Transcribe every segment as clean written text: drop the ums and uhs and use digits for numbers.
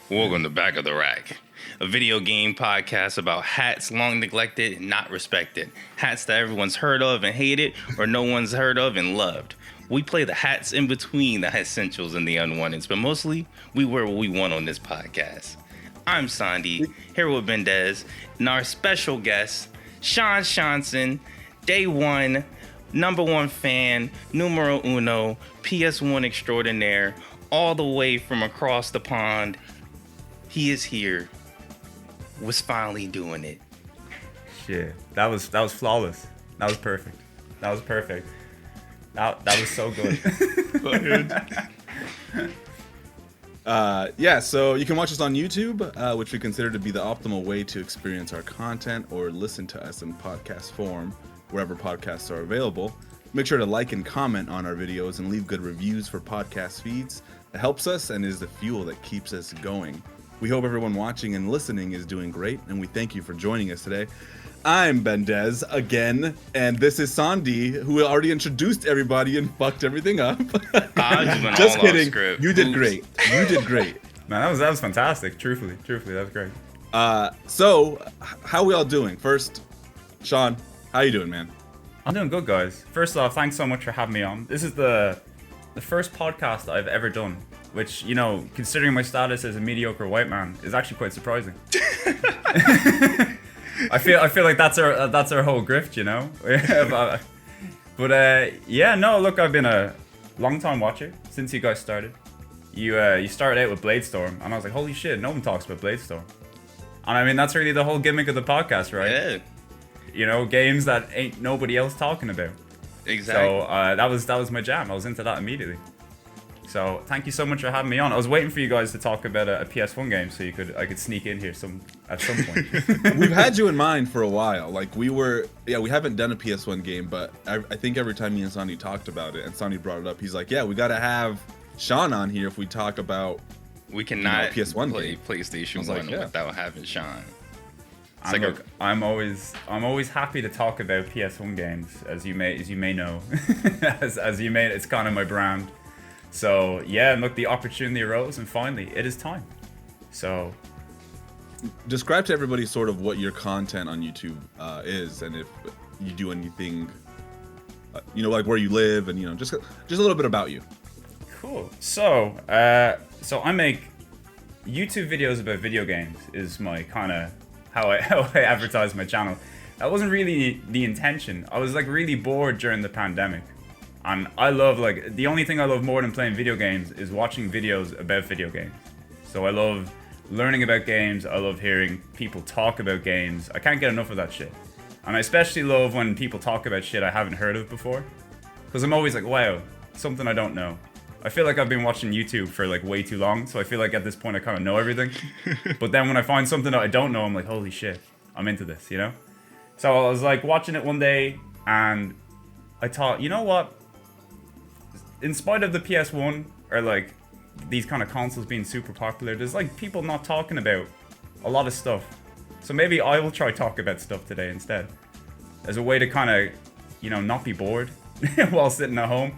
Welcome to Back of the Rack, a video game podcast about hats long neglected and not respected. Hats that everyone's heard of and hated, or no one's heard of and loved. We play the hats in between the essentials and the unwanteds, but mostly we wear what we want on this podcast. I'm Sandy, here with Bendez, and our special guest, Sean Seanson, day one, number one fan, numero uno, PS1 extraordinaire, all the way from across the pond. He is here. Was finally doing it. Shit, that was flawless. That was perfect. That was perfect. That was so good. So you can watch us on YouTube, which we consider to be the optimal way to experience our content, or listen to us in podcast form, wherever podcasts are available. Make sure to like and comment on our videos and leave good reviews for podcast feeds. It helps us and is the fuel that keeps us going. We hope everyone watching and listening is doing great, and we thank you for joining us today. I'm Bendez again, and this is Sandy, who already introduced everybody and fucked everything up. Just kidding. You did great. You did great. Man, that was fantastic. Truthfully, that was great. So how we all doing? First, Sean, how you doing, man? I'm doing good, guys. First off, thanks so much for having me on. This is the first podcast I've ever done, which, you know, considering my status as a mediocre white man, is actually quite surprising. I feel like that's our whole grift, you know. Look, I've been a long time watcher since you guys started. You started out with Bladestorm, and I was like, holy shit, no one talks about Bladestorm. And I mean, that's really the whole gimmick of the podcast, right? Yeah. You know, games that ain't nobody else talking about. Exactly. So that was my jam. I was into that immediately. So thank you so much for having me on. I was waiting for you guys to talk about a PS1 game so I could sneak in here at some point. We've had you in mind for a while. Like we haven't done a PS1 game, but I think every time me and Sonny talked about it and Sonny brought it up, he's like, yeah, we got to have Sean on here if we talk about we cannot PS1 play game. PlayStation 1 without having Sean. I'm always happy to talk about PS1 games, as you may know. as you may, it's kind of my brand. So yeah, and look, the opportunity arose, and finally, it is time. So, describe to everybody sort of what your content on YouTube is, and if you do anything, like where you live, and just a little bit about you. Cool. So I make YouTube videos about video games. Is my kind of how I advertise my channel. That wasn't really the intention. I was like really bored during the pandemic. And I love, the only thing I love more than playing video games is watching videos about video games. So I love learning about games. I love hearing people talk about games. I can't get enough of that shit. And I especially love when people talk about shit I haven't heard of before. Because I'm always like, wow, something I don't know. I feel like I've been watching YouTube for way too long. So I feel like at this point I kind of know everything. But then when I find something that I don't know, I'm like, holy shit, I'm into this, you know? So I was watching it one day and I thought, you know what? In spite of the PS1 or these kind of consoles being super popular, there's people not talking about a lot of stuff. So maybe I will try talk about stuff today instead, as a way to kind of, not be bored while sitting at home.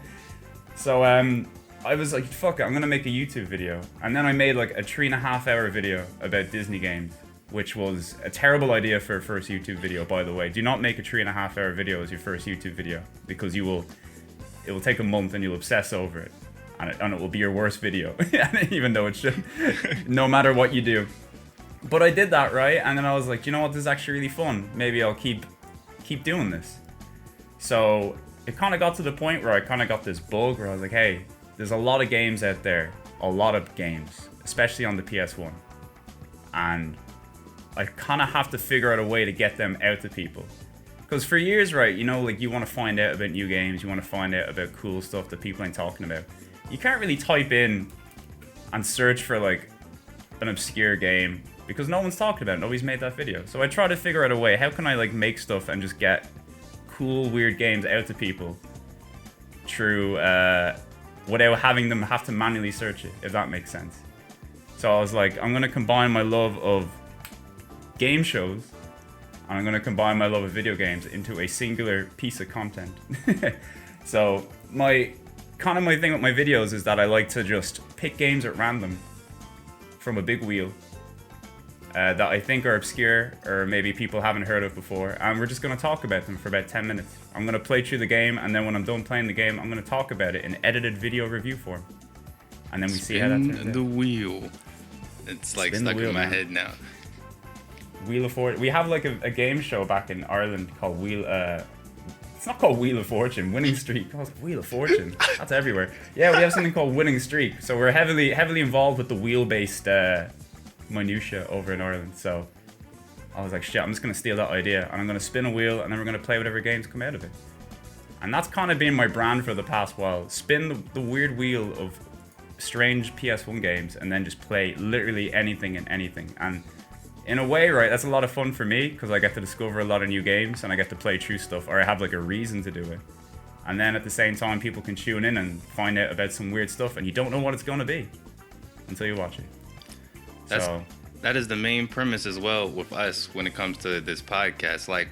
So I was like, fuck it, I'm gonna make a YouTube video. And then I made a 3.5 hour video about Disney games, which was a terrible idea for a first YouTube video, by the way. Do not make a 3.5 hour video as your first YouTube video, because it will take a month and you'll obsess over it, and it will be your worst video, even though it should, no matter what you do. But I did that, right? And then I was like, you know what, this is actually really fun. Maybe I'll keep doing this. So it kind of got to the point where I kind of got this bug where I was like, hey, there's a lot of games out there, a lot of games, especially on the PS1. And I kind of have to figure out a way to get them out to people. Because for years, right, you want to find out about new games, you want to find out about cool stuff that people ain't talking about. You can't really type in and search for an obscure game, because no one's talking about it, nobody's made that video. So I try to figure out a way, how can I make stuff and just get cool, weird games out to people through, without having them have to manually search it, if that makes sense. So I was like, I'm going to combine my love of game shows, and I'm going to combine my love of video games into a singular piece of content. So my thing with my videos is that I like to just pick games at random from a big wheel that I think are obscure or maybe people haven't heard of before, and we're just going to talk about them for about 10 minutes. I'm going to play through the game, and then when I'm done playing the game, I'm going to talk about it in edited video review form. And then we see how that turns out. The wheel. It's like stuck in my head now. Wheel of Fortune. We have like a game show back in Ireland called it's not called Wheel of Fortune. Winning Streak. Oh, Wheel of Fortune. That's everywhere. Yeah, we have something called Winning Streak. So we're heavily involved with the wheel-based minutia over in Ireland. So I was like, shit, I'm just gonna steal that idea and I'm gonna spin a wheel and then we're gonna play whatever games come out of it. And that's kind of been my brand for the past while. Spin the weird wheel of strange PS1 games and then just play literally anything and anything. And in a way, right, that's a lot of fun for me because I get to discover a lot of new games and I get to play through stuff, or I have like a reason to do it. And then at the same time, people can tune in and find out about some weird stuff and you don't know what it's going to be until you watch it. That is the main premise as well with us when it comes to this podcast. Like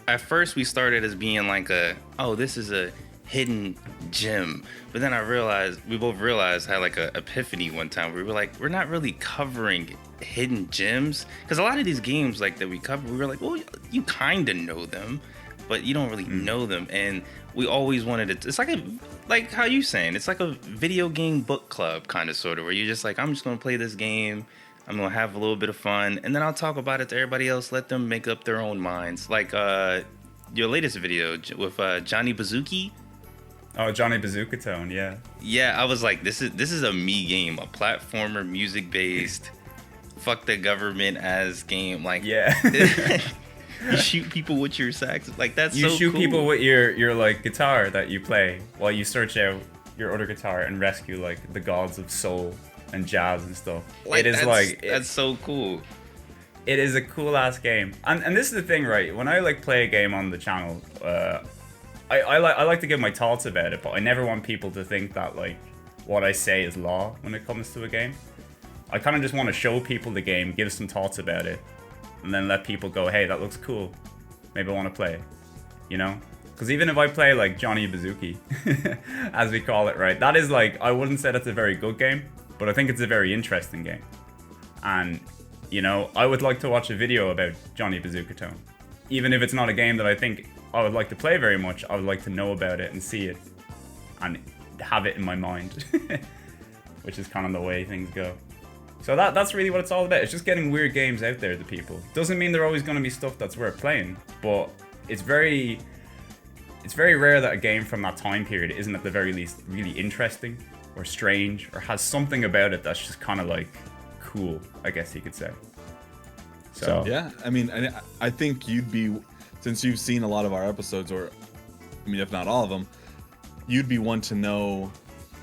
at first we started as being like this is a hidden gem. But then we both realized, had like a epiphany one time. We were like, we're not really covering hidden gems. Because a lot of these games like that we cover, we were like, well, you kind of know them, but you don't really know them. And we always wanted it. It's like how you saying, it's like a video game book club kind of sort of, where you're just like, I'm just going to play this game. I'm going to have a little bit of fun. And then I'll talk about it to everybody else. Let them make up their own minds. Like your latest video with Johnny Bazooki. Oh, Johnny Bazooka Tone, yeah. Yeah, I was like, this is a me game, a platformer, music-based, fuck the government as game. Like, yeah. You shoot people with your sax. Like, that's so cool. You shoot people with your like guitar that you play while you search out your other guitar and rescue like the gods of soul and jazz and stuff. Like, that's so cool. It is a cool ass game. And this is the thing, right? When I like play a game on the channel, I like to give my thoughts about it, but I never want people to think that like what I say is law when it comes to a game. I kind of just want to show people the game, give some thoughts about it, and then let people go, hey, that looks cool. Maybe I want to play it, you know? Because even if I play like Johnny Bazooki, as we call it, right? That is like, I wouldn't say that's a very good game, but I think it's a very interesting game. And, you know, I would like to watch a video about Johnny Bazooka Tone. Even if it's not a game that I think I would like to play very much, I would like to know about it and see it and have it in my mind, which is kind of the way things go. So that's really what it's all about. It's just getting weird games out there to people. Doesn't mean they're always going to be stuff that's worth playing, but it's very rare that a game from that time period isn't at the very least really interesting or strange or has something about it that's just kind of like cool, I guess you could say. So yeah, I mean, I think you'd be, since you've seen a lot of our episodes, or I mean, if not all of them, you'd be one to know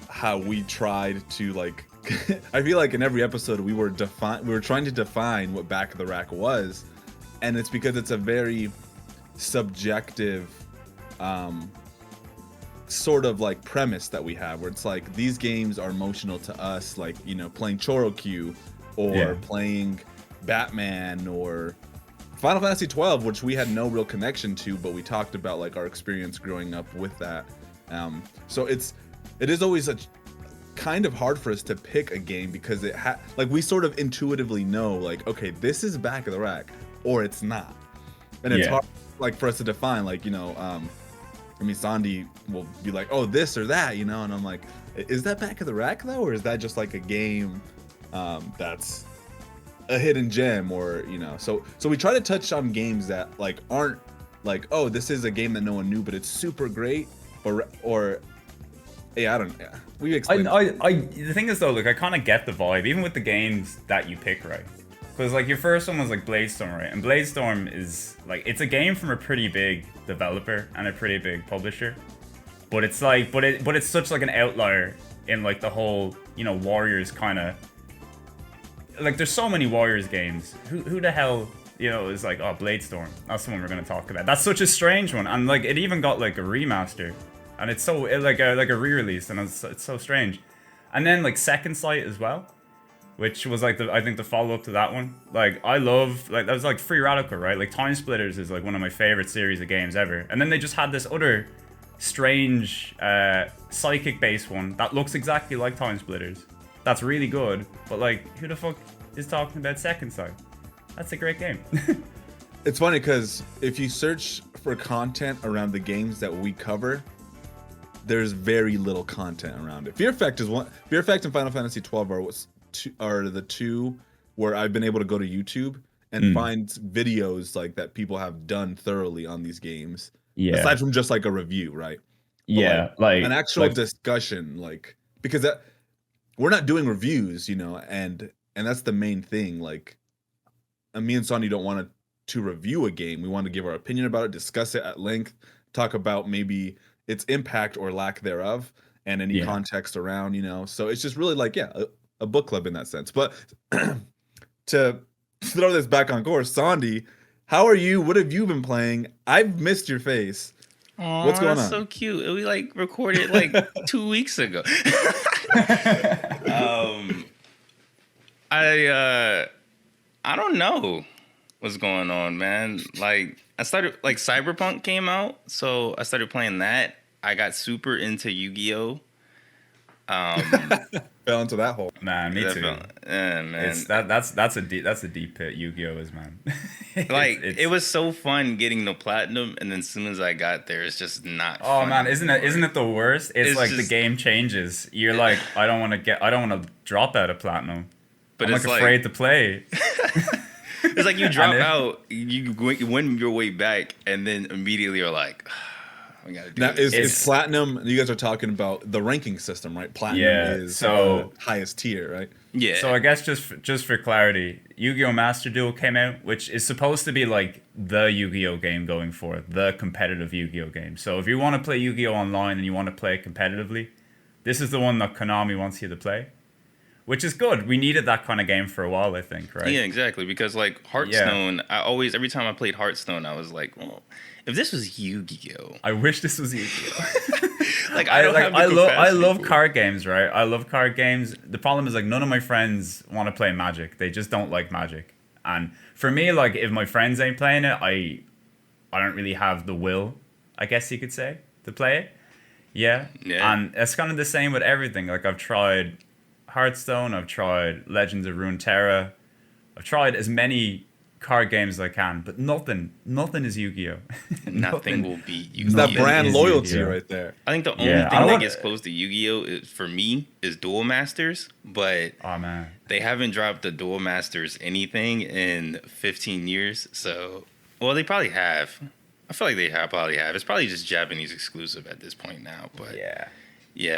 how we tried to like. I feel like in every episode we were trying to define what back of the rack was, and it's because it's a very subjective sort of like premise that we have, where it's like these games are emotional to us, like, you know, playing Chorokyu or playing Batman or Final Fantasy 12, which we had no real connection to, but we talked about like our experience growing up with that. So it is always a kind of hard for us to pick a game because like we sort of intuitively know like, okay, this is back of the rack or it's not, and it's hard like for us to define, like, you know, I mean, Sandy will be like, oh, this or that, you know, and I'm like, is that back of the rack though, or is that just like a game that's a hidden gem, or, you know? So we try to touch on games that like aren't like, oh, this is a game that no one knew but it's super great, or yeah, I don't. Yeah. We explain. The thing is though, like I kind of get the vibe, even with the games that you pick, right? Because like your first one was like Bladestorm, right? And Bladestorm is like, it's a game from a pretty big developer and a pretty big publisher, but it's like, but it's such like an outlier in like the whole, you know, Warriors kind of. Like there's so many Warriors games. Who the hell, you know, is like, oh, Bladestorm? That's the one we're gonna talk about. That's such a strange one, and like it even got like a remaster. And it's so like a re-release, and it's so strange. And then like Second Sight as well, which was like I think the follow-up to that one. Like I love, like that was like Free Radical, right? Like Time Splitters is like one of my favorite series of games ever. And then they just had this other strange psychic based one that looks exactly like Time Splitters. that's really good, but like, who the fuck is talking about Second Sight? That's a great game. It's funny because if you search for content around the games that we cover, there's very little content around it. Fear Effect is one. Fear Effect and Final Fantasy 12 are the two where I've been able to go to YouTube and find videos like that people have done thoroughly on these games. Yeah. Aside from just like a review, right? But Yeah, like an actual discussion, like, because we're not doing reviews, and that's the main thing. Like, me and Sonny don't want to review a game. We want to give our opinion about it, discuss it at length, talk about maybe its impact or lack thereof, and any context around, So it's just really like, a book club in that sense. But to throw this back on course, Sandy, how are you? What have you been playing? I've missed your face. Aww, what's going on? So cute. We like recorded like 2 weeks ago. I don't know what's going on, man. Like, I started, like, Cyberpunk came out, so I started playing that. I got super into Yu-Gi-Oh. Fell into that hole. Man, me too. Man. That's a deep pit. Yu-Gi-Oh is, man. Like, it was so fun getting the platinum, and then as soon as I got there, it's just not. Oh fun. man, isn't it the worst? It's like just, the game changes. You're like, I don't want to drop out of platinum. But I'm like afraid to play. It's like you drop out, you win your way back, and then immediately you're like, we gotta do this. Is platinum? You guys are talking about the ranking system, right? Platinum is so highest tier, right? Yeah. So I guess just for clarity, Yu-Gi-Oh! Master Duel came out, which is supposed to be like the Yu-Gi-Oh! Game going forward, the competitive Yu-Gi-Oh! Game. So if you want to play Yu-Gi-Oh! Online and you want to play competitively, this is the one that Konami wants you to play. Which is good. We needed that kind of game for a while, I think, right? Yeah, exactly. Because like Hearthstone, every time I played Hearthstone, I was like, well, if this was Yu-Gi-Oh! I wish this was Yu-Gi-Oh! Like I love card games, right? I love card games. The problem is like none of my friends want to play Magic. They just don't like Magic. And for me, like if my friends ain't playing it, I don't really have the will, I guess you could say, to play it. Yeah. And it's kind of the same with everything. Like I've tried Hearthstone, I've tried Legends of Runeterra, I've tried as many card games as I can, but nothing is Yu-Gi-Oh! Nothing will beat Yu-Gi-Oh! It's that brand loyalty Yu-Gi-Oh! right there. I think the only thing that gets close to Yu-Gi-Oh! For me is Duel Masters, but they haven't dropped the Duel Masters anything in 15 years. So, well, they probably have. I feel like they probably have. It's probably just Japanese exclusive at this point now, but yeah,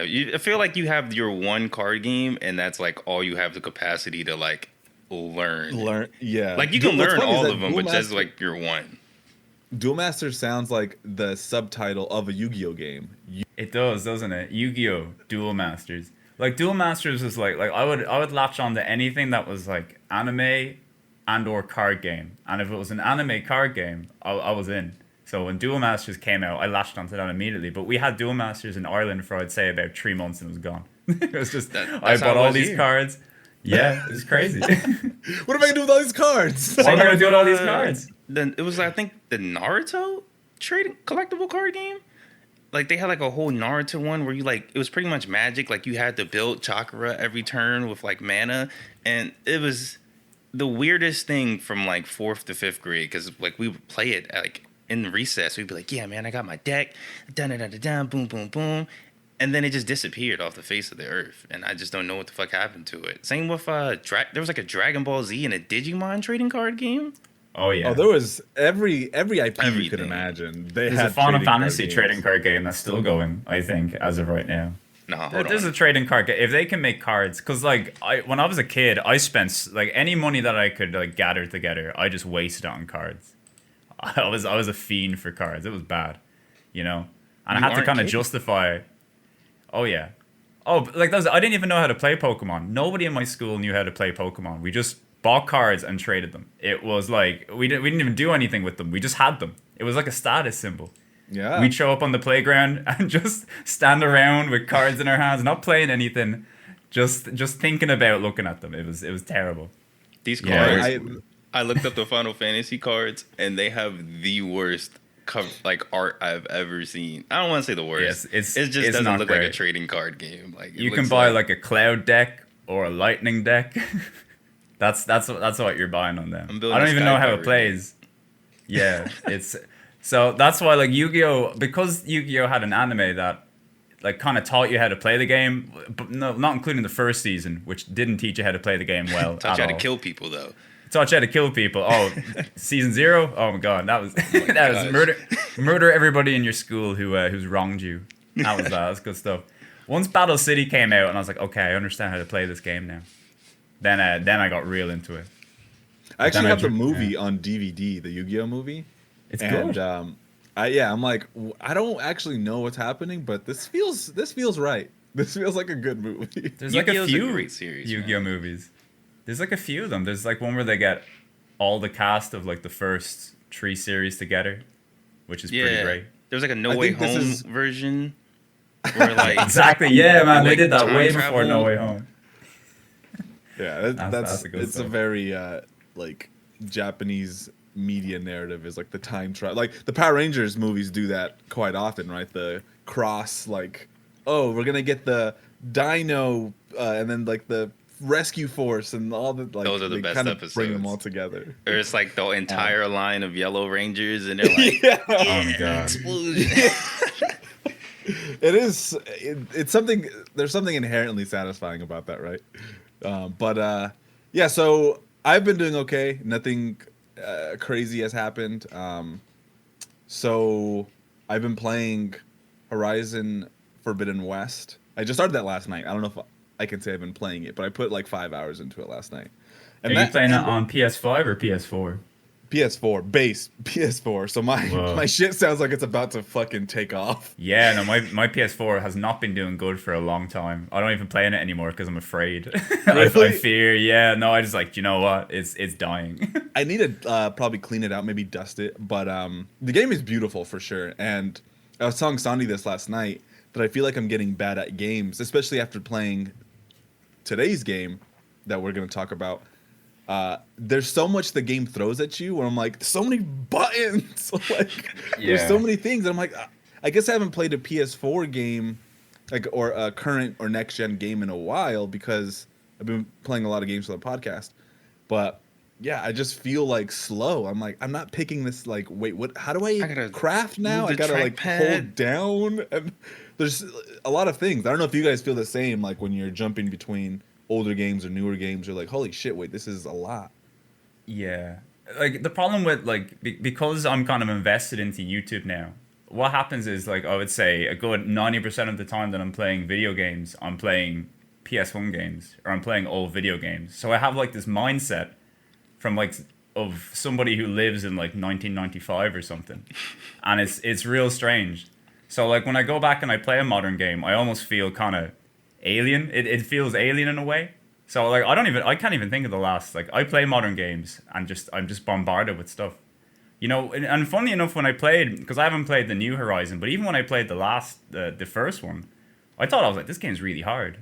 I feel like you have your one card game, and that's like all you have the capacity to like learn. Yeah. Like you can learn all of them, but that's like your one. Duel Master sounds like the subtitle of a Yu-Gi-Oh game. It does, doesn't it? Yu-Gi-Oh! Duel Masters. Like Duel Masters is like I would latch on to anything that was like anime and or card game, and if it was an anime card game, I was in. So when Duel Masters came out, I latched onto that immediately. But we had Duel Masters in Ireland for, I'd say, about 3 months and it was gone. It was just, I bought all these cards. Yeah, it was crazy. What am I going to do with all these cards? What am I going to do with all these cards? Then it was, I think, the Naruto trading collectible card game. Like, they had, like, a whole Naruto one where you, like, it was pretty much Magic. Like, you had to build chakra every turn with, like, mana. And it was the weirdest thing from, like, 4th to 5th grade. Because, like, we would play it, like, in recess, we'd be like, yeah, man, I got my deck, dun-dun-dun-dun, boom, boom, boom. And then it just disappeared off the face of the earth. And I just don't know what the fuck happened to it. Same with, there was like a Dragon Ball Z and a Digimon trading card game. Oh, yeah. Oh, there was every IP you could imagine. There's a Final Fantasy trading card game that's still going, I think, as of right now. No, there's a trading card game. If they can make cards, because like when I was a kid, I spent like any money that I could like gather together, I just wasted it on cards. I was a fiend for cards. It was bad, and I had to kind of justify. Oh yeah, like I didn't even know how to play Pokemon. Nobody in my school knew how to play Pokemon. We just bought cards and traded them. It was like we didn't even do anything with them. We just had them. It was like a status symbol. Yeah. We'd show up on the playground and just stand around with cards in our hands, not playing anything, just thinking about looking at them. It was terrible. These cards. I looked up the Final Fantasy cards, and they have the worst art I've ever seen. I don't want to say the worst. Yes, it just doesn't look like a trading card game. Like you can buy like a Cloud deck or a lightning deck. That's what you're buying on them. I'm building I don't a even know how Skype it plays. Yeah, it's so that's why like Yu-Gi-Oh, because Yu-Gi-Oh had an anime that like kind of taught you how to play the game, but no, not including the first season, which didn't teach you how to play the game well. Taught you how to all. kill people though. Taught you how to kill people. Oh, season 0. Oh my god, that was that was murder everybody in your school who's wronged you. That's good stuff. Once Battle City came out, and I was like, okay, I understand how to play this game now. Then I got real into it. I actually have the movie on DVD, the Yu-Gi-Oh movie. It's and, good. I'm like, I don't actually know what's happening, but this feels right. This feels like a good movie. There's like a Yu-Gi-Oh's few great series, Yu-Gi-Oh movies. There's like a few of them. There's like one where they get all the cast of like the first 3 series together, which is pretty great. There's like a No Way Home version where like Exactly. Yeah, man. They like did that time way travel. before No Way Home. Yeah, That's a good it's stuff. a very like Japanese media narrative is like the time travel. Like the Power Rangers movies do that quite often, right? The cross, like, oh, we're gonna get the Dino, and then like the Rescue Force and all the like. Those are the they best kind of episodes. Bring them all together. or it's like the entire line of Yellow Rangers and they're like Yeah. Oh my god. explosion. It is. It's something. There's something inherently satisfying about that, right? Yeah. So I've been doing okay. Nothing crazy has happened. So I've been playing Horizon Forbidden West. I just started that last night. I don't know if I can say I've been playing it, but I put like 5 hours into it last night. Are you playing it on PS5 or PS4? PS4 base PS4. So Whoa. my shit sounds like it's about to fucking take off. Yeah, no, my PS4 has not been doing good for a long time. I don't even play in it anymore because I'm afraid. I Really? fear. Yeah, no, I just like, you know what? It's dying. I need to probably clean it out, maybe dust it. But the game is beautiful for sure. And I was telling Sandy this last night that I feel like I'm getting bad at games, especially after playing today's game that we're going to talk about. There's so much the game throws at you where I'm like, so many buttons. Like, there's so many things. And I'm like, I guess I haven't played a PS4 game, like, or a current or next gen game in a while because I've been playing a lot of games for the podcast. But yeah, I just feel like slow. I'm like, I'm not picking this. Like, wait, what? How do I gotta craft now? move I the gotta like trackpad. hold down. And there's a lot of things. I don't know if you guys feel the same. Like when you're jumping between older games or newer games, you're like, holy shit, wait, this is a lot. Yeah. Like the problem with like because I'm kind of invested into YouTube now, what happens is like I would say a good 90% of the time that I'm playing video games, I'm playing PS1 games or I'm playing old video games. So I have like this mindset from like of somebody who lives in like 1995 or something. And it's real strange. So like when I go back and I play a modern game, I almost feel kind of alien. It feels alien in a way. So like I can't even think of the last, like I play modern games and I'm just bombarded with stuff. You know, and funny enough when I played, because I haven't played the new Horizon, but even when I played the first one, I thought I was like, this game's really hard.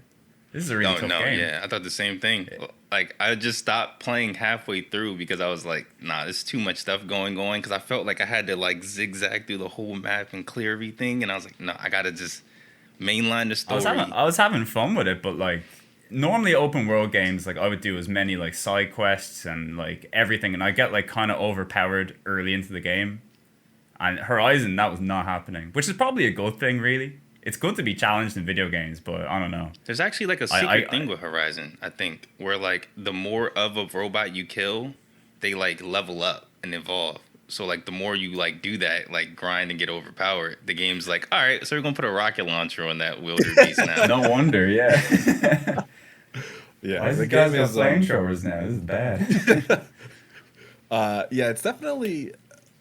This is a really tough game. Yeah, I thought the same thing. Like I just stopped playing halfway through because I was like, nah, there's too much stuff going on. Because I felt like I had to like zigzag through the whole map and clear everything, and I was like, no, I gotta just mainline the story. I was having fun with it, but like normally open world games, like I would do as many like side quests and like everything, and I get like kind of overpowered early into the game. And Horizon, that was not happening, which is probably a good thing, really. It's good to be challenged in video games, but I don't know. There's actually like a secret thing with Horizon, I think, where like the more of a robot you kill, they like level up and evolve. So like the more you like do that, like grind and get overpowered, the game's like, all right, so we're gonna put a rocket launcher on that wildebeest now. No wonder, yeah. Yeah, Why is the the guys game got is flamethrowers now? This is bad. yeah, it's definitely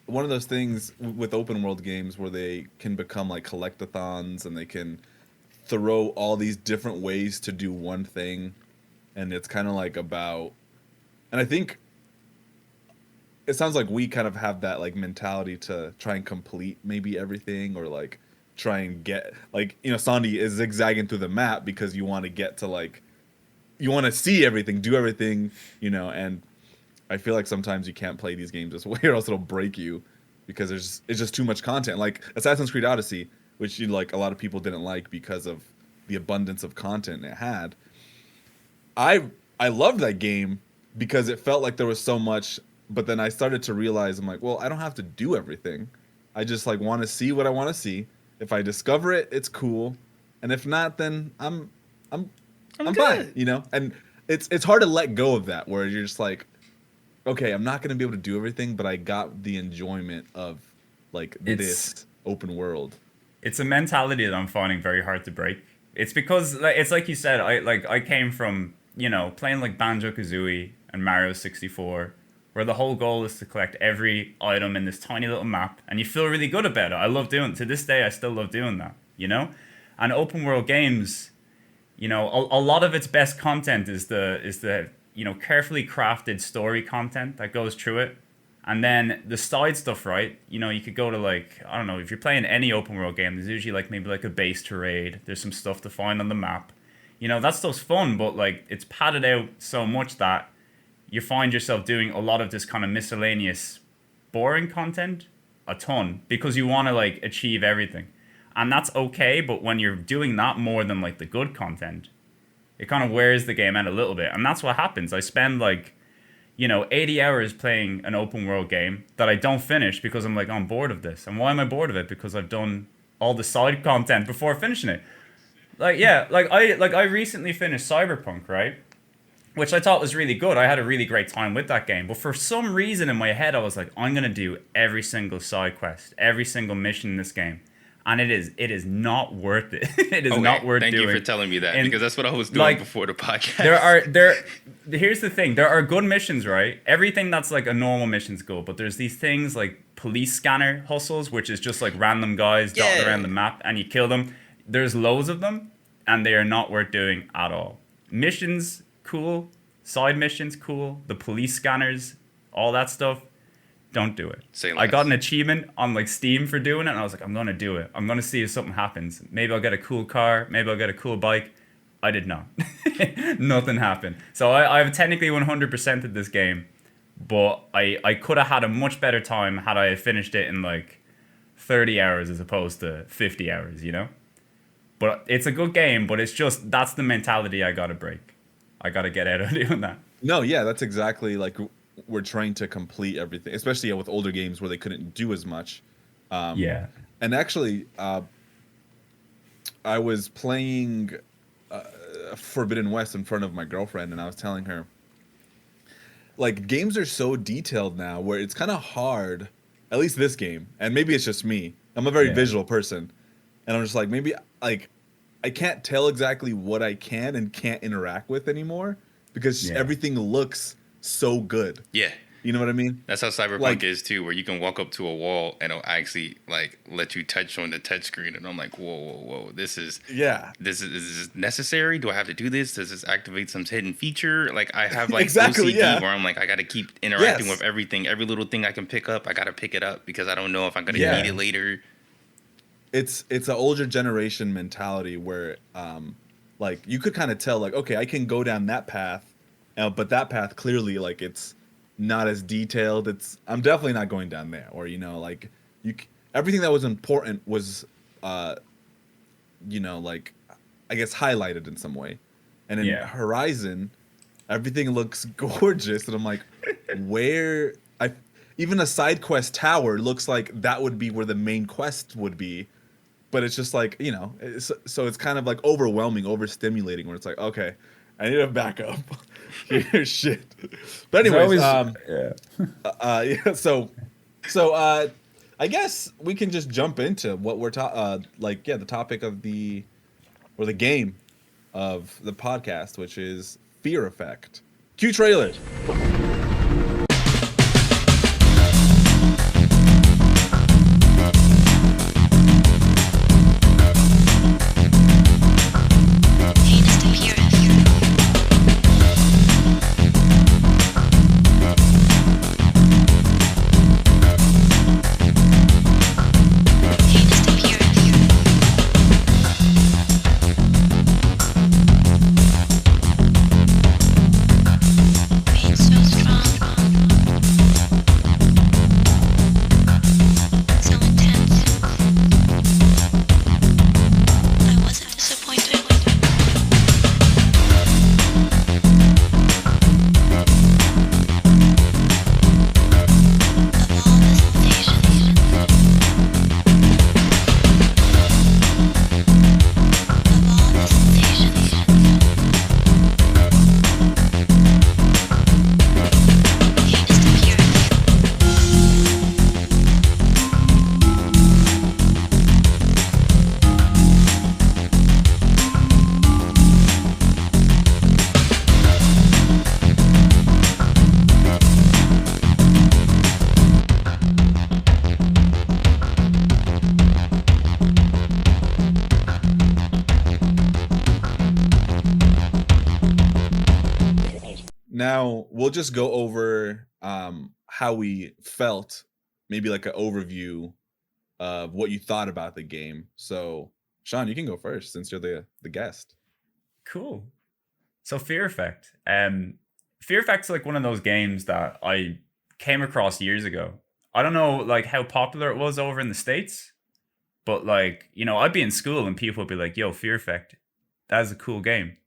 one of those things with open world games where they can become like collectathons and they can throw all these different ways to do one thing, and it's kind of like about, and I think it sounds like we kind of have that like mentality to try and complete maybe everything, or like try and get, like, you know, Sandy is zigzagging through the map because you want to get to like, you want to see everything, do everything, you know. And I feel like sometimes you can't play these games this way or else it'll break you because it's just too much content. Like Assassin's Creed Odyssey, which you like a lot of people didn't like because of the abundance of content it had. I loved that game because it felt like there was so much, but then I started to realize, I'm like, well, I don't have to do everything. I just like want to see what I want to see. If I discover it, it's cool, and if not, then I'm fine, you know. And it's hard to let go of that, where you're just like, okay, I'm not gonna be able to do everything, but I got the enjoyment of like this open world. It's a mentality that I'm finding very hard to break. It's because it's like you said, I came from, you know, playing like Banjo-Kazooie and Mario 64, where the whole goal is to collect every item in this tiny little map, and you feel really good about it. I love doing it. To this day, I still love doing that, you know? And open world games, you know, a lot of its best content is the you know, carefully crafted story content that goes through it. And then the side stuff, right? You know, you could go to like, I don't know, if you're playing any open world game, there's usually like maybe like a base to raid. There's some stuff to find on the map. You know, that stuff's fun, but like it's padded out so much that you find yourself doing a lot of this kind of miscellaneous boring content a ton because you want to like achieve everything. And that's okay, but when you're doing that more than like the good content, it kind of wears the game out a little bit. And that's what happens. I spend like, you know, 80 hours playing an open world game that I don't finish because I'm like, I'm bored of this. And why am I bored of it? Because I've done all the side content before finishing it. Like, yeah, I recently finished Cyberpunk, right? Which I thought was really good. I had a really great time with that game. But for some reason in my head, I was like, I'm going to do every single side quest, every single mission in this game. And it is not worth it. It is not worth doing. Thank you for telling me that, because that's what I was doing like, before the podcast. Here's the thing. There are good missions, right? Everything that's like a normal mission's good. But there's these things like police scanner hustles, which is just like random guys dotted around the map and you kill them. There's loads of them and they are not worth doing at all. Missions, cool. Side missions, cool. The police scanners, all that stuff. Don't do it. I got an achievement on like Steam for doing it, and I was like, I'm gonna do it. I'm gonna see if something happens. Maybe I'll get a cool car. Maybe I'll get a cool bike. I did not. Nothing happened. So I've technically 100%ed this game, but I could have had a much better time had I finished it in like 30 hours as opposed to 50 hours, you know? But it's a good game, but it's just, that's the mentality I gotta break. I gotta get out of doing that. No, yeah, that's exactly like we're trying to complete everything, especially with older games where they couldn't do as much. And actually, I was playing Forbidden West in front of my girlfriend, and I was telling her, like, games are so detailed now where it's kind of hard, at least this game, and maybe it's just me. I'm a very visual person, and I'm just like, maybe, like, I can't tell exactly what I can and can't interact with anymore because everything looks so good. Yeah. You know what I mean? That's how Cyberpunk is too, where you can walk up to a wall and it'll actually like let you touch on the touch screen, and I'm like, whoa, this is necessary? Do I have to do this? Does this activate some hidden feature? Like I have like OCD where I'm like, I got to keep interacting with everything, every little thing I can pick up. I got to pick it up because I don't know if I'm gonna need it later. It's an older generation mentality where like you could kind of tell like, okay, I can go down that path. But that path clearly, like, it's not as detailed. I'm definitely not going down there. Or, you know, like, everything that was important was, you know, like, I guess highlighted in some way. And in Horizon, everything looks gorgeous. And I'm like, even a side quest tower looks like that would be where the main quest would be. But it's just like, you know, so it's kind of like overwhelming, overstimulating, where it's like, okay, I need to back up. Here's shit. But anyways, so I guess we can just jump into what we're the topic of the game of the podcast, which is Fear Effect. Cue trailers. So Now we'll just go over how we felt, maybe like an overview of what you thought about the game. So, Sean, you can go first since you're the guest. Cool. So Fear Effect. Fear Effect's like one of those games that I came across years ago. I don't know like how popular it was over in the States, but like, you know, I'd be in school and people would be like, yo, Fear Effect, that's a cool game.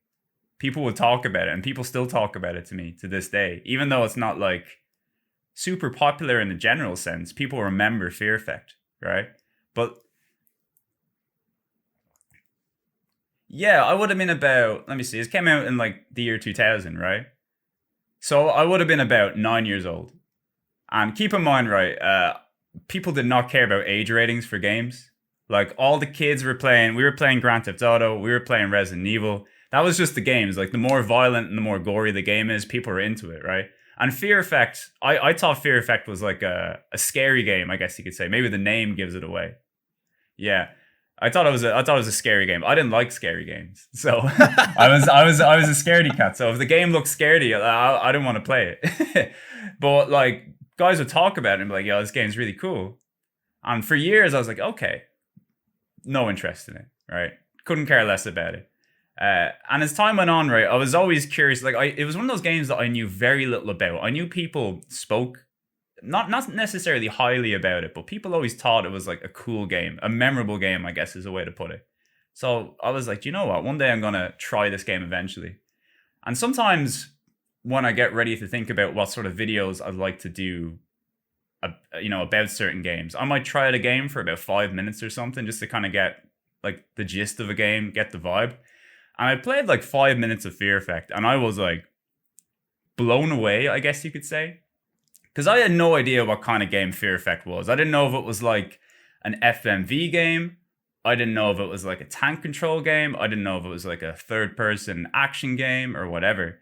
People would talk about it, and people still talk about it to me to this day. Even though it's not like super popular in the general sense, people remember Fear Effect, right? But yeah, I would have been about, let me see, it came out in like the year 2000, right? So I would have been about 9 years old. And keep in mind, right, people did not care about age ratings for games. Like all the kids we were playing Grand Theft Auto, we were playing Resident Evil. That was just the games. Like the more violent and the more gory the game is, people are into it, right? And Fear Effect, I thought Fear Effect was like a scary game, I guess you could say. Maybe the name gives it away. Yeah. I thought it was a scary game. I didn't like scary games. So I was a scaredy cat. So if the game looked scaredy, I didn't want to play it. But like guys would talk about it and be like, yo, this game's really cool. And for years I was like, okay, no interest in it, right? Couldn't care less about it. And as time went on, right, I was always curious. Like, it was one of those games that I knew very little about. I knew people spoke, not necessarily highly about it, but people always thought it was like a cool game, a memorable game, I guess is a way to put it. So I was like, you know what? One day I'm gonna try this game eventually. And sometimes when I get ready to think about what sort of videos I'd like to do, about certain games, I might try out a game for about 5 minutes or something, just to kind of get like the gist of a game, get the vibe. And I played like 5 minutes of Fear Effect, and I was like blown away, I guess you could say. Because I had no idea what kind of game Fear Effect was. I didn't know if it was like an FMV game. I didn't know if it was like a tank control game. I didn't know if it was like a third-person action game or whatever.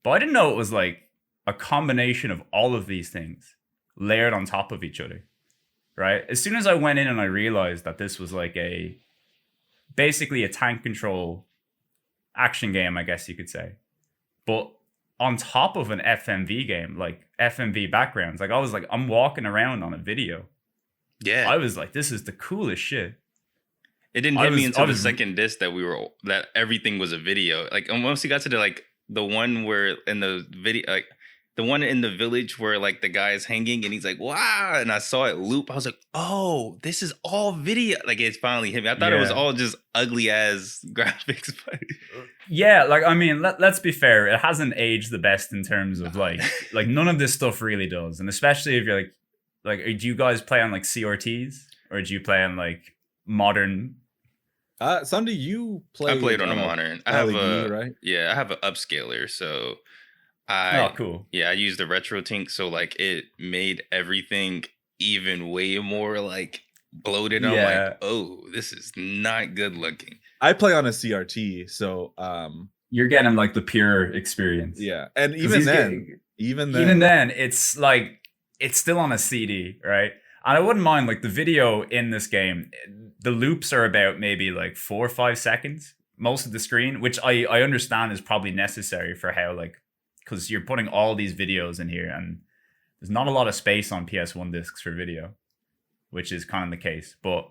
But I didn't know it was like a combination of all of these things layered on top of each other, right? As soon as I went in and I realized that this was like basically a tank control action game, I guess you could say, but on top of an FMV game, like FMV backgrounds, like I was like, I'm walking around on a video. Yeah, I was like, this is the coolest shit. It didn't hit me until the second disc that everything was a video. Like, and once you got to the one where in the video, like the one in the village where like the guy is hanging and he's like, wow, and I saw it loop. I was like, oh, this is all video. Like, it's finally hit me. I thought it was all just ugly ass graphics. But yeah, like, I mean, let's be fair. It hasn't aged the best in terms of like none of this stuff really does. And especially if you're like, do you guys play on like CRTs or do you play on like modern? Sunday, you play? I played on a modern. I have LED, right? Yeah, I have an upscaler, so cool. Yeah, I used the retro tink, so like it made everything even way more like bloated. I'm like, oh, this is not good looking. I play on a CRT, so you're getting like the pure experience. Yeah, and even then, it's like it's still on a CD, right? And I wouldn't mind like the video in this game. The loops are about maybe like 4 or 5 seconds, most of the screen, which I understand is probably necessary for how like, because you're putting all these videos in here and there's not a lot of space on PS1 discs for video, which is kind of the case. But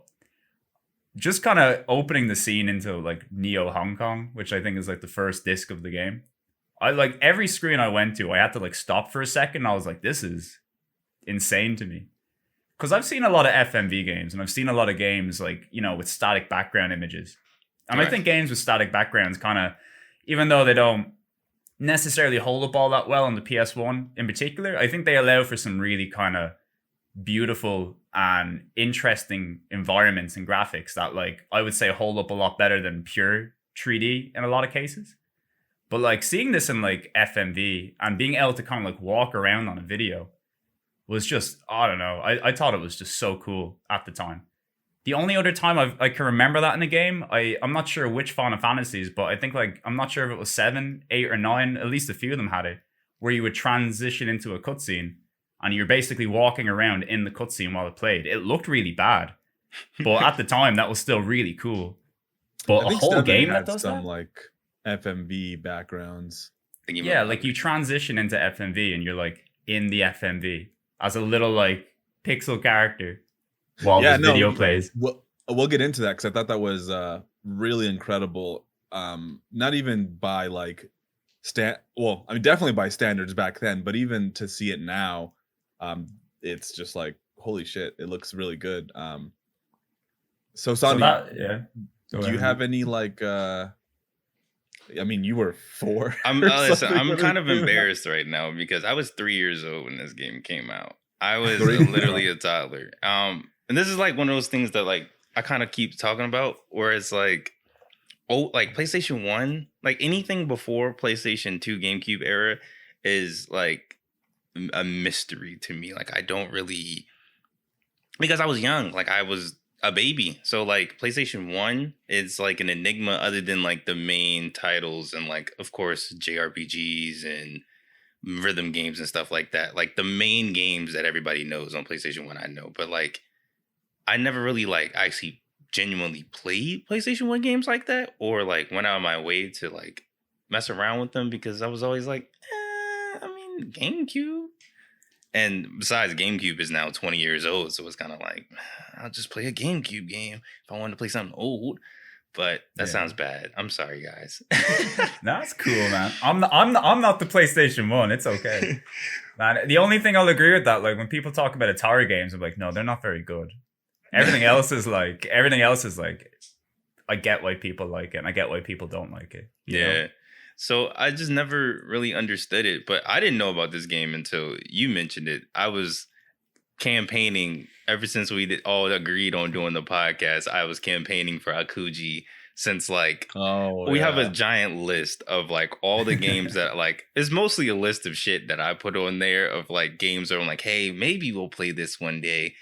just kind of opening the scene into like Neo Hong Kong, which I think is like the first disc of the game. I like every screen I went to, I had to like stop for a second. I was like, this is insane to me. Because I've seen a lot of FMV games and I've seen a lot of games like, with static background images. And I think games with static backgrounds kind of, even though they don't necessarily hold up all that well on the PS1 in particular, I think they allow for some really kind of beautiful and interesting environments and graphics that like I would say hold up a lot better than pure 3D in a lot of cases. But like seeing this in like FMV and being able to kind of like walk around on a video was just, I don't know. I thought it was just so cool at the time. The only other time I can remember that in a game, I'm not sure which Final Fantasies, but I think like, I'm not sure if it was 7, 8 or 9, at least a few of them had it, where you would transition into a cutscene and you're basically walking around in the cutscene while it played. It looked really bad, but at the time that was still really cool. But a whole game that does some that? like FMV backgrounds. Yeah, like you transition into FMV and you're like in the FMV as a little like pixel character while this video plays. We'll get into that because I thought that was really incredible. Not even by like definitely by standards back then, but even to see it now, it's just like holy shit, it looks really good. So Sandy, do you have any like I mean, you were 4. I'm kind of embarrassed right now because I was 3 years old when this game came out. I was literally a toddler. And this is like one of those things that like I kind of keep talking about, where it's like, like PlayStation 1, like anything before PlayStation 2 GameCube era is like a mystery to me. Like I don't really, because I was young, like I was a baby. So like PlayStation 1 is like an enigma other than like the main titles and like, of course, JRPGs and rhythm games and stuff like that. Like the main games that everybody knows on PlayStation 1, I know. But like, I never really like actually genuinely played PlayStation 1 games like that or like went out of my way to like mess around with them because I was always like, I mean, GameCube. And besides, GameCube is now 20 years old, so it's kind of like, I'll just play a GameCube game if I wanted to play something old. But that sounds bad. I'm sorry, guys. That's cool, man. I'm not the PlayStation 1. It's okay. Man, the only thing I'll agree with that, like when people talk about Atari games, I'm like, no, they're not very good. Everything else is like, I get why people like it, and I get why people don't like it. You know? So I just never really understood it, but I didn't know about this game until you mentioned it. I was campaigning ever since we all agreed on doing the podcast. I was campaigning for Akuji since like, we have a giant list of like all the games that like, it's mostly a list of shit that I put on there of like games that I'm like, hey, maybe we'll play this one day.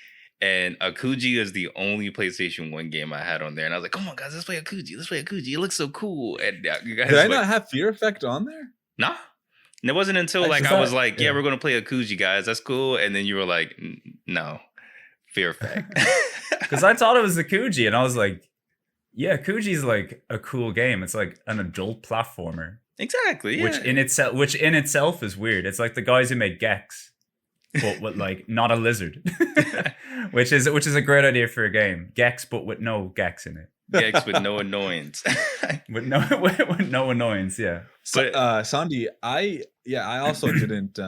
And Akuji is the only PlayStation 1 game I had on there. And I was like, come on, guys, let's play Akuji. It looks so cool. And you guys did I not have Fear Effect on there? Nah. And it wasn't until like I was like, we're going to play Akuji, guys. That's cool. And then you were like, no, Fear Effect. Because I thought it was Akuji. And I was like, yeah, Akuji's like a cool game. It's like an adult platformer. Exactly. Yeah. Which in itself is weird. It's like the guys who made Gex, but with like not a lizard. which is a great idea for a game. Gex, but with no Gex in it. Gex with no annoyance. with no annoyance, yeah. But Sandy, I also didn't.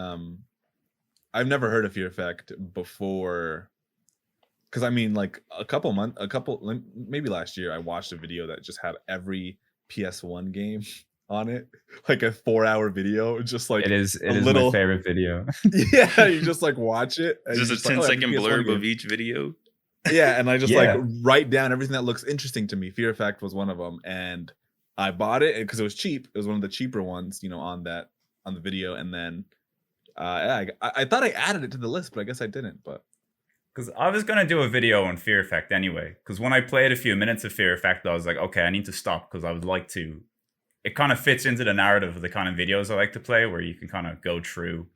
I've never heard of Fear Effect before. Because I mean, like maybe last year, I watched a video that just had every PS1 game on it, like a 4-hour video, just like it is my favorite video. Yeah, you just like watch it. Just a 10-second blurb of each video. Yeah, and I just like write down everything that looks interesting to me. Fear Effect was one of them, and I bought it because it was cheap. It was one of the cheaper ones, on the video. And then I thought I added it to the list, but I guess I didn't. But because I was gonna do a video on Fear Effect anyway. Because when I played a few minutes of Fear Effect, I was like, okay, I need to stop because I would like to. It kind of fits into the narrative of the kind of videos I like to play, where you can kind of go through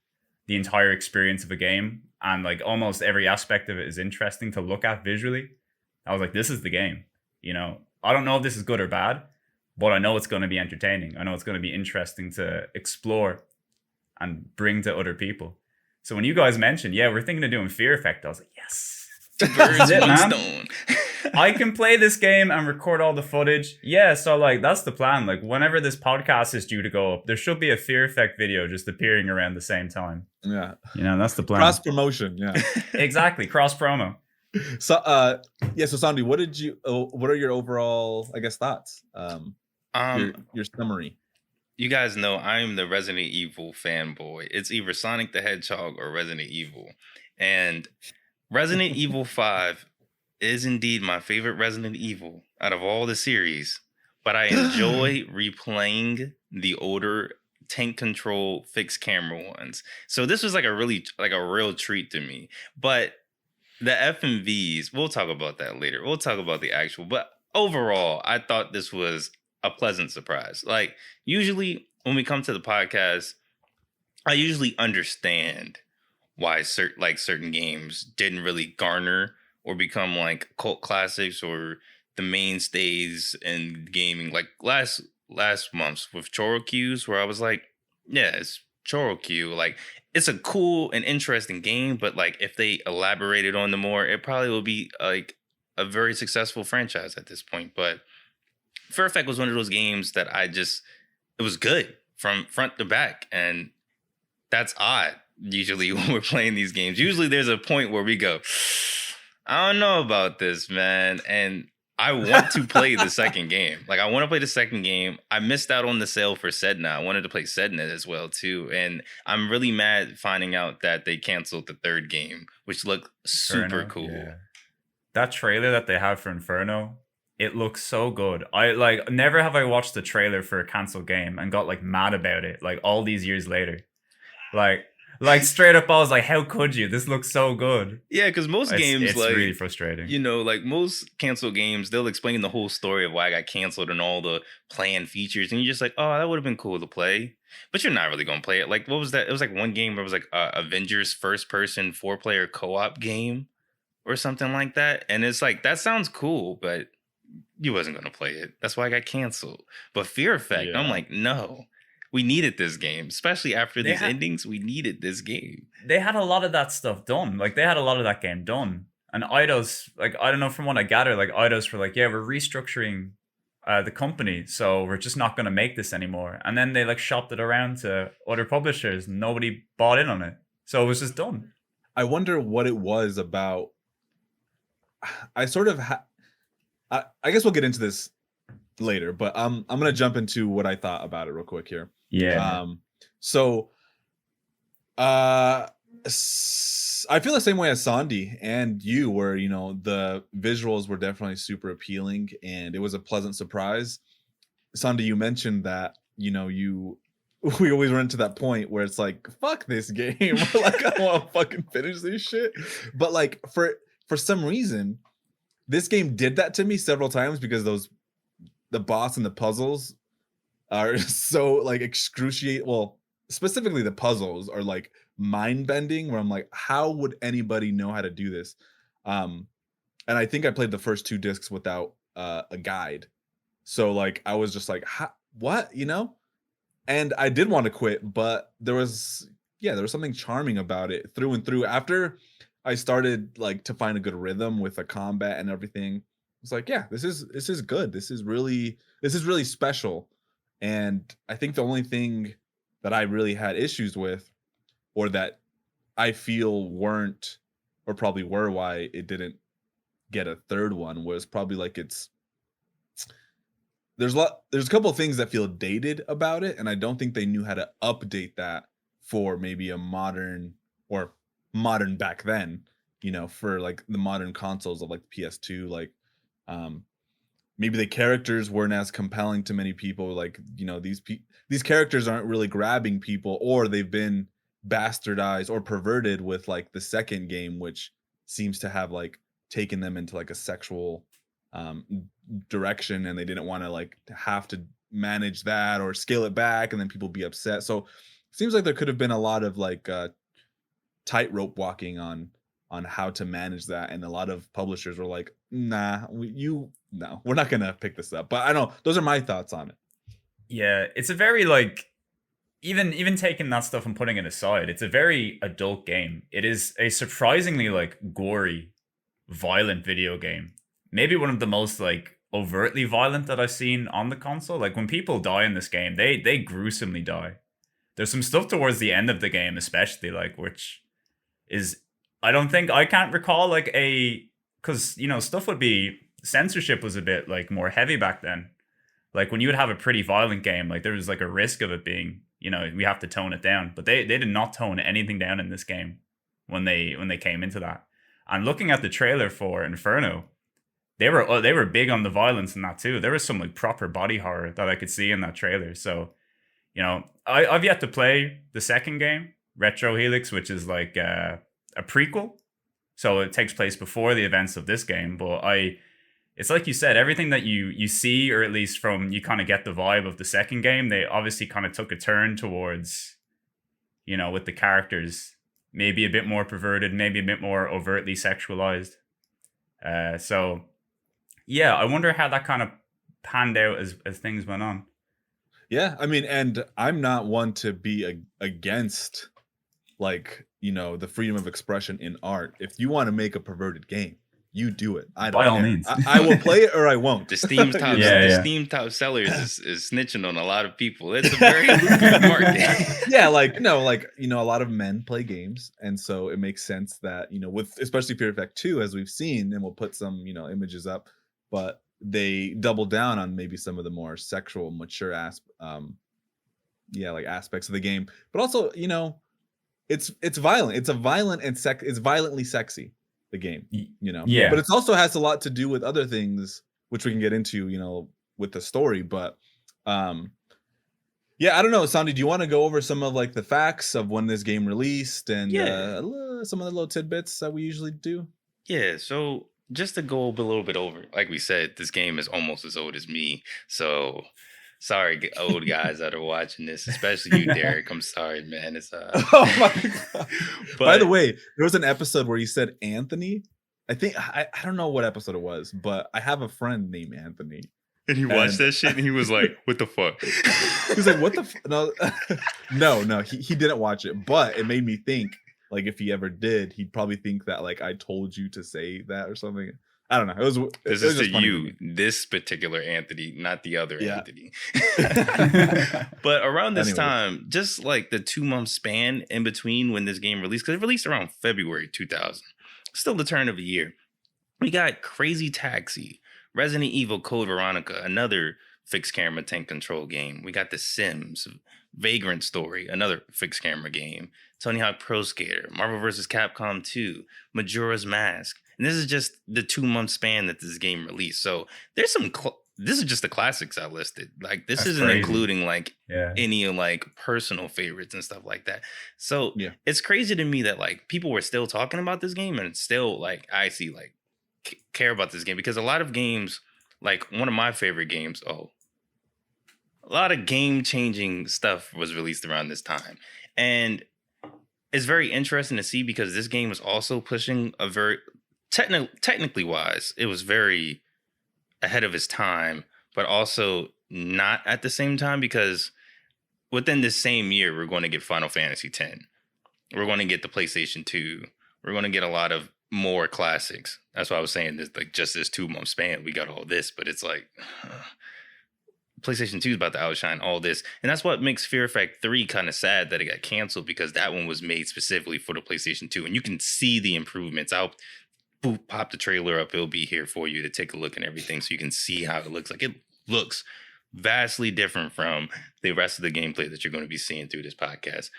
the entire experience of a game, and like almost every aspect of it is interesting to look at visually. I was like, this is the game. I don't know if this is good or bad, but I know it's going to be entertaining. I know it's going to be interesting to explore and bring to other people. So when you guys mentioned, we're thinking of doing Fear Effect, I was like, yes. Two birds, one stone. I can play this game and record all the footage. Yeah, so like that's the plan. Like whenever this podcast is due to go up, there should be a Fear Effect video just appearing around the same time. Yeah. That's the plan. Cross promotion, yeah. Exactly, cross promo. So so Sandy, what are your overall, I guess, thoughts? Your summary. You guys know I'm the Resident Evil fanboy. It's either Sonic the Hedgehog or Resident Evil. And Resident Evil 5 is indeed my favorite Resident Evil out of all the series. But I enjoy replaying the older tank control fixed camera ones. So this was like a real treat to me. But the FMVs, we'll talk about that later. We'll talk about the actual. But overall, I thought this was a pleasant surprise. Like usually when we come to the podcast, I usually understand why certain games didn't really garner or become like cult classics or the mainstays in gaming. Like last month's with Choro Q's, where I was like, Yeah, it's Chorokyu. Like, it's a cool and interesting game, but like if they elaborated on the more, it probably will be like a very successful franchise at this point. But Fair Effect was one of those games that it was good from front to back, and that's odd. Usually when we're playing these games, usually there's a point where we go, I don't know about this, man, and I want to play the second game. Like, I want to play the second game. I missed out on the sale for Sedna. I wanted to play Sedna as well too, and I'm really mad finding out that they canceled the third game, which looked super Inferno, cool. yeah. That trailer that they have for Inferno, it looks so good. I like never have I watched the trailer for a cancelled game and got like mad about it like all these years later. Like straight up I was like, how could you? This looks so good. Yeah, because most games, it's like, really frustrating. you know, like most canceled games, they'll explain the whole story of why I got canceled and all the planned features, and you're just like, oh, that would have been cool to play, but you're not really gonna play it. Like, what was that? It was like one game where it was like Avengers first person 4-player co-op game or something like that, and it's like, that sounds cool, but you wasn't gonna play it. That's why I got canceled. But Fear Effect, I'm like, no. We needed this game, especially after these endings. We needed this game. They had a lot of that stuff done. Like, they had a lot of that game done. And Eidos, like, I don't know, from what I gather, like, Eidos were like, yeah, we're restructuring the company, so we're just not going to make this anymore. And then they, like, shopped it around to other publishers, and nobody bought in on it. So it was just done. I wonder what it was about. I sort of... I guess we'll get into this later, but I'm going to jump into what I thought about it real quick here. Yeah. So I feel the same way as Sandy and you, where, you know, the visuals were definitely super appealing and it was a pleasant surprise. Sandy, you mentioned that, you know, we always run to that point where it's like, fuck this game. Like, I don't want to fucking finish this shit. But like, for some reason, this game did that to me several times, because the boss and the puzzles are so like excruciating. Well, specifically the puzzles are like mind bending, where I'm like, how would anybody know how to do this? And I think I played the first 2 discs without a guide. So like, I was just like, what, you know? And I did want to quit, but there was something charming about it through and through. After I started like to find a good rhythm with the combat and everything, it's like, yeah, this is good. This is really special. And I think the only thing that I really had issues with, or that I feel weren't, or probably were, why it didn't get a third one, was probably like there's a couple of things that feel dated about it, and I don't think they knew how to update that for maybe a modern back then, you know, for like the modern consoles of like the PS2, like maybe the characters weren't as compelling to many people. Like, you know, these characters aren't really grabbing people, or they've been bastardized or perverted with like the second game, which seems to have like taken them into like a sexual direction, and they didn't want to like have to manage that or scale it back, and then people be upset. So it seems like there could have been a lot of like tightrope walking on how to manage that, and a lot of publishers were like, nah, we're not gonna pick this up. But I don't know, those are my thoughts on it. Yeah, it's a very like, even taking that stuff and putting it aside, it's a very adult game. It is a surprisingly like gory, violent video game. Maybe one of the most like overtly violent that I've seen on the console. Like, when people die in this game, they gruesomely die. There's some stuff towards the end of the game, especially, like, which is, I can't recall like because, you know, stuff would be, censorship was a bit like more heavy back then. Like, when you would have a pretty violent game, like there was like a risk of it being, you know, we have to tone it down. But they did not tone anything down in this game when they came into that. And looking at the trailer for Inferno, they were big on the violence in that too. There was some like proper body horror that I could see in that trailer. So, you know, I've yet to play the second game, Retro Helix, which is like a prequel. So it takes place before the events of this game. But it's like you said, everything that you see, or at least from, you kind of get the vibe of the second game, they obviously kind of took a turn towards, you know, with the characters, maybe a bit more perverted, maybe a bit more overtly sexualized. So yeah, I wonder how that kind of panned out as things went on. Yeah, I mean, and I'm not one to be against, like, the freedom of expression in art. If you want to make a perverted game, you do it. I don't By all care. means. I will play it or I won't. The Steam's top, Yeah, the yeah. Steam top sellers is snitching on a lot of people. It's a very lucrative market. Yeah, like no, like a lot of men play games, and so it makes sense that with especially Fear Effect 2, as we've seen, and we'll put some images up, but they double down on maybe some of the more sexual, mature like aspects of the game, but also it's violent. It's violently sexy, the game, Yeah. but it also has a lot to do with other things which we can get into with the story, but yeah, I don't know, Sandy, do you want to go over some of like the facts of when this game released and some of the little tidbits that we usually do? Yeah, so just to go a little bit over, like we said, this game is almost as old as me. So sorry, old guys that are watching this, especially you, Derek. I'm sorry, man. It's Oh my god! By the way, there was an episode where you said Anthony. I think I don't know what episode it was, but I have a friend named Anthony. And he watched that shit and he was like, what the fuck? He was like, what the no, he didn't watch it, but it made me think, like, if he ever did, he'd probably think that like I told you to say that or something. I don't know. This is to you, this particular Anthony, not the other Anthony. But around this time, just like the 2-month span in between when this game released, because it released around February 2000, still the turn of the year, we got Crazy Taxi, Resident Evil Code Veronica, another fixed camera tank control game. We got The Sims, Vagrant Story, another fixed camera game, Tony Hawk Pro Skater, Marvel vs. Capcom 2, Majora's Mask. And this is just the 2-month span that this game released. So there's some, this is just the classics I listed. Like this isn't crazy. Including like any like personal favorites and stuff like that. So it's crazy to me that like people were still talking about this game and it's still like, I see like, care about this game, because a lot of games, like one of my favorite games, a lot of game-changing stuff was released around this time, and it's very interesting to see because this game was also pushing a very technically wise, it was very ahead of its time, but also not at the same time, because within this same year we're going to get Final Fantasy X, we're going to get the PlayStation 2, we're going to get a lot of more classics. That's why I was saying this, like just this 2-month span, we got all this, but it's like PlayStation 2 is about to outshine all this. And that's what makes Fear Effect 3 kind of sad that it got canceled, because that one was made specifically for the PlayStation 2. And you can see the improvements. I'll pop the trailer up. It'll be here for you to take a look and everything, so you can see how it looks. Like it looks vastly different from the rest of the gameplay that you're going to be seeing through this podcast.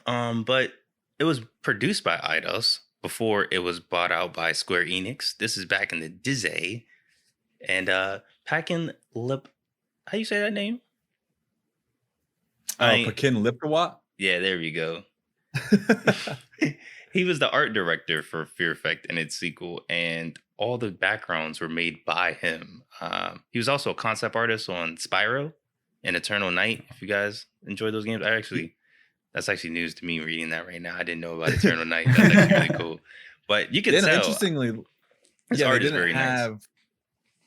But it was produced by Eidos before it was bought out by Square Enix. This is back in the Dizzy. And Paquin Lip, how you say that name? Paquin Lipkawat? Yeah, there we go. He was the art director for Fear Effect and its sequel, and all the backgrounds were made by him. He was also a concept artist on Spyro and Eternal Night. If you guys enjoy those games, that's actually news to me reading that right now. I didn't know about Eternal Night. That's actually really cool. But you can tell. Interestingly, his art is very nice.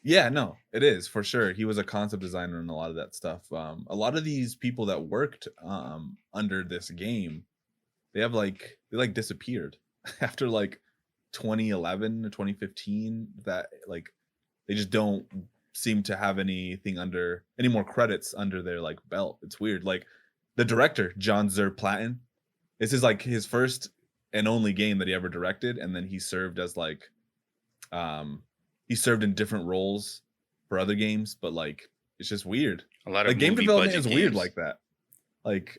Yeah, no, it is for sure. He was a concept designer and a lot of that stuff. A lot of these people that worked under this game, they disappeared after like 2011 or 2015. That like they just don't seem to have any more credits under their like belt. It's weird. Like the director, John Zerplatin, this is like his first and only game that he ever directed, and then he served as like he served in different roles for other games, but like it's just weird. A lot of like game development is weird like that. Like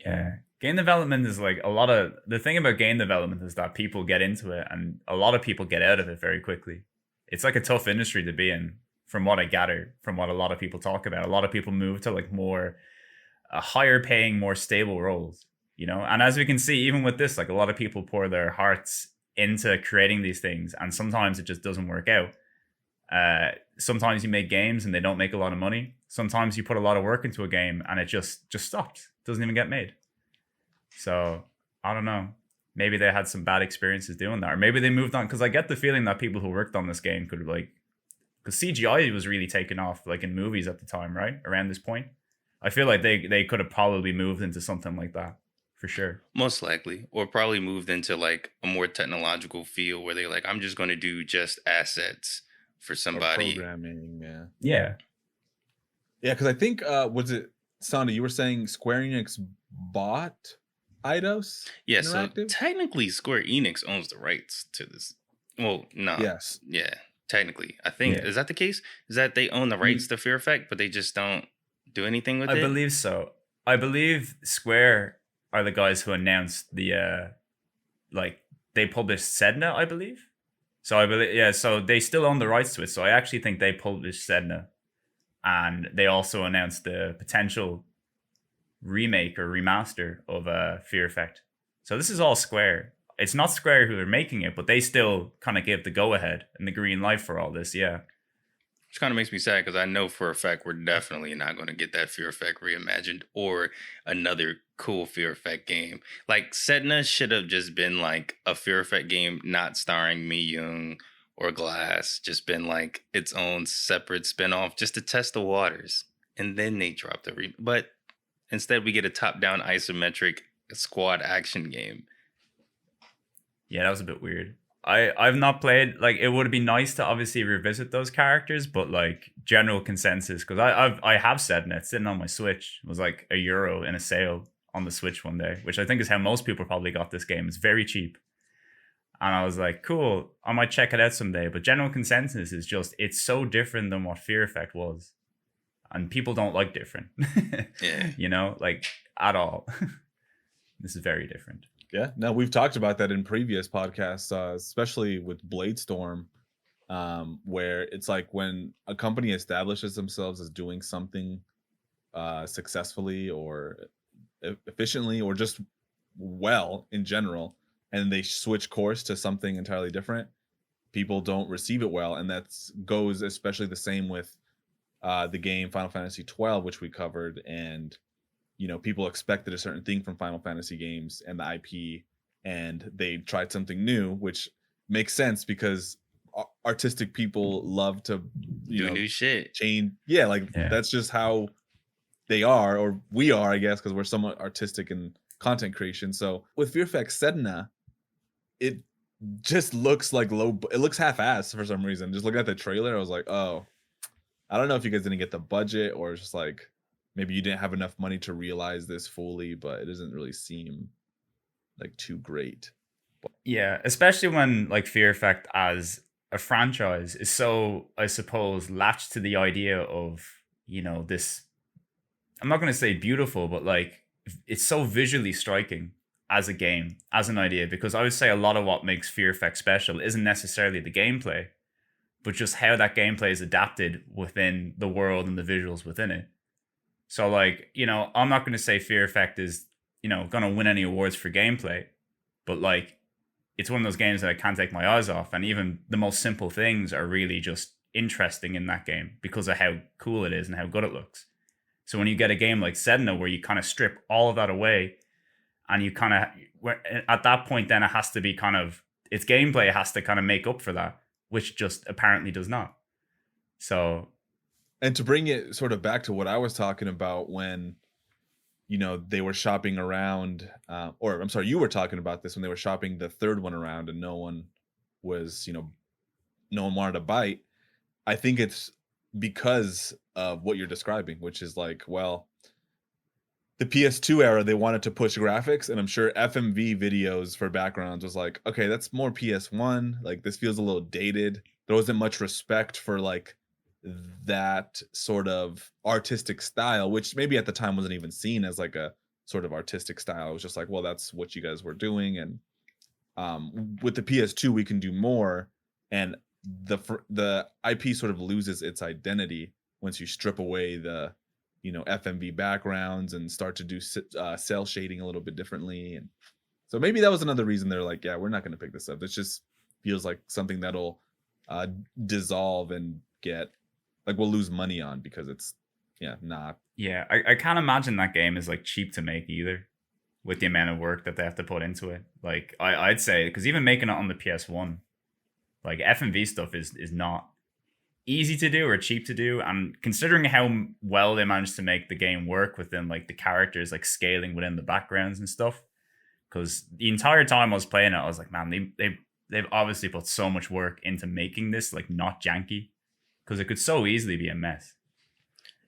game development is like the thing about game development is that people get into it and a lot of people get out of it very quickly. It's like a tough industry to be in, from what I gather, from what a lot of people talk about. A lot of people move to like more higher paying, more stable roles, and as we can see, even with this, like a lot of people pour their hearts into creating these things, and sometimes it just doesn't work out. Sometimes you make games and they don't make a lot of money. Sometimes you put a lot of work into a game and it just stops, doesn't even get made. So I don't know, maybe they had some bad experiences doing that, or maybe they moved on, because I get the feeling that people who worked on this game could like, because CGI was really taken off like in movies at the time, right around this point. I feel like they could have probably moved into something like that for sure. Most likely, or probably moved into like a more technological field where they're like, I'm just going to do just assets for Or somebody. programming, yeah. Yeah. Yeah, because I think was it Sanda, you were saying Square Enix bought Eidos Yeah, so Interactive? technically Square Enix owns the rights to this. Well, no. Yes. Yeah, technically. I think, Yeah. is that the case? Is that they own the rights to Fear Effect, but they just don't do anything with I it? believe so. I believe Square are the guys who announced the like they published Sedna, I believe. So I believe, yeah, so they still own the rights to it. So I actually think they published Sedna, and they also announced the potential remake or remaster of Fear Effect. So this is all Square. It's not Square who are making it, but they still kind of gave the go ahead and the green light for all this. Yeah. Which kind of makes me sad because I know for a fact we're definitely not going to get that Fear Effect reimagined or another cool Fear Effect game. Like, Sedna should have just been like a Fear Effect game not starring Mi Young or Glass, just been like its own separate spinoff just to test the waters. And then they dropped the But instead, we get a top-down isometric squad action game. Yeah, that was a bit weird. I've not played, like, it would be nice to obviously revisit those characters, but like general consensus, because I have Sedna, it's sitting on my Switch. It was like €1 in a sale on the Switch one day, which I think is how most people probably got this game. It's very cheap. And I was like, cool, I might check it out someday. But general consensus is just, it's so different than what Fear Effect was. And people don't like different. Yeah. You know, like, at all. This is very different. Yeah, no, we've talked about that in previous podcasts, especially with Bladestorm, where it's like when a company establishes themselves as doing something successfully or efficiently or just well in general, and they switch course to something entirely different, people don't receive it well. And that goes especially the same with the game Final Fantasy 12, which we covered. And people expected a certain thing from Final Fantasy games and the IP, and they tried something new, which makes sense because artistic people love to do new shit. Change. Yeah, that's just how they are, or we are, I guess, because we're somewhat artistic in content creation. So with Fear Effect Sedna, it just looks like it looks half-assed for some reason. Just looking at the trailer, I was like, oh, I don't know if you guys didn't get the budget, or just like maybe you didn't have enough money to realize this fully, but it doesn't really seem like too great. Yeah, especially when like Fear Effect as a franchise is so, I suppose, latched to the idea of, this, I'm not going to say beautiful, but like it's so visually striking as a game, as an idea, because I would say a lot of what makes Fear Effect special isn't necessarily the gameplay, but just how that gameplay is adapted within the world and the visuals within it. So, like, I'm not going to say Fear Effect is, going to win any awards for gameplay, but like, it's one of those games that I can't take my eyes off. And even the most simple things are really just interesting in that game because of how cool it is and how good it looks. So when you get a game like Sedna, where you kind of strip all of that away, and you kind of, at that point, then it has to be kind of, its gameplay has to kind of make up for that, which just apparently does not. So... And to bring it sort of back to what I was talking about when, they were shopping around, or I'm sorry, you were talking about this when they were shopping the third one around and no one was, no one wanted to bite. I think it's because of what you're describing, which is like, well, the PS2 era, they wanted to push graphics, and I'm sure FMV videos for backgrounds was like, okay, that's more PS1. Like, this feels a little dated. There wasn't much respect for like that sort of artistic style, which maybe at the time wasn't even seen as like a sort of artistic style. It was just like, well, that's what you guys were doing, and with the PS2 we can do more, and the IP sort of loses its identity once you strip away the FMV backgrounds and start to do cell shading a little bit differently. And so maybe that was another reason they're like, yeah, we're not going to pick this up. This just feels like something that'll dissolve and get, like, we'll lose money on because it's not. Yeah, I can't imagine that game is like cheap to make either, with the amount of work that they have to put into it. Like, I'd say, because even making it on the PS1, like FMV stuff is not easy to do or cheap to do. And considering how well they managed to make the game work within like the characters, like scaling within the backgrounds and stuff. Because the entire time I was playing it, I was like, man, they've obviously put so much work into making this like not janky. Because it could so easily be a mess.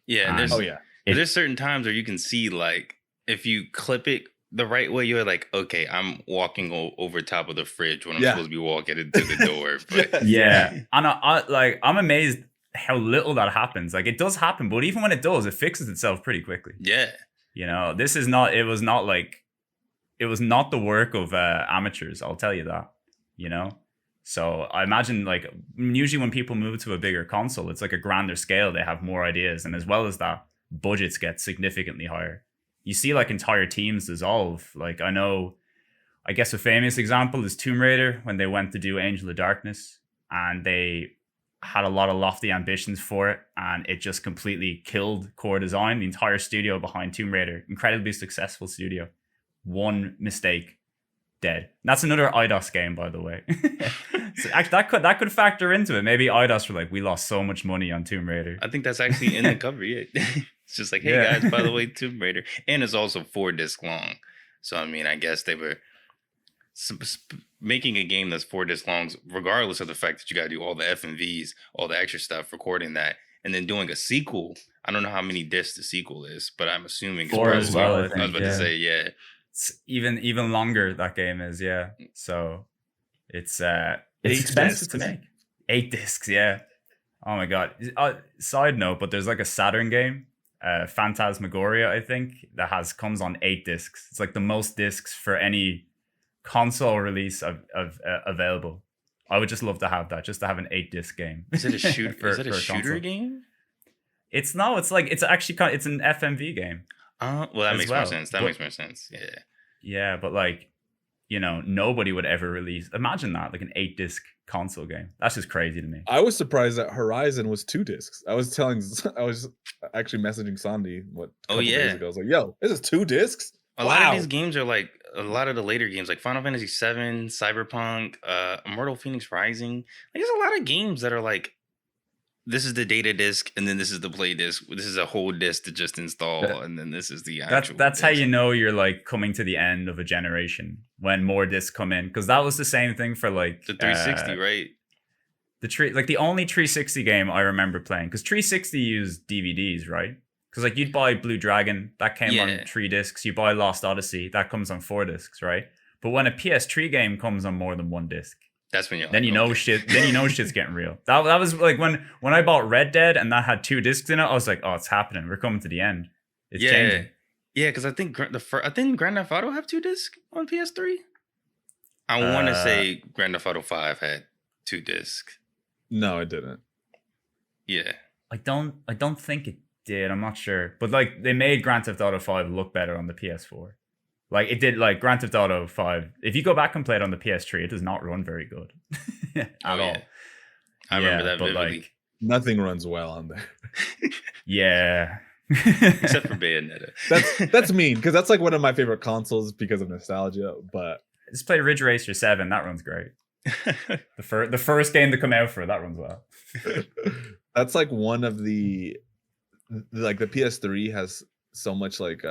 Yeah, and there's certain times where you can see like if you clip it the right way, you're like, okay, I'm walking over top of the fridge when I'm supposed to be walking into the door. But yeah, and I'm amazed how little that happens. Like it does happen, but even when it does, it fixes itself pretty quickly. Yeah, you know, it was not the work of amateurs. I'll tell you that. You know. So I imagine like usually when people move to a bigger console, it's like a grander scale. They have more ideas. And as well as that, budgets get significantly higher. You see like entire teams dissolve. Like I guess a famous example is Tomb Raider when they went to do Angel of Darkness and they had a lot of lofty ambitions for it. And it just completely killed core design. The entire studio behind Tomb Raider, incredibly successful studio. One mistake. Dead. That's another Eidos game, by the way. So actually, that could factor into it. Maybe Eidos were like, we lost so much money on Tomb Raider. I think that's actually in the cover. Yeah, it's just like, hey guys, by the way, Tomb Raider, and it's also 4 disc long. So I mean, I guess they were making a game that's 4 disc long, regardless of the fact that you got to do all the FMVs, all the extra stuff, recording that, and then doing a sequel. I don't know how many discs the sequel is, but I'm assuming 4 as well. I was about to say, yeah. It's even longer that game is, yeah. So it's expensive to make. 8 discs, yeah. Oh my god. Side note, but there's like a Saturn game, Phantasmagoria, I think, that comes on 8 discs. It's like the most discs for any console release of available. I would just love to have that, just to have an 8 disc game. Is it a shooter? Is it a shooter game? It's an FMV game. Well, that makes more sense. Makes more sense. Yeah. Yeah, but like, you know, nobody would ever release. Imagine that, like an 8 disc console game. That's just crazy to me. I was surprised that Horizon was 2 discs. I was actually messaging Sandy days ago. I was like, yo, this is 2 discs? A lot of these games are like a lot of the later games, like Final Fantasy VII, Cyberpunk, Immortal Phoenix Rising. Like, there's a lot of games that are like, this is the data disc, and then this is the play disc. This is a whole disc to just install, and then this is the actual. That's how you know you're like coming to the end of a generation when more discs come in, because that was the same thing for like the 360, right? The only 360 game I remember playing, because 360 used DVDs, right? Because like you'd buy Blue Dragon, that came on 3 discs. You buy Lost Odyssey, that comes on 4 discs, right? But when a PS3 game comes on more than 1 disc. That's when then you know shit. Then you know shit's getting real. That was like when I bought Red Dead and that had 2 discs in it. I was like, oh, it's happening. We're coming to the end. It's changing. Yeah, because I think Grand Theft Auto have 2 discs on PS3. I want to say Grand Theft Auto 5 had 2 discs. No, it didn't. Yeah, I don't think it did. I'm not sure, but like they made Grand Theft Auto 5 look better on the PS4. Like it did, like Grand Theft Auto 5. If you go back and play it on the PS3, it does not run very good at all. I remember that vividly. Like, nothing runs well on there. Yeah. Except for Bayonetta. That's mean, because that's like one of my favorite consoles because of nostalgia. But just play Ridge Racer 7. That runs great. The first game to come out for it, that runs well. That's like one of the PS3 has so much like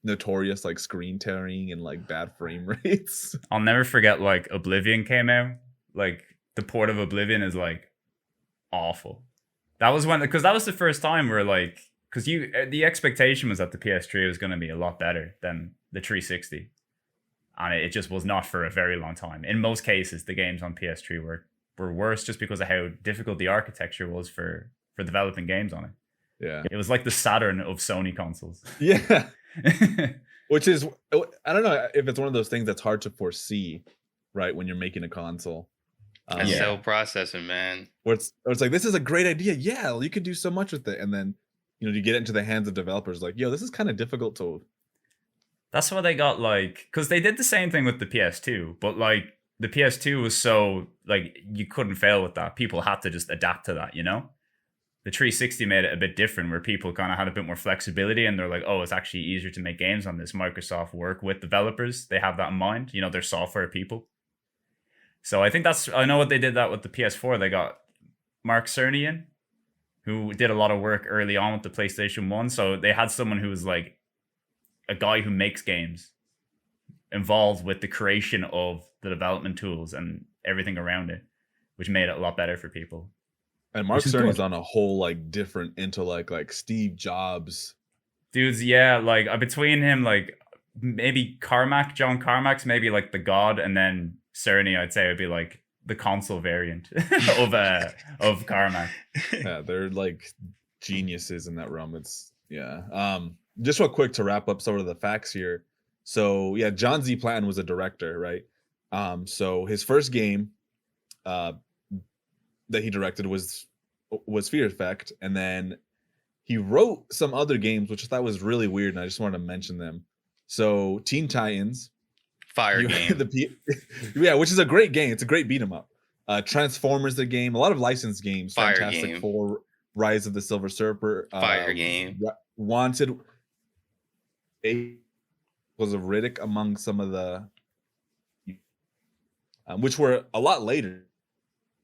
notorious like screen tearing and like bad frame rates. I'll never forget like Oblivion came out. Like the port of Oblivion is like awful. That was because that was the first time where like, because the expectation was that the PS3 was going to be a lot better than the 360, and it just was not for a very long time. In most cases, the games on PS3 were worse just because of how difficult the architecture was for developing games on it. Yeah, it was like the Saturn of Sony consoles. Yeah. Which is, I don't know if it's one of those things that's hard to foresee, right, when you're making a console. Cell processing, man. Where it's like, this is a great idea. Yeah, you could do so much with it. And then, you know, you get it into the hands of developers like, yo, this is kind of difficult to. That's why they got like, because they did the same thing with the PS2, but like the PS2 was so, like, you couldn't fail with that. People had to just adapt to that, you know? The 360 made it a bit different where people kind of had a bit more flexibility and they're like, oh, it's actually easier to make games on this. Microsoft work with developers. They have that in mind. You know, they're software people. So I think I know what they did that with the PS4. They got Mark Cerny in. who did a lot of work early on with the PlayStation 1. So they had someone who was like a guy who makes games involved with the creation of the development tools and everything around it, which made it a lot better for people. And Mark Cerny's on a whole like different intellect, like Steve Jobs. Dudes, yeah, like between him, like maybe John Carmack's maybe like the god, and then Cerny, I'd say would be like the console variant of Carmack. Yeah, they're like geniuses in that realm. It's just real quick to wrap up some of the facts here. So yeah, John Z. Platten was a director, right? So his first game that he directed was Fear Effect, and then he wrote some other games, which I thought was really weird, and I just wanted to mention them. So Teen Titans, Fire game. Which is a great game. It's a great beat 'em up. Transformers, the game, a lot of licensed games. Fire Fantastic game. Four, Rise of the Silver Surfer, Fire game. Wanted was a Riddick among some of the, which were a lot later.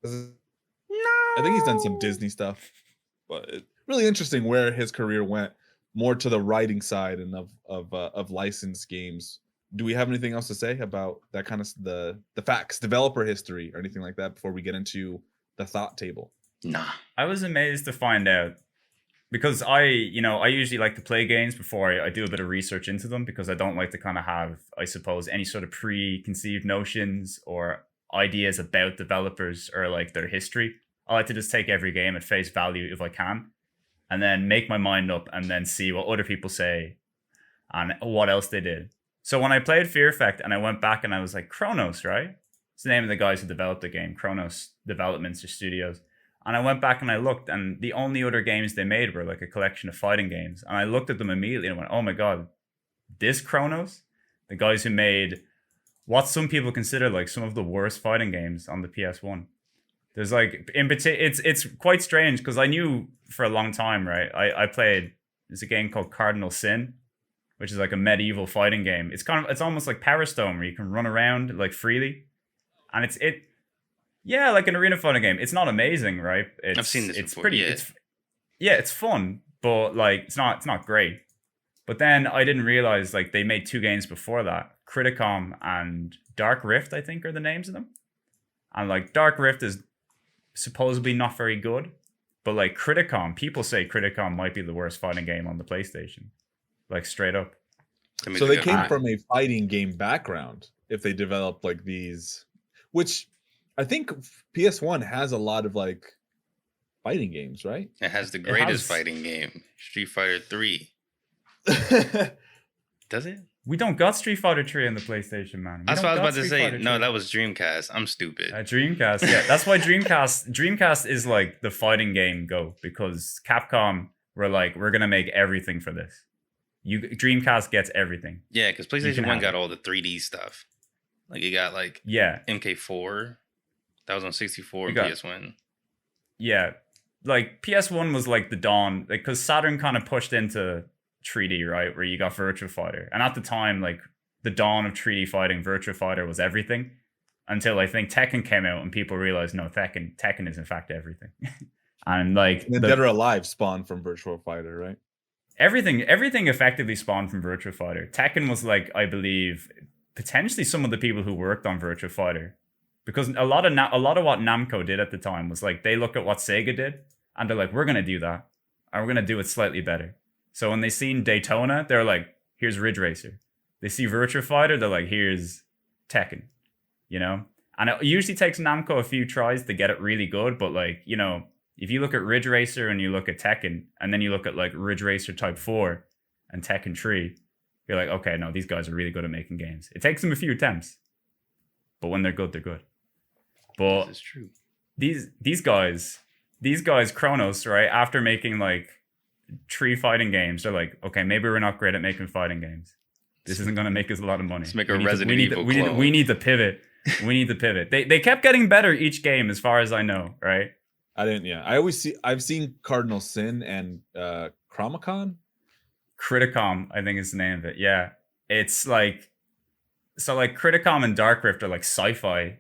I think he's done some Disney stuff, but it's really interesting where his career went, more to the writing side and of licensed games. Do we have anything else to say about that kind of the facts, developer history, or anything like that before we get into the thought table? Nah. I was amazed to find out, because I usually like to play games before I do a bit of research into them, because I don't like to kind of have, I suppose, any sort of preconceived notions or ideas about developers or like their history. I like to just take every game at face value if I can, and then make my mind up and then see what other people say and what else they did. So when I played Fear Effect and I went back and I was like, Kronos, right? It's the name of the guys who developed the game, Kronos Developments or Studios. And I went back and I looked, and the only other games they made were like a collection of fighting games. And I looked at them immediately and went, oh my God, this Kronos? The guys who made what some people consider like some of the worst fighting games on the PS1. There's like, it's quite strange, because I knew for a long time, right? I played, there's a game called Cardinal Sin, which is like a medieval fighting game. It's almost like Power Stone, where you can run around like freely. And it's like an arena fighting game. It's not amazing, right? I've seen this before. Pretty, it's fun, but like it's not great. But then I didn't realize like they made 2 games before that. Criticom and Dark Rift, I think, are the names of them. And like Dark Rift is supposedly not very good, but like Criticom, people say Criticom might be the worst fighting game on the PlayStation. Like straight up. So they came from a fighting game background if they developed like these, which I think PS1 has a lot of like fighting games, right? It has the greatest fighting game, Street Fighter 3. Does it? We don't got Street Fighter 3 on the PlayStation, man. That's what I was about to say. No, that was Dreamcast. I'm stupid. Dreamcast, yeah. That's why Dreamcast is like the fighting game go, because Capcom were like, we're going to make everything for this. Dreamcast gets everything. Yeah, because PlayStation 1 got all the 3D stuff. Like, it got like MK4. That was on 64 and PS1. Yeah. Like, PS1 was like the dawn. Like, because Saturn kind of pushed into 3D, right? Where you got Virtua Fighter. And at the time, like, the dawn of 3D fighting, Virtua Fighter was everything. Until I think Tekken came out and people realized, no, Tekken is in fact everything. And like... The Dead or Alive spawned from Virtua Fighter, right? Everything effectively spawned from Virtua Fighter. Tekken was like, I believe, potentially some of the people who worked on Virtua Fighter, because a lot of what Namco did at the time was like, they look at what Sega did and they're like, we're gonna do that, and we're gonna do it slightly better. So when they seen Daytona, they're like, here's Ridge Racer. They see Virtua Fighter, they're like, here's Tekken, you know. And it usually takes Namco a few tries to get it really good, but like, you know, if you look at Ridge Racer and you look at Tekken, and then you look at like Ridge Racer Type 4 and Tekken 3, you're like, okay, no, these guys are really good at making games. It takes them a few attempts, but when they're good, they're good. But this is true. These guys, Kronos, right, after making like 3 fighting games, they're like, okay, maybe we're not great at making fighting games. This isn't going to make us a lot of money. Let's make a Resident Evil clone. We need to pivot. We need to pivot. They kept getting better each game, as far as I know, right? I've seen Cardinal Sin and Chromacon. Criticom, I think is the name of it. Yeah. It's like, so like Criticom and Dark Rift are like sci-fi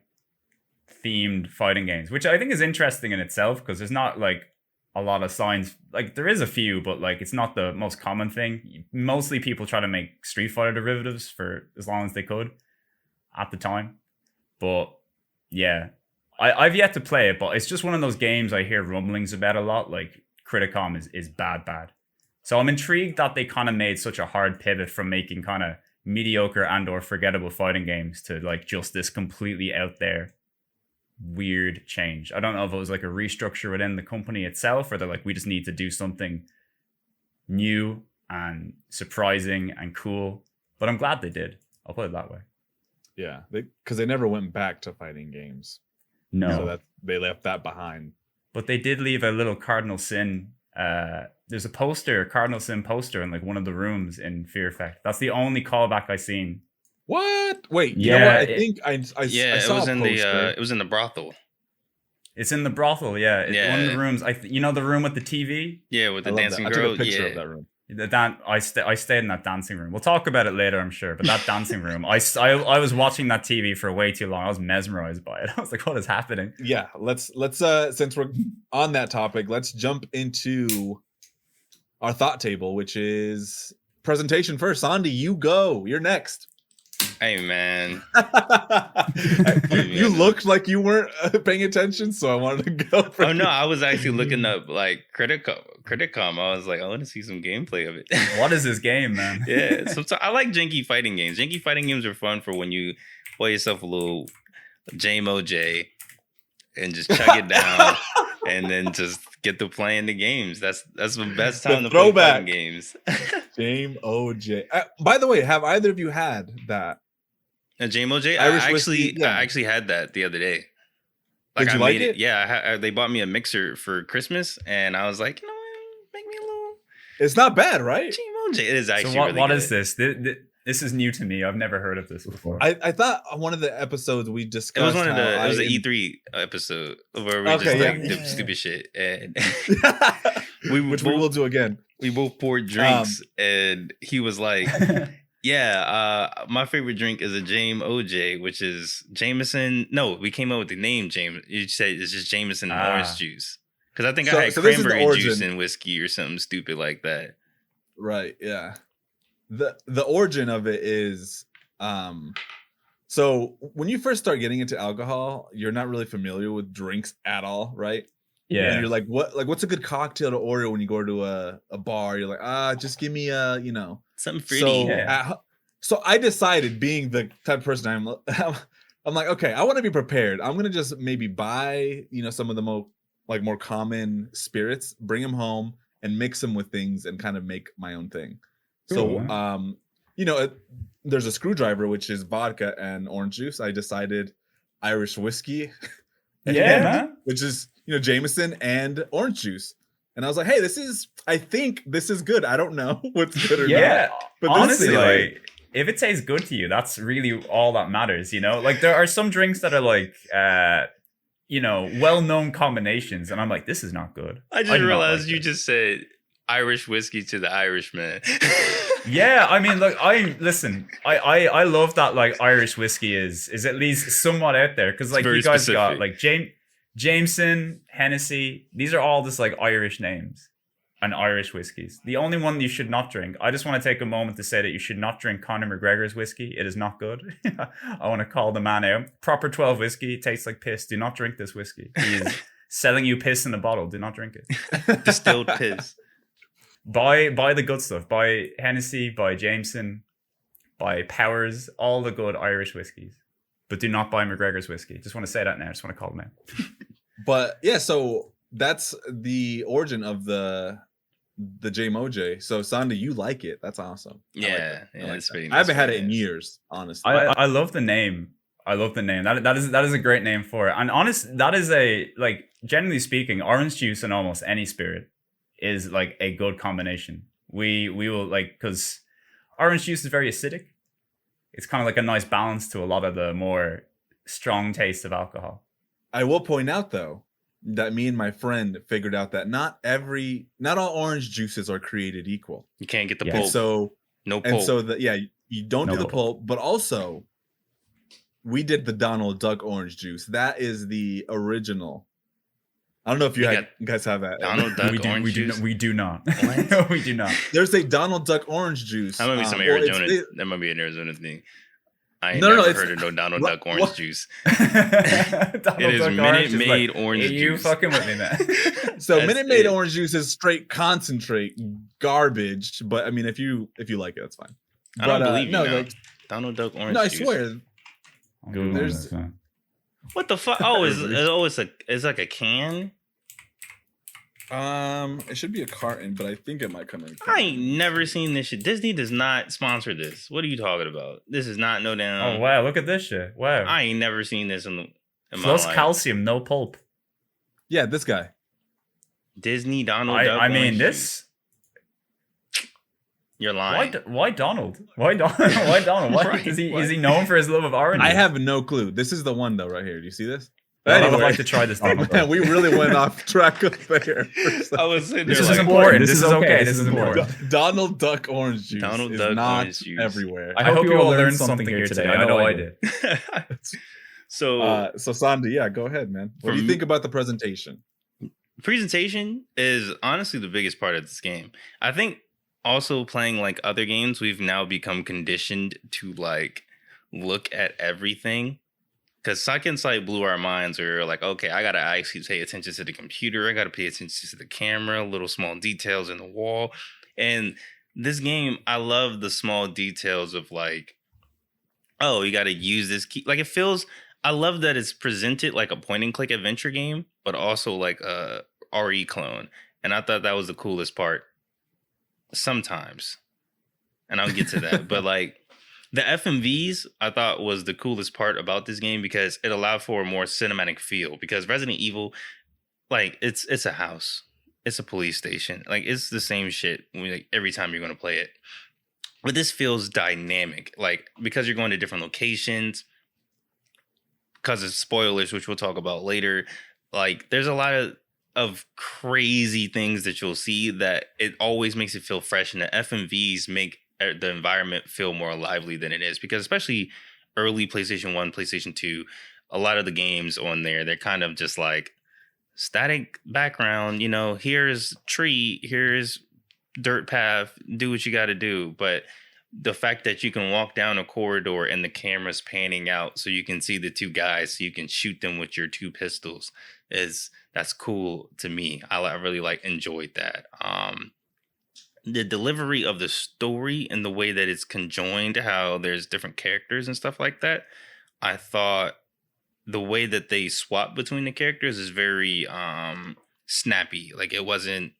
themed fighting games, which I think is interesting in itself, because there's not like a lot of signs. Like there is a few, but like it's not the most common thing. Mostly people try to make Street Fighter derivatives for as long as they could at the time. But yeah, I've yet to play it, but it's just one of those games I hear rumblings about a lot. Like Criticom is bad. So I'm intrigued that they kind of made such a hard pivot from making kind of mediocre and or forgettable fighting games to like just this completely out there weird change. I don't know if it was like a restructure within the company itself, or they're like, we just need to do something new and surprising and cool. But I'm glad they did. I'll put it that way. Yeah, because they never went back to fighting games. No. So that they left that behind. But they did leave a little Cardinal Sin. There's a Cardinal Sin poster in like one of the rooms in Fear Effect. That's the only callback I seen. What? Wait, yeah, you know what? I think I saw it was a in poster. it was in the brothroll. It's in the brothel, yeah. It's one of the rooms. You know the room with the TV? Yeah, with the I love dancing that. girl. I took a picture yeah. of that room. I stayed in that dancing room. We'll talk about it later, I'm sure. But that dancing room, I was watching that TV for way too long. I was mesmerized by it. I was like, what is happening? Yeah, let's since we're on that topic, let's jump into our thought table, which is presentation first. Sandy, you go. You're next. Hey man, You looked like you weren't paying attention, so I wanted to go. Oh no, I was actually looking up like Criticom. I was like, I want to see some gameplay of it. What is this game, man? Yeah, sometimes I like janky fighting games. Janky fighting games are fun for when you play yourself a little JMOJ and just chug it down, and then just get to playing the games. That's the best time to play fighting games. JMOJ. By the way, have either of you had that? A JMOJ? Irish I whiskey, yeah. actually had that the other day. Did you I like made it? Yeah, they bought me a mixer for Christmas, and I was like, you know what, make me a little It's not bad, right? JMOJ. It is actually So what really good. is this? This is new to me. I've never heard of this before. I thought on one of the episodes we discussed. It was it was an E3 episode where we did stupid shit, and which we will do again. We both poured drinks, and he was like, "Yeah, my favorite drink is a James OJ, which is Jameson." No, we came up with the name James. You said it's just Jameson orange juice, because I think I had cranberry juice and whiskey or something stupid like that. Right. Yeah. The origin of it is so when you first start getting into alcohol, you're not really familiar with drinks at all, right? Yeah. And you're like, what's a good cocktail to order when you go to a bar? You're like, just give me Something fruity. So I decided, being the type of person I'm like, okay, I want to be prepared. I'm gonna just maybe buy, some of the more common spirits, bring them home and mix them with things and kind of make my own thing. So, there's a screwdriver, which is vodka and orange juice. I decided Irish whiskey, man. Which is, Jameson and orange juice. And I was like, hey, I think this is good. I don't know what's good or not. But honestly, like, if it tastes good to you, that's really all that matters, Like, there are some drinks that are like, well-known combinations. And I'm like, this is not good. I just realized you just said Irish whiskey to the Irishman. Yeah, I mean, look, I love that, like, Irish whiskey is at least somewhat out there, because like you guys got like Jameson, Hennessy. These are all just like Irish names and Irish whiskeys. The only one you should not drink. I just want to take a moment to say that you should not drink Conor McGregor's whiskey. It is not good. I want to call the man out. Proper 12 whiskey tastes like piss. Do not drink this whiskey. He is selling you piss in a bottle. Do not drink it. Distilled piss. Buy the good stuff. Buy Hennessy, buy Jameson, buy Powers, all the good Irish whiskeys. But do not buy McGregor's whiskey. Just want to say that now. I just want to call them out. But yeah, so that's the origin of the JMOJ. So Sandy, you like it? That's awesome. Yeah, it's pretty nice. I haven't had it in years, honestly. I love the name. That is a great name for it. And that is generally speaking, orange juice and almost any spirit is like a good combination. We will because orange juice is very acidic. It's kind of like a nice balance to a lot of the more strong taste of alcohol. I will point out though that me and my friend figured out that not all orange juices are created equal. You can't get the pulp. So no pulp. And so you don't do the pulp, but also we did the Donald Duck orange juice. That is the original I don't know if you We got guys have that. Donald Duck we orange juice. we do not. What? We do not. There's a Donald Duck orange juice. That might be some well, Arizona. That might be an Arizona thing. I ain't No, never it's- heard of no Donald Duck orange what? juice. Donald It is Duck Minute Orange Maid like, orange "Hey, you juice." fucking with me, man. So That's Minute Maid it. orange juice is straight concentrate garbage. But I mean, if you like it, that's fine. I don't But, believe you no, now. like, Donald Duck orange no, I juice. swear. I'm Googling There's- this, man. What the fuck? Oh, it's like a can. It should be a carton, but I think it might come in. I ain't never seen this shit. Disney does not sponsor this. What are you talking about? This is not no damn. Oh wow, look at this shit. Wow. I ain't never seen this in my Plus life. calcium, no pulp. Yeah, this guy. Disney Donald Duck. I mean orange this. juice. You're lying. Why Donald? Why Donald? Why Donald? Why Right, is he what? is he known for his love of orange? I have no clue. This is the one though, right here. Do you see this? I would Anyway. like to try this. Donald Man, Duck. we really went off track of there. I was sitting This there is like, important. This This is is okay. okay. This is important. Donald Duck orange juice Donald is Duck not orange juice. everywhere. I hope you all learned something here today. I know I did. So So Sandy, yeah, go ahead, man. What For do you me- think about the presentation? presentation is honestly the biggest part of this game. I think also playing like other games, we've now become conditioned to like look at everything. Because Second Sight blew our minds. We were like, okay, I gotta actually pay attention to the computer. I gotta pay attention to the camera, little small details in the wall. And this game, I love the small details of like, oh, you gotta use this key. Like it feels. I love that it's presented like a point and click adventure game, but also like a RE clone. And I thought that was the coolest part. Sometimes, and I'll get to that, but like. The FMVs I thought was the coolest part about this game because it allowed for a more cinematic feel. Because Resident Evil, like it's a house, it's a police station, like it's the same shit like, every time you're going to play it. But this feels dynamic, like because you're going to different locations. Because of spoilers, which we'll talk about later, like there's a lot of crazy things that you'll see that it always makes it feel fresh, and the FMVs make the environment feel more lively than it is, because especially early PlayStation 1, PlayStation 2, a lot of the games on there, they're kind of just like static background, you know, here's tree, here's dirt path, do what you got to do. But the fact that you can walk down a corridor and the camera's panning out so you can see the two guys, so you can shoot them with your two pistols, that's cool to me. I really like enjoyed that. The delivery of the story and the way that it's conjoined, how there's different characters and stuff like that. I thought the way that they swap between the characters is very snappy. Like it wasn't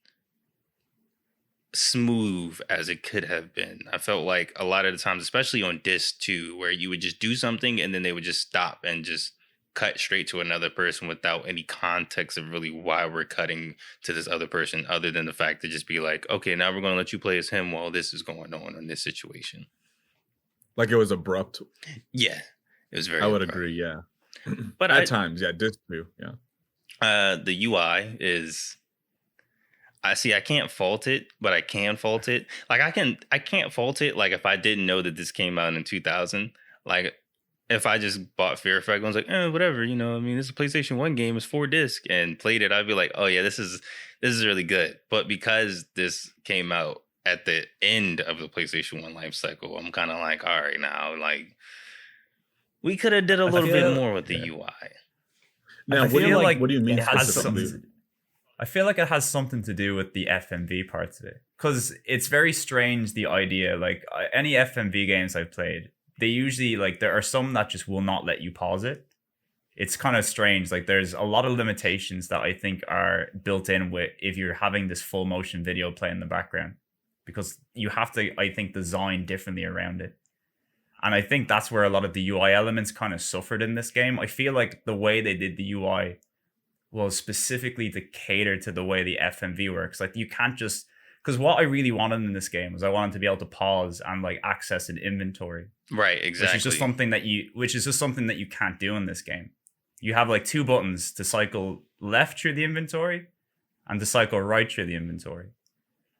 smooth as it could have been. I felt like a lot of the times, especially on disc 2, where you would just do something and then they would just stop and just cut straight to another person without any context of really why we're cutting to this other person, other than the fact to just be like, okay, now we're going to let you play as him while this is going on in this situation. Like it was abrupt. Yeah, it was very. I would abrupt. agree. Yeah, But at times, yeah, disc 2. Yeah, the UI is. I can't fault it, but I can fault it. Like I can't fault it. Like if I didn't know that this came out in 2000, like. If I just bought Fear Effect, I was like, whatever, you know, I mean, this is a PlayStation 1 game, it's 4 disc, and played it, I'd be like, oh yeah, this is really good. But because this came out at the end of the PlayStation 1 life cycle, I'm kind of like, all right, now, like, we could have did a little bit more with the UI. Now, I what do you feel like? What do you mean it has specifically? something? I feel like it has something to do with the FMV parts of it, because it's very strange, the idea. Like any FMV games I've played, they usually, like, there are some that just will not let you pause it. It's kind of strange. Like there's a lot of limitations that I think are built in with if you're having this full motion video play in the background, because you have to, I think, design differently around it. And I think that's where a lot of the UI elements kind of suffered in this game. I feel like the way they did the UI was specifically to cater to the way the FMV works. Like you can't just, because what I really wanted in this game was I wanted to be able to pause and like access an inventory. Right, exactly. Which is just something that you can't do in this game. You have like 2 buttons to cycle left through the inventory and to cycle right through the inventory.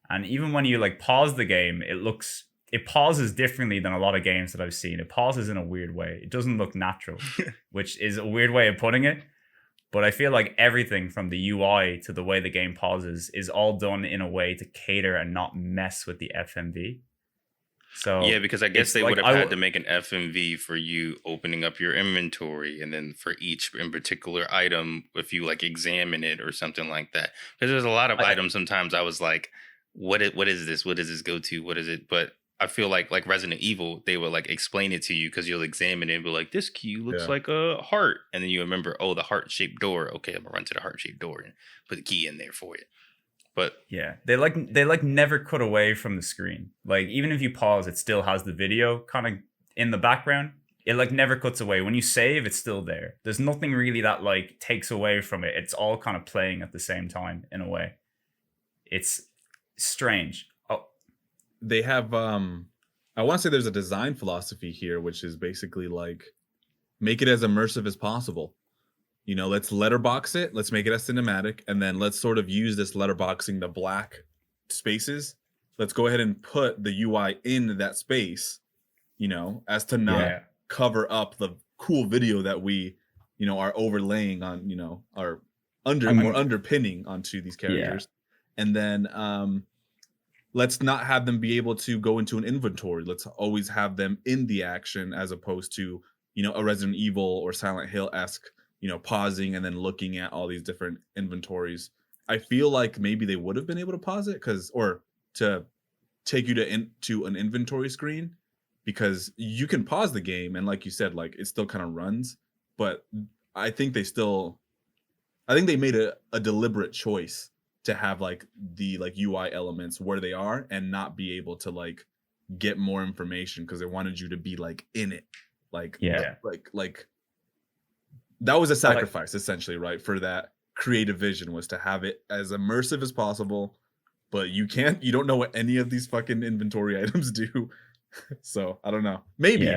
And even when you like pause the game, it pauses differently than a lot of games that I've seen. It pauses in a weird way. It doesn't look natural, which is a weird way of putting it. But I feel like everything from the UI to the way the game pauses is all done in a way to cater and not mess with the FMV. So Yeah, because I guess it's they like would have had to make an FMV for you opening up your inventory, and then for each in particular item, if you like examine it or something like that. Because there's a lot of items. Sometimes I was like, what is this? What does this go to? What is it? But I feel like Resident Evil, they will like explain it to you because you'll examine it and be like, this key looks like a heart, and then you remember, oh, the heart shaped door. Okay, I'm gonna run to the heart shaped door and put the key in there for you. But yeah, they never cut away from the screen. Like even if you pause, it still has the video kind of in the background. It like never cuts away. When you save, it's still there. There's nothing really that like takes away from it. It's all kind of playing at the same time in a way. It's strange. Oh, they have I want to say there's a design philosophy here, which is basically like make it as immersive as possible. You know, let's letterbox it. Let's make it a cinematic. And then let's sort of use this letterboxing, the black spaces. Let's go ahead and put the UI in that space, you know, as to not cover up the cool video that we, you know, are overlaying on, you know, are underpinning onto these characters. Yeah. And then let's not have them be able to go into an inventory. Let's always have them in the action as opposed to, you know, a Resident Evil or Silent Hill-esque, you know, pausing and then looking at all these different inventories. I feel like maybe they would have been able to pause it or to take you to an inventory screen, because you can pause the game and like you said, like it still kind of runs. But I think they made a deliberate choice to have like the like UI elements where they are and not be able to like get more information because they wanted you to be like in it. Like that was a sacrifice, essentially, right? For that creative vision was to have it as immersive as possible, but you don't know what any of these fucking inventory items do. So I don't know. Maybe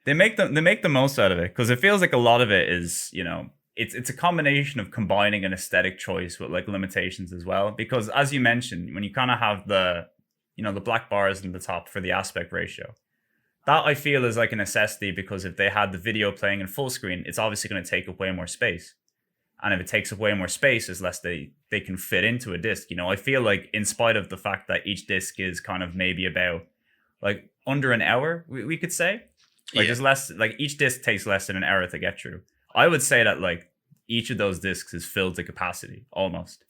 they make the most out of it because it feels like a lot of it is, you know, it's a combination of combining an aesthetic choice with like limitations as well. Because as you mentioned, when you kind of have the, you know, the black bars in the top for the aspect ratio. That I feel is like a necessity because if they had the video playing in full screen, it's obviously going to take up way more space. And if it takes up way more space, it's less they can fit into a disc. You know, I feel like in spite of the fact that each disc is kind of maybe about like under an hour, we could say. Like there's less, like each disc takes less than an hour to get through. I would say that like each of those discs is filled to capacity almost,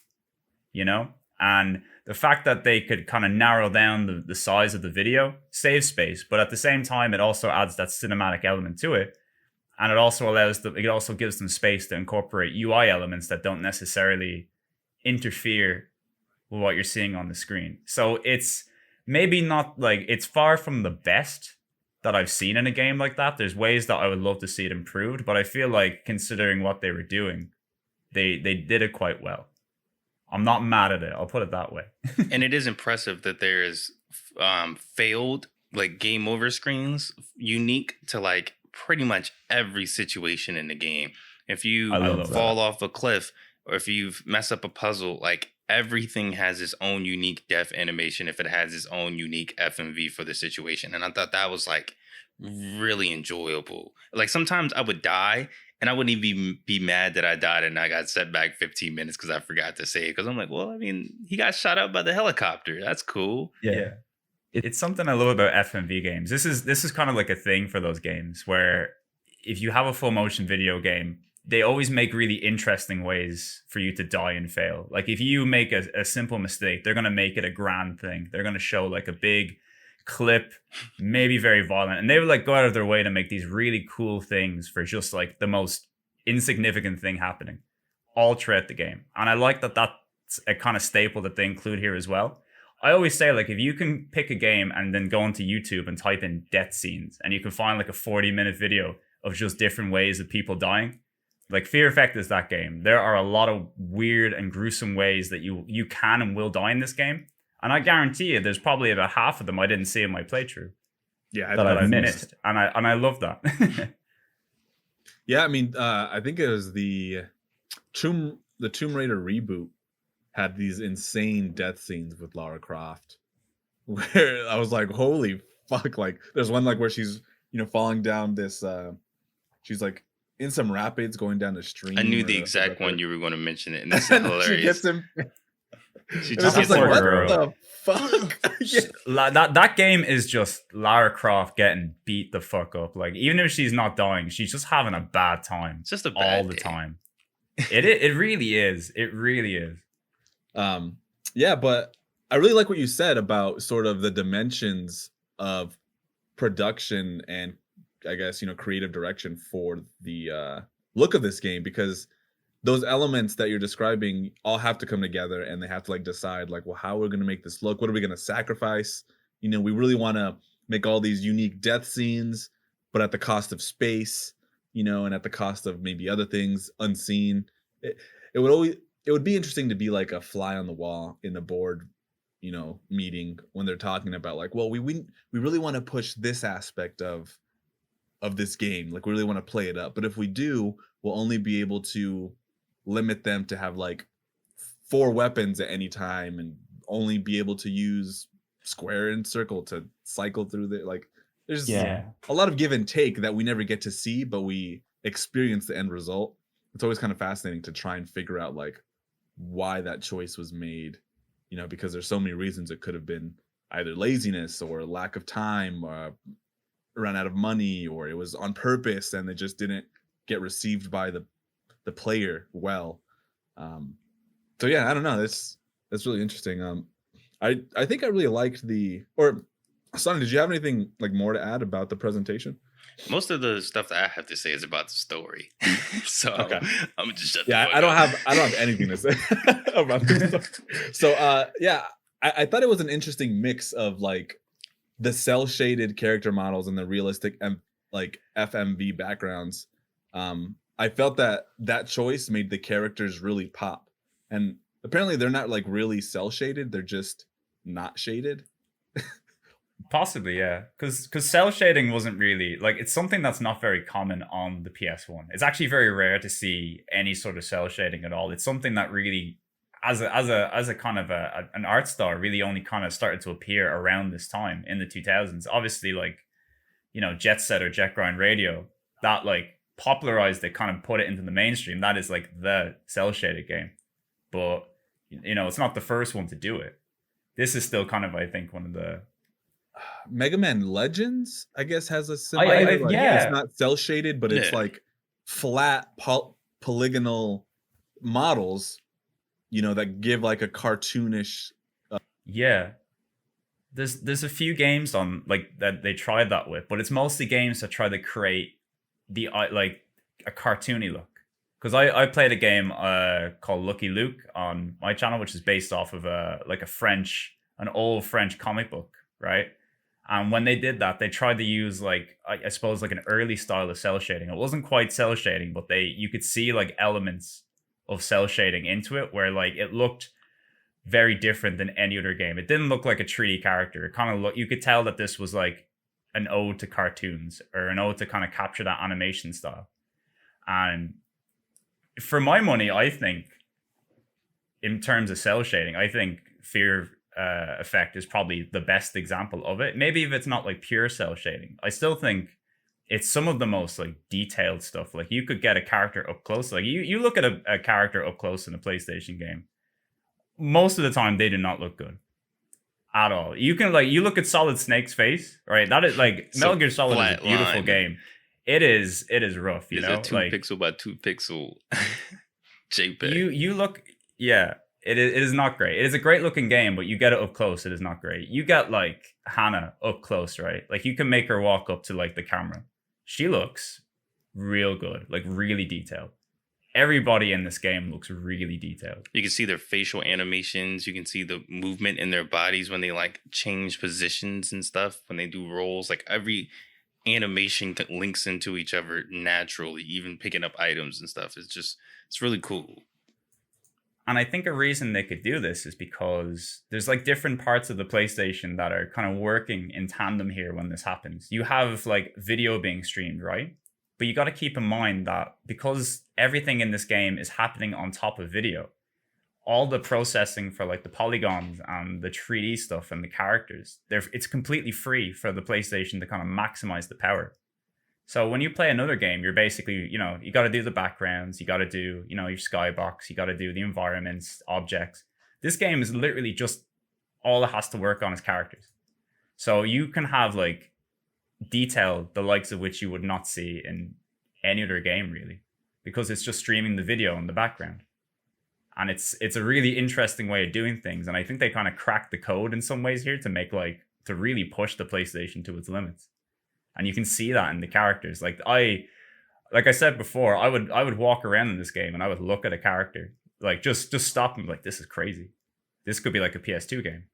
you know? And the fact that they could kind of narrow down the size of the video saves space, but at the same time, it also adds that cinematic element to it. And it also it also gives them space to incorporate UI elements that don't necessarily interfere with what you're seeing on the screen. So it's maybe not like, it's far from the best that I've seen in a game like that. There's ways that I would love to see it improved, but I feel like considering what they were doing, they did it quite well. I'm not mad at it. I'll put it that way. And it is impressive that there is failed like game over screens unique to like pretty much every situation in the game. If you fall off a cliff or if you mess up a puzzle, like everything has its own unique death animation if it has its own unique FMV for the situation. And I thought that was like really enjoyable. Like sometimes I would die and I wouldn't even be mad that I died and I got set back 15 minutes because I forgot to save. Because I'm like, well, I mean, he got shot up by the helicopter. That's cool. Yeah. It's something I love about FMV games. This is kind of like a thing for those games where if you have a full motion video game, they always make really interesting ways for you to die and fail. Like if you make a simple mistake, they're going to make it a grand thing. They're going to show like a big clip, maybe very violent. And they would like go out of their way to make these really cool things for just like the most insignificant thing happening all throughout the game. And I like that that's a kind of staple that they include here as well. I always say, like, if you can pick a game and then go onto YouTube and type in death scenes and you can find like a 40-minute video of just different ways of people dying, like Fear Effect is that game. There are a lot of weird and gruesome ways that you can and will die in this game. And I guarantee you there's probably about half of them I didn't see in my playthrough. Yeah, that I missed. And I love that. Yeah, I mean, I think it was the Tomb Raider reboot had these insane death scenes with Lara Croft where I was like, holy fuck. Like there's one like where she's, you know, falling down this she's like in some rapids going down the stream. I knew or the a exact river. one you were going to mention it, and that's And hilarious. she gets him. She And just it's gets just like, poor what girl. the fuck? Yeah. That game is just Lara Croft getting beat the fuck up. Like, even if she's not dying, she's just having a bad time. It's just a all bad the day. time. It really is. It really is. Yeah, but I really like what you said about sort of the dimensions of production and I guess, creative direction for the look of this game, because those elements that you're describing all have to come together and they have to like decide like, well, how we're going to make this look. What are we going to sacrifice? We really want to make all these unique death scenes, but at the cost of space, and at the cost of maybe other things unseen. It would be interesting to be like a fly on the wall in a board, meeting when they're talking about like, well, we really want to push this aspect of this game. Like, we really want to play it up. But if we do, we'll only be able to limit them to have like 4 weapons at any time and only be able to use square and circle to cycle through the like. There's a lot of give and take that we never get to see, but we experience the end result. It's always kind of fascinating to try and figure out like why that choice was made, because there's so many reasons. It could have been either laziness or lack of time, or ran out of money, or it was on purpose and it just didn't get received by the player well. So yeah, I don't know. That's really interesting. I think I really liked Sonny, did you have anything like more to add about the presentation? Most of the stuff that I have to say is about the story. So Okay. I'm just shut Yeah, the fuck I don't up. have anything to say about this stuff. So yeah, I thought it was an interesting mix of like the cell shaded character models and the realistic like FMV backgrounds. I felt that choice made the characters really pop, and apparently they're not like really cell shaded, they're just not shaded. Possibly, yeah. Because cell shading wasn't really like, it's something that's not very common on the PS1. It's actually very rare to see any sort of cell shading at all. It's something that really, as a kind of an art style, really only kind of started to appear around this time in the 2000s. Obviously, like, Jet Set or Jet Grind Radio, that like popularized it, kind of put it into the mainstream. That is like the cell shaded game, but it's not the first one to do it. This is still kind of, I think, one of the Mega Man Legends, I guess, has a similar. yeah. It's not cell shaded, but it's like flat polygonal models, that give like a cartoonish. Yeah, there's a few games on like that they tried that with, but it's mostly games that try to create the like a cartoony look. Because I played a game called Lucky Luke on my channel, which is based off of an old French comic book, right? And when they did that, they tried to use like I suppose like an early style of cell shading. It wasn't quite cell shading, but you could see like elements of cell shading into it, where like it looked very different than any other game. It didn't look like a 3D character. It kind of you could tell that this was like an ode to cartoons, or an ode to kind of capture that animation style. And for my money, I think in terms of cell shading, I think Fear Effect is probably the best example of it. Maybe if it's not like pure cell shading, I still think it's some of the most like detailed stuff. Like, you could get a character up close. Like you look at a character up close in a PlayStation game, most of the time they do not look good at all. You can you look at Solid Snake's face, right? That is like Metal Gear Solid is a beautiful game. It is rough, you know. It's a 2 pixel by 2 pixel JPEG. You look, yeah. It is not great. It is a great looking game, but you get it up close, it is not great. You get like Hannah up close, right? Like, you can make her walk up to like the camera. She looks real good, like really detailed. Everybody in this game looks really detailed. You can see their facial animations. You can see the movement in their bodies when they like change positions and stuff. When they do rolls, like every animation links into each other naturally, even picking up items and stuff. It's really cool. And I think a reason they could do this is because there's like different parts of the PlayStation that are kind of working in tandem here when this happens. You have like video being streamed, right? But you got to keep in mind that because everything in this game is happening on top of video, all the processing for like the polygons and the 3D stuff and the characters, it's completely free for the PlayStation to kind of maximize the power. So when you play another game, you're basically, you know, you got to do the backgrounds, you got to do, you know, your skybox, you got to do the environments, objects. This game is literally just all it has to work on is characters. So you can have like detail the likes of which you would not see in any other game really, because it's just streaming the video in the background. And it's a really interesting way of doing things. And I think they kind of cracked the code in some ways here to make like, to really push the PlayStation to its limits. And you can see that in the characters. Like I said before, I would walk around in this game and I would look at a character, like just stop and be like, this is crazy. This could be like a PS2 game.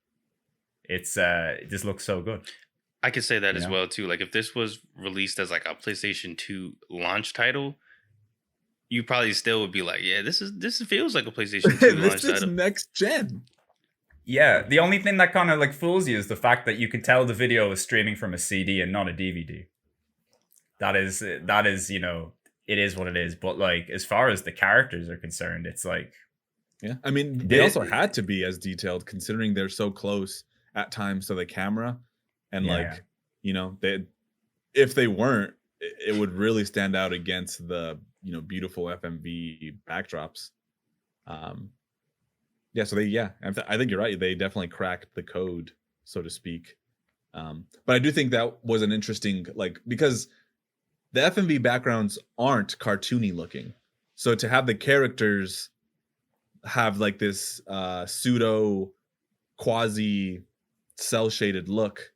It's this looks so good. I could say that as well too. Like if this was released as like a PlayStation 2 launch title, you probably still would be like, yeah, this feels like a PlayStation 2 launch This is title. next gen. Yeah, the only thing that kind of like fools you is the fact that you can tell the video is streaming from a CD and not a DVD. That is, you know, it is what it is. But like, as far as the characters are concerned, it's like, yeah, I mean, they also had to be as detailed considering they're so close at times to the camera, and like, you know, if they weren't, it would really stand out against the, you know, beautiful FMV backdrops. Yeah, so I think you're right. They definitely cracked the code, so to speak. But I do think that was an interesting, like, because the FMV backgrounds aren't cartoony looking. So to have the characters have like this pseudo quasi cell shaded look,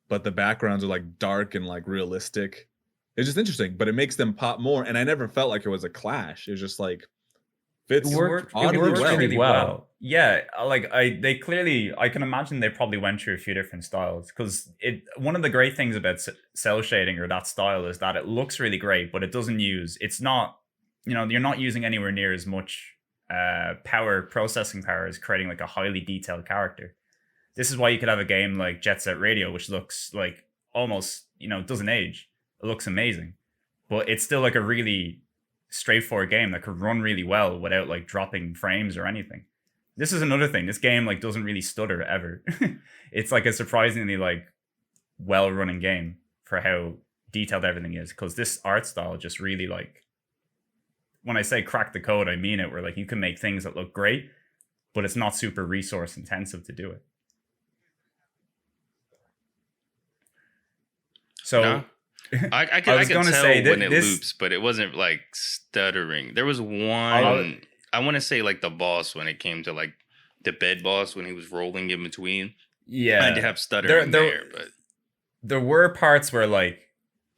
but the backgrounds are like dark and like realistic. It's just interesting, but it makes them pop more. And I never felt like it was a clash. It was just like, it worked really well. Yeah, like I can imagine they probably went through a few different styles, because one of the great things about cell shading or that style is that it looks really great, but it's not, you know, you're not using anywhere near as much processing power as creating like a highly detailed character. This is why you could have a game like Jet Set Radio, which looks like almost, you know, doesn't age. It looks amazing, but it's still like a really straightforward game that could run really well without like dropping frames or anything. This is another thing. This game like doesn't really stutter ever. It's like a surprisingly like well running game for how detailed everything is, because this art style just really, like, when I say crack the code, I mean it, where like you can make things that look great, but it's not super resource intensive to do it. So no. I can tell when it loops, but it wasn't like stuttering. There was one, I want to say like the boss, when it came to like the bed boss, when he was rolling in between. Yeah. I did have stuttering there, but there were parts where like,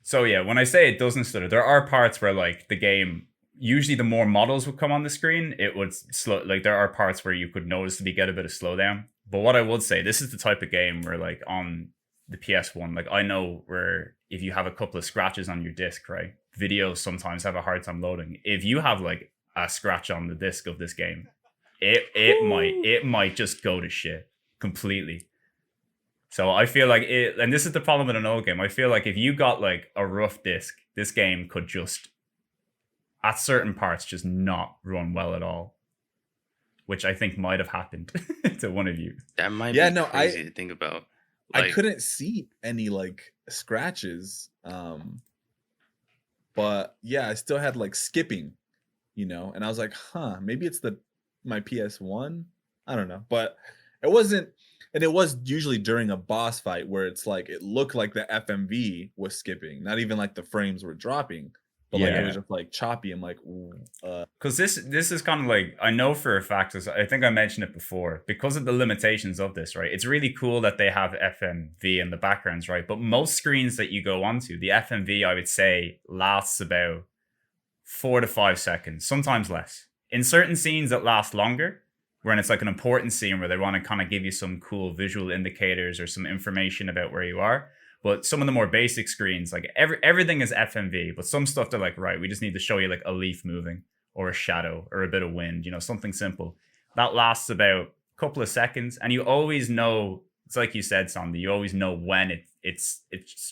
so yeah, when I say it doesn't stutter, there are parts where like the game, usually the more models would come on the screen, it would slow. Like there are parts where you could noticeably get a bit of slowdown. But what I would say, this is the type of game where like on the PS1, like I know where if you have a couple of scratches on your disc, right, videos sometimes have a hard time loading. If you have like a scratch on the disc of this game, it might just go to shit completely. So I feel like it, and this is the problem with an old game, I feel like if you got like a rough disc, this game could just at certain parts just not run well at all, which I think might have happened to one of you. That might be crazy to think about. Like, I couldn't see any like scratches, but yeah, I still had like skipping, you know, and I was like, maybe it's my PS1. I don't know, but it wasn't, and it was usually during a boss fight where it's like it looked like the FMV was skipping, not even like the frames were dropping. But like it was just like choppy. I'm like, because this is kind of like, I know for a fact, I think I mentioned it before, because of the limitations of this, right? It's really cool that they have FMV in the backgrounds, right? But most screens that you go onto, the FMV, I would say, lasts about 4 to 5 seconds, sometimes less. In certain scenes, it lasts longer, when it's like an important scene where they want to kind of give you some cool visual indicators or some information about where you are. But some of the more basic screens, like everything is FMV, but some stuff they're like, right, we just need to show you like a leaf moving or a shadow or a bit of wind, you know, something simple. That lasts about a couple of seconds. And you always know, it's like you said, Sandy, you always know when it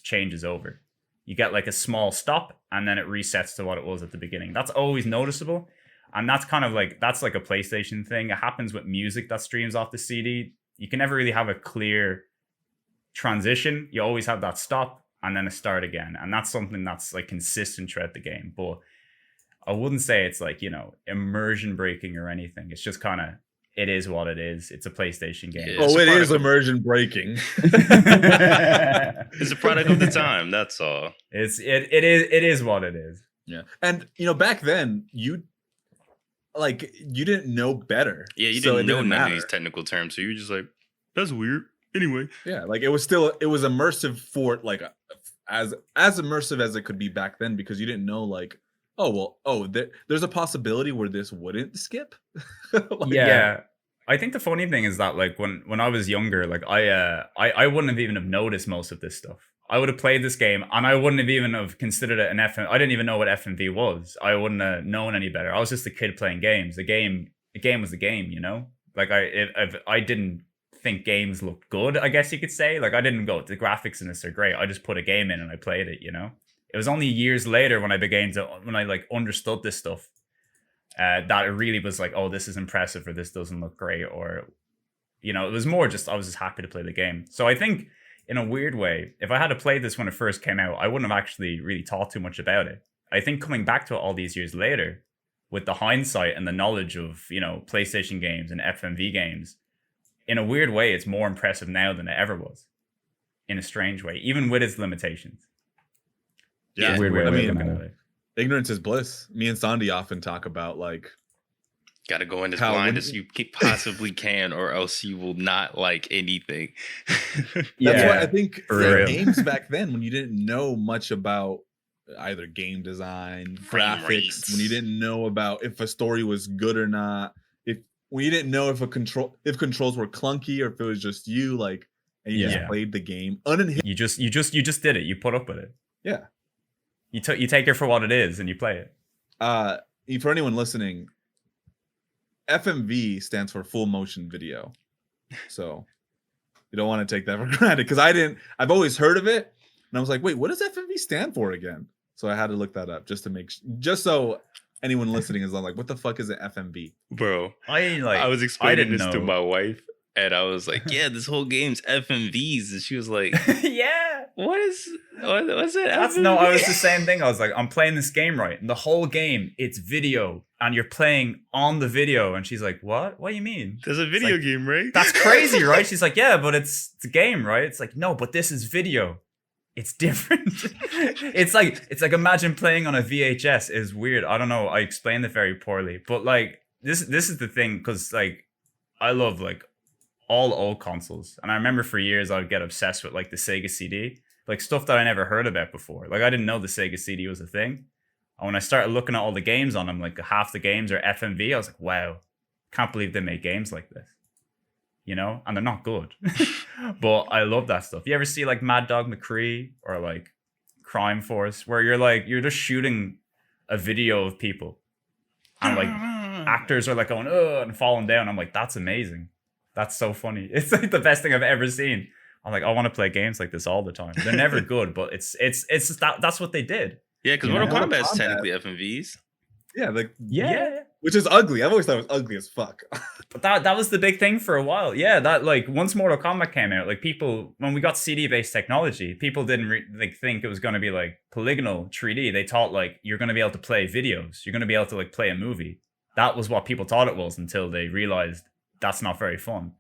changes over. You get like a small stop and then it resets to what it was at the beginning. That's always noticeable. And that's kind of like, that's like a PlayStation thing. It happens with music that streams off the CD. You can never really have a clear transition. You always have that stop and then a start again. And that's something that's like consistent throughout the game. But I wouldn't say it's like, immersion breaking or anything. It's just kind of, it is what it is. It's a PlayStation game. Yeah. Oh, it is immersion breaking. It's a product of the time. That's all. It is what it is. Yeah. And back then you didn't know better. Yeah, you so didn't know none matter. of these technical terms, so you were just like, that's weird. Anyway. Yeah, like it was immersive for like as immersive as it could be back then, because you didn't know like, there's a possibility where this wouldn't skip. Yeah. I think the funny thing is that like when I was younger, like I wouldn't have even have noticed most of this stuff. I would have played this game and I wouldn't have even have considered it an FM. I didn't even know what FMV was. I wouldn't have known any better. I was just a kid playing games. The game was the game, Like I didn't think games looked good, I guess you could say. Like I didn't go, the graphics in this are great. I just put a game in and I played it, It was only years later when I like understood this stuff, that it really was like, oh, this is impressive or this doesn't look great, or, it was more just, I was just happy to play the game. So I think in a weird way, if I had to play this when it first came out, I wouldn't have actually really thought too much about it. I think coming back to it all these years later, with the hindsight and the knowledge of, PlayStation games and FMV games, in a weird way, it's more impressive now than it ever was, in a strange way, even with its limitations. Yeah, weird way I of mean, looking at it. Ignorance is bliss. Me and Sandy often talk about like, gotta go in as blind as you possibly can, or else you will not like anything. That's why I think games back then, when you didn't know much about either game design, graphics, when you didn't know about if a story was good or not, when you didn't know if controls were clunky or if it was just you, like, and you just played the game uninhibited. You just did it. You put up with it. Yeah. You take it for what it is and you play it. For anyone listening, FMV stands for full motion video. So you don't want to take that for granted, because I've always heard of it and I was like, wait, what does FMV stand for again? So I had to look that up just so anyone listening is not like, what the fuck is an FMV? Bro, I was explaining this to my wife and I was like, yeah, this whole game's FMVs, and she was like, yeah, what's it? I was the same thing. I was like, I'm playing this game, right? And the whole game, it's video and you're playing on the video. And she's like, what do you mean? There's a video game, right? That's crazy, right? She's like, yeah, but it's a game, right? It's like, no, but this is video. It's different. It's like imagine playing on a VHS is weird. I don't know. I explained it very poorly, but like this is the thing, because like I love like all old consoles, and I remember for years I would get obsessed with like the Sega CD, like stuff that I never heard about before. Like I didn't know the Sega CD was a thing, and when I started looking at all the games on them, like half the games are FMV, I was like, wow, can't believe they make games like this. And they're not good. But I love that stuff. You ever see like Mad Dog McCree or like Crime Force, where you're just shooting a video of people and like actors are like going, and falling down. I'm like, that's amazing. That's so funny. It's like the best thing I've ever seen. I'm like, I want to play games like this all the time. They're never good, but it's just that's what they did. Yeah, because Mortal Kombat is technically FMVs. Yeah, yeah. Which is ugly. I've always thought it was ugly as fuck. But that was the big thing for a while. Yeah, that like once Mortal Kombat came out, like people, when we got CD-based technology, people didn't think it was going to be like polygonal 3D. They thought like you're going to be able to play videos. You're going to be able to like play a movie. That was what people thought it was, until they realized that's not very fun.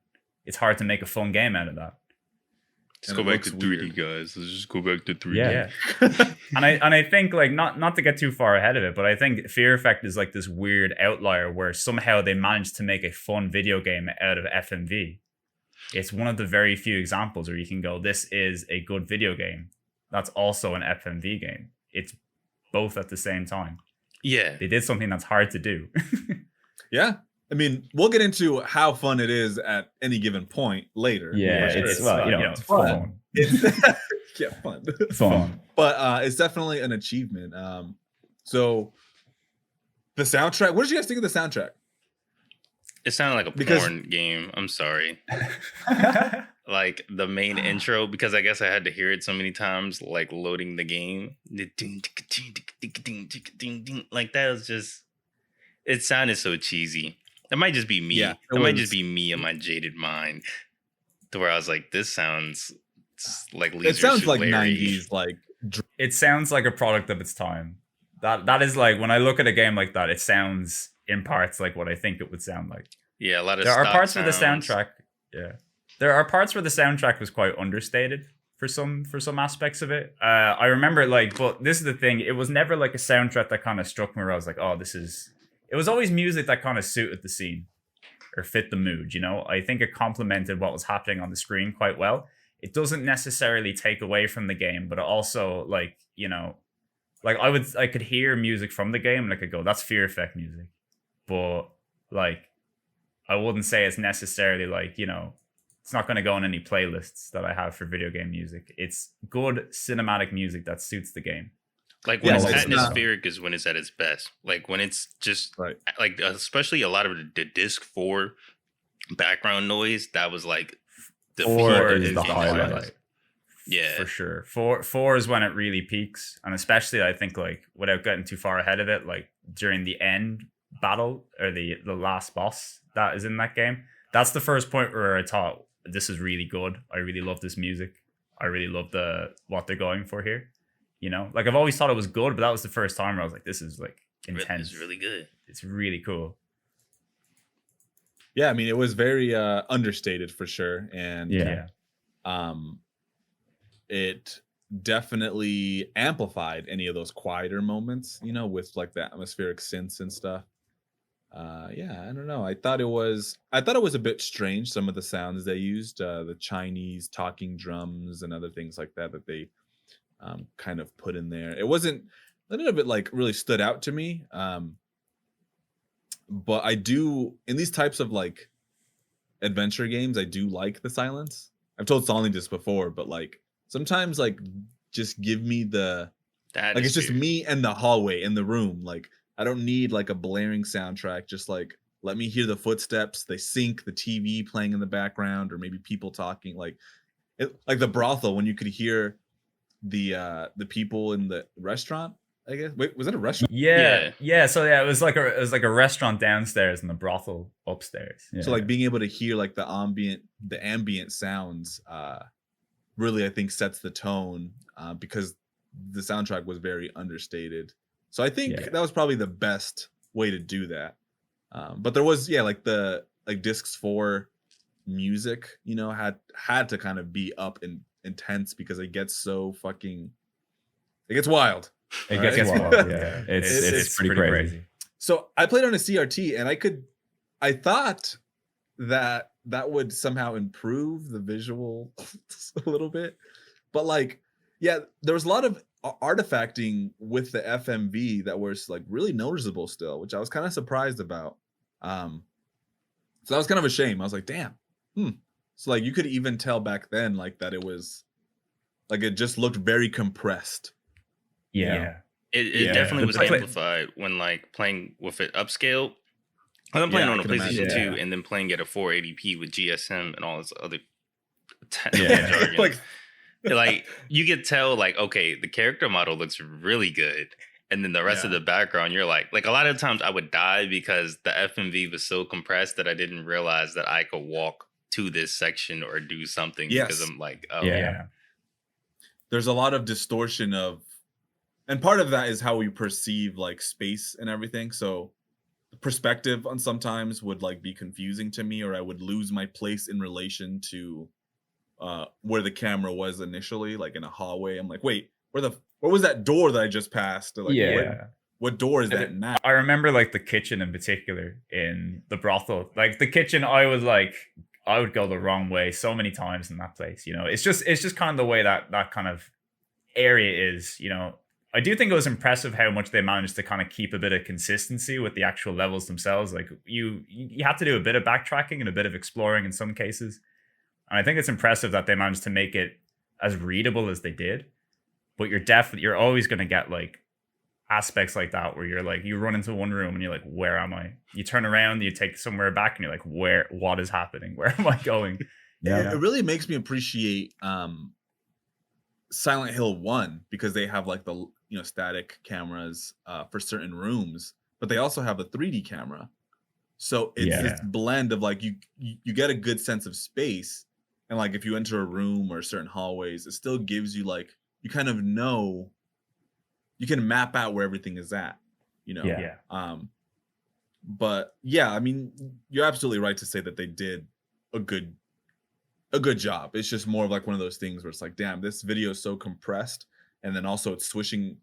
It's hard to make a fun game out of that. Let's go back to 3D, guys. Let's just go back to 3D. Yeah. and I think like not to get too far ahead of it, but I think Fear Effect is like this weird outlier where somehow they managed to make a fun video game out of FMV. It's one of the very few examples where you can go, this is a good video game that's also an FMV game. It's both at the same time. Yeah. They did something that's hard to do. Yeah. I mean, we'll get into how fun it is at any given point later. Yeah, it's fun. Yeah, fun. Fun. But it's definitely an achievement. So the soundtrack, what did you guys think of the soundtrack? It sounded like a porn game. I'm sorry. Like the main intro, because I guess I had to hear it so many times, like loading the game. Like that was just, it sounded so cheesy. It might just be me. Yeah, it might just be me and my jaded mind, to where I was like, this sounds It's like It sounds like Larry. 90s, like It sounds like a product of its time. That is like, when I look at a game like that, it sounds in parts like what I think it would sound like. Yeah, a lot of There are stock parts where the sounds. soundtrack, yeah, there are parts where the soundtrack was quite understated for some aspects of it. I remember, like, but this is the thing, it was never like a soundtrack that kind of struck me where I was like, oh, this is. It was always music that kind of suited the scene or fit the mood. You know, I think it complemented what was happening on the screen quite well. It doesn't necessarily take away from the game, but it also, like, you know, like I could hear music from the game and I could go, that's Fear Effect music, but like I wouldn't say it's necessarily like, you know, it's not going to go on any playlists that I have for video game music. It's good cinematic music that suits the game. Like when Yeah, it's like, it's not- atmospheric is when it's at its best. Like when it's just right. like, especially a lot of the disc 4 background noise, that was like the 4 fear is the in highlight. highlights. Yeah. For sure. Four is when it really peaks. And especially, I think, like, without getting too far ahead of it, like during the end battle or the last boss that is in that game, that's the first point where I thought, this is really good. I really love this music. I really love what they're going for here. You know, like, I've always thought it was good, but that was the first time where I was like, this is like intense. It's really good. It's really cool. Yeah, I mean, it was very understated for sure, and it definitely amplified any of those quieter moments, you know, with like the atmospheric synths and stuff. Yeah, I don't know. I thought it was a bit strange, some of the sounds they used, the Chinese talking drums and other things like that they kind of put in there. It wasn't, none of it like really stood out to me. But I do, in these types of like adventure games, I do like the silence. I've told Solly this before, but like sometimes like just give me the like it's just me and the hallway in the room. Like I don't need like a blaring soundtrack. Just like let me hear the footsteps, they sync, the TV playing in the background, or maybe people talking. Like like the brothel when you could hear the people in the restaurant. I guess. Wait, was it a restaurant? Yeah. So yeah, it was like a restaurant downstairs and the brothel upstairs. Yeah. So like being able to hear like the ambient sounds, really I think sets the tone because the soundtrack was very understated. So I think that was probably the best way to do that. But there was like the discs 4 music, you know, had to kind of be up and intense because it gets so fucking, it gets wild. It gets wild. Yeah, it's pretty crazy. So I played on a CRT, and I thought that would somehow improve the visual a little bit, but like, yeah, there was a lot of artifacting with the FMV that was like really noticeable still, which I was kind of surprised about. So that was kind of a shame. I was like, damn. So like you could even tell back then like that it was like it just looked very compressed. Yeah. It definitely was amplified when like playing with it upscale. I'm playing on a PlayStation 2 and then playing at a 480p with GSM and all this other jargon. like you could tell like, okay, the character model looks really good. And then the rest of the background, you're like a lot of times I would die because the FMV was so compressed that I didn't realize that I could walk to this section or do something because I'm like, oh yeah. There's a lot of distortion of, and part of that is how we perceive like space and everything. So the perspective on sometimes would like be confusing to me, or I would lose my place in relation to where the camera was initially, like in a hallway. I'm like, wait, where was that door that I just passed? Or, like, what door is that now? I remember like the kitchen in particular in the brothel. Like the kitchen, I would go the wrong way so many times in that place. You know, it's just kind of the way that kind of area is, you know. I do think it was impressive how much they managed to kind of keep a bit of consistency with the actual levels themselves. Like you have to do a bit of backtracking and a bit of exploring in some cases. And I think it's impressive that they managed to make it as readable as they did. But you're always going to get like aspects like that where you're like, you run into one room and you're like, where am I? You turn around, you take somewhere back and you're like, what is happening? Where am I going? Yeah. It really makes me appreciate Silent Hill 1 because they have like the static cameras for certain rooms, but they also have a 3D camera. So it's this blend of like you get a good sense of space, and like if you enter a room or certain hallways, it still gives you like you kind of know you can map out where everything is at, you know. Yeah. But yeah, I mean, you're absolutely right to say that they did a good job. It's just more of like one of those things where it's like, damn, this video is so compressed, and then also it's switching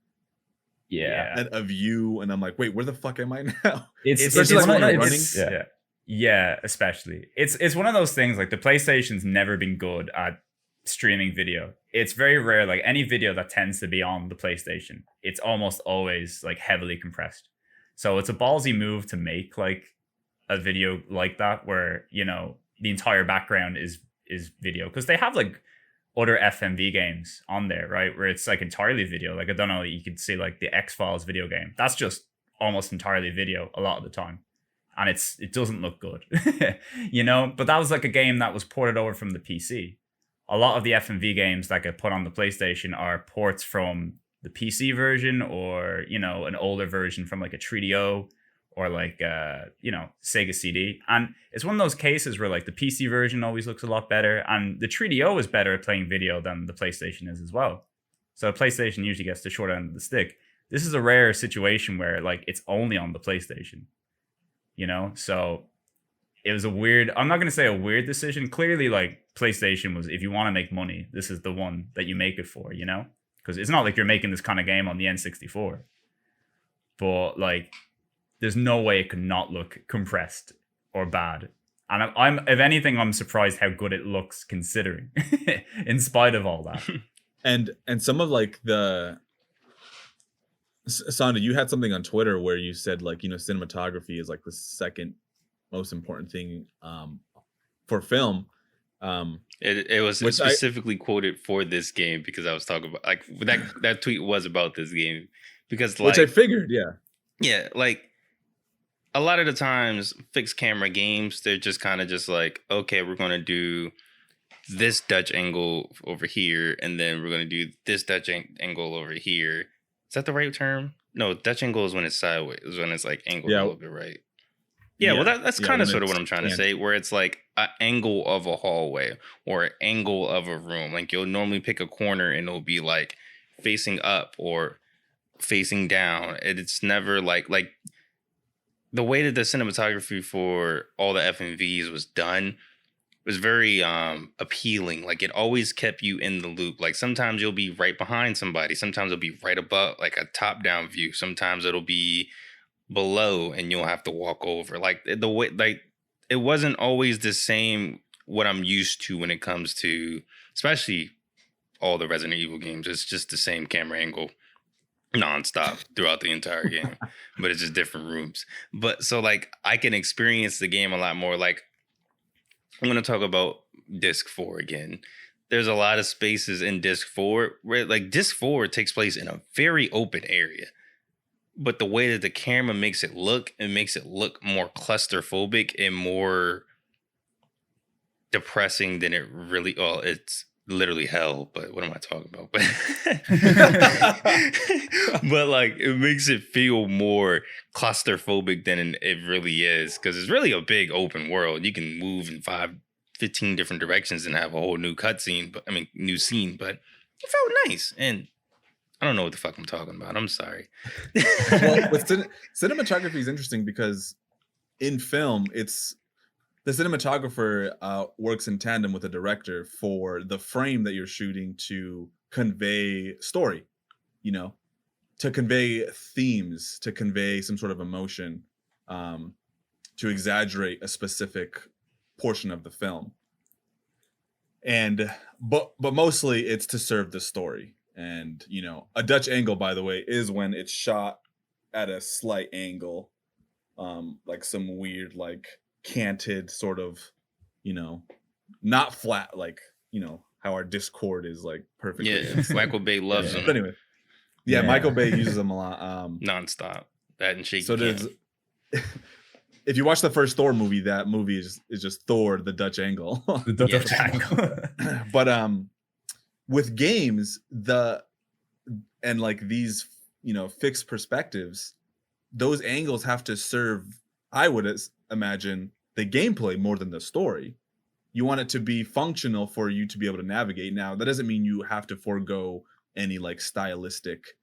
at a view, and I'm like, wait, where the fuck am I now? Especially like when you're running. Yeah, especially. It's one of those things, like the PlayStation's never been good at streaming video. It's very rare, like any video that tends to be on the PlayStation, it's almost always like heavily compressed. So it's a ballsy move to make like a video like that where, you know, the entire background is video, because they have like other FMV games on there, right, where it's like entirely video. Like I don't know, you could see like the X-Files video game, that's just almost entirely video a lot of the time, and it doesn't look good. You know, but that was like a game that was ported over from the PC. A lot of the FMV games that get put on the PlayStation are ports from the PC version, or, you know, an older version from like a 3DO or like you know, Sega CD. And it's one of those cases where like the PC version always looks a lot better, and the 3DO is better at playing video than the PlayStation is as well. So PlayStation usually gets the short end of the stick. This is a rare situation where like it's only on the PlayStation, you know? So it was a weird, I'm not going to say a weird decision. Clearly, like PlayStation was, if you want to make money, this is the one that you make it for, you know? Because it's not like you're making this kind of game on the N64. But like, there's no way it could not look compressed or bad. And I'm if anything, I'm surprised how good it looks considering, in spite of all that. And some of like the Sonda, you had something on Twitter where you said like, you know, cinematography is like the second most important thing for film. It was specifically quoted for this game, because I was talking about like that tweet was about this game, because like, which I figured, yeah, like a lot of the times fixed camera games, they're just kind of just like, okay, we're gonna do this Dutch angle over here, and then we're gonna do this Dutch angle over here. Is that the right term? No, Dutch angle is when it's sideways. Is when it's like angled a little bit right. Yeah, well, that's kind of sort of what I'm trying to say, where it's like an angle of a hallway or an angle of a room. Like you'll normally pick a corner and it'll be like facing up or facing down. It's never like the way that the cinematography for all the FMVs was done was very appealing. Like it always kept you in the loop. Like sometimes you'll be right behind somebody. Sometimes it'll be right above, like a top-down view. Sometimes it'll be below and you'll have to walk over. Like the way, like it wasn't always the same what I'm used to when it comes to, especially all the Resident Evil games. It's just the same camera angle nonstop throughout the entire game, but it's just different rooms. But so like I can experience the game a lot more. Like I'm going to talk about disc 4 again. There's a lot of spaces in disc 4 where like disc 4 takes place in a very open area. But the way that the camera makes it look, it makes it look more claustrophobic and more depressing than it really. Well, it's literally hell. But what am I talking about? But like, it makes it feel more claustrophobic than it really is, because it's really a big open world. You can move in 15 different directions and have a whole new cutscene. But I mean, new scene. But it felt nice. And I don't know what the fuck I'm talking about. I'm sorry. Well, with cinematography is interesting because in film, it's the cinematographer works in tandem with the director for the frame that you're shooting to convey story, you know, to convey themes, to convey some sort of emotion, to exaggerate a specific portion of the film. And but mostly it's to serve the story. And, you know, a Dutch angle, by the way, is when it's shot at a slight angle, like some weird, like canted sort of, you know, not flat, like, you know, how our Discord is like perfectly. Yeah, Michael Bay loves them. But anyway, yeah, Michael Bay uses them a lot. Nonstop. That and shaky. So there's, if you watch the first Thor movie, that movie is just Thor, the Dutch angle. The Dutch angle. But with games, and like these, you know, fixed perspectives, those angles have to serve, I would imagine, the gameplay more than the story. you want it to be functional for you to be able to navigate. Now, that doesn't mean you have to forego any like stylistic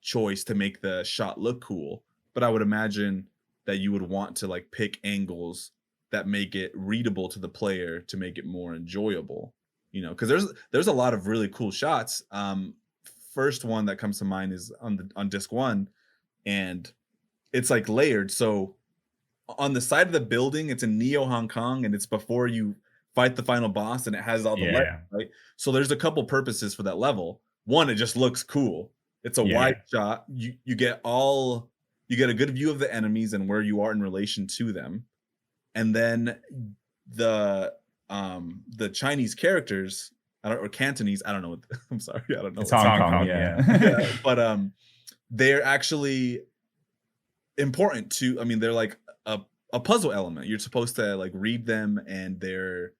choice to make the shot look cool, but I would imagine that you would want to like pick angles that make it readable to the player to make it more enjoyable, you know, because there's a lot of really cool shots. First one that comes to mind is on disc 1, and it's like layered. So on the side of the building, it's in Neo Hong Kong, and it's before you fight the final boss, and it has all the letters, right? So there's a couple purposes for that level. One, it just looks cool. It's a wide shot. You get a good view of the enemies and where you are in relation to them. And then the Chinese characters, or Cantonese, I don't know. I'm sorry, I don't know. It's Hong Kong, yeah. But they're actually important to. I mean, they're like a puzzle element. You're supposed to like read them, and they're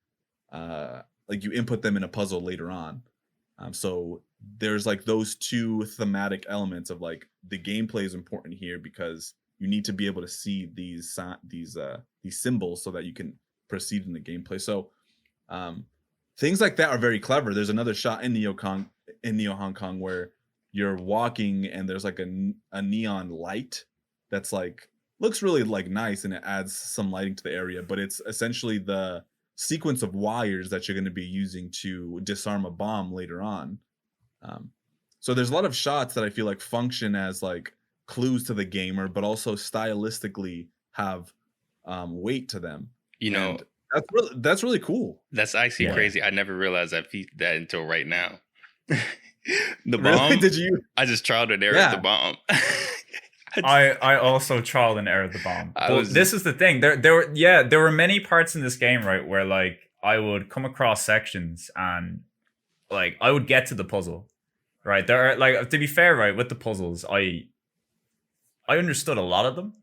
like you input them in a puzzle later on. So there's like those two thematic elements of like the gameplay is important here because you need to be able to see these symbols so that you can proceed in the gameplay. So things like that are very clever. There's another shot in Neo Hong Kong where you're walking and there's like a neon light that's like looks really like nice, and it adds some lighting to the area, but it's essentially the sequence of wires that you're going to be using to disarm a bomb later on. So there's a lot of shots that I feel like function as like clues to the gamer, but also stylistically have weight to them. You know, and that's really cool. That's actually crazy. I never realized that until right now. The bomb. Really? Did you? I just trialed and errored the bomb. I also trialed and errored the bomb. This is the thing. There were many parts in this game, right, where like I would come across sections and like I would get to the puzzle, right? There are like, to be fair, right, with the puzzles, I understood a lot of them,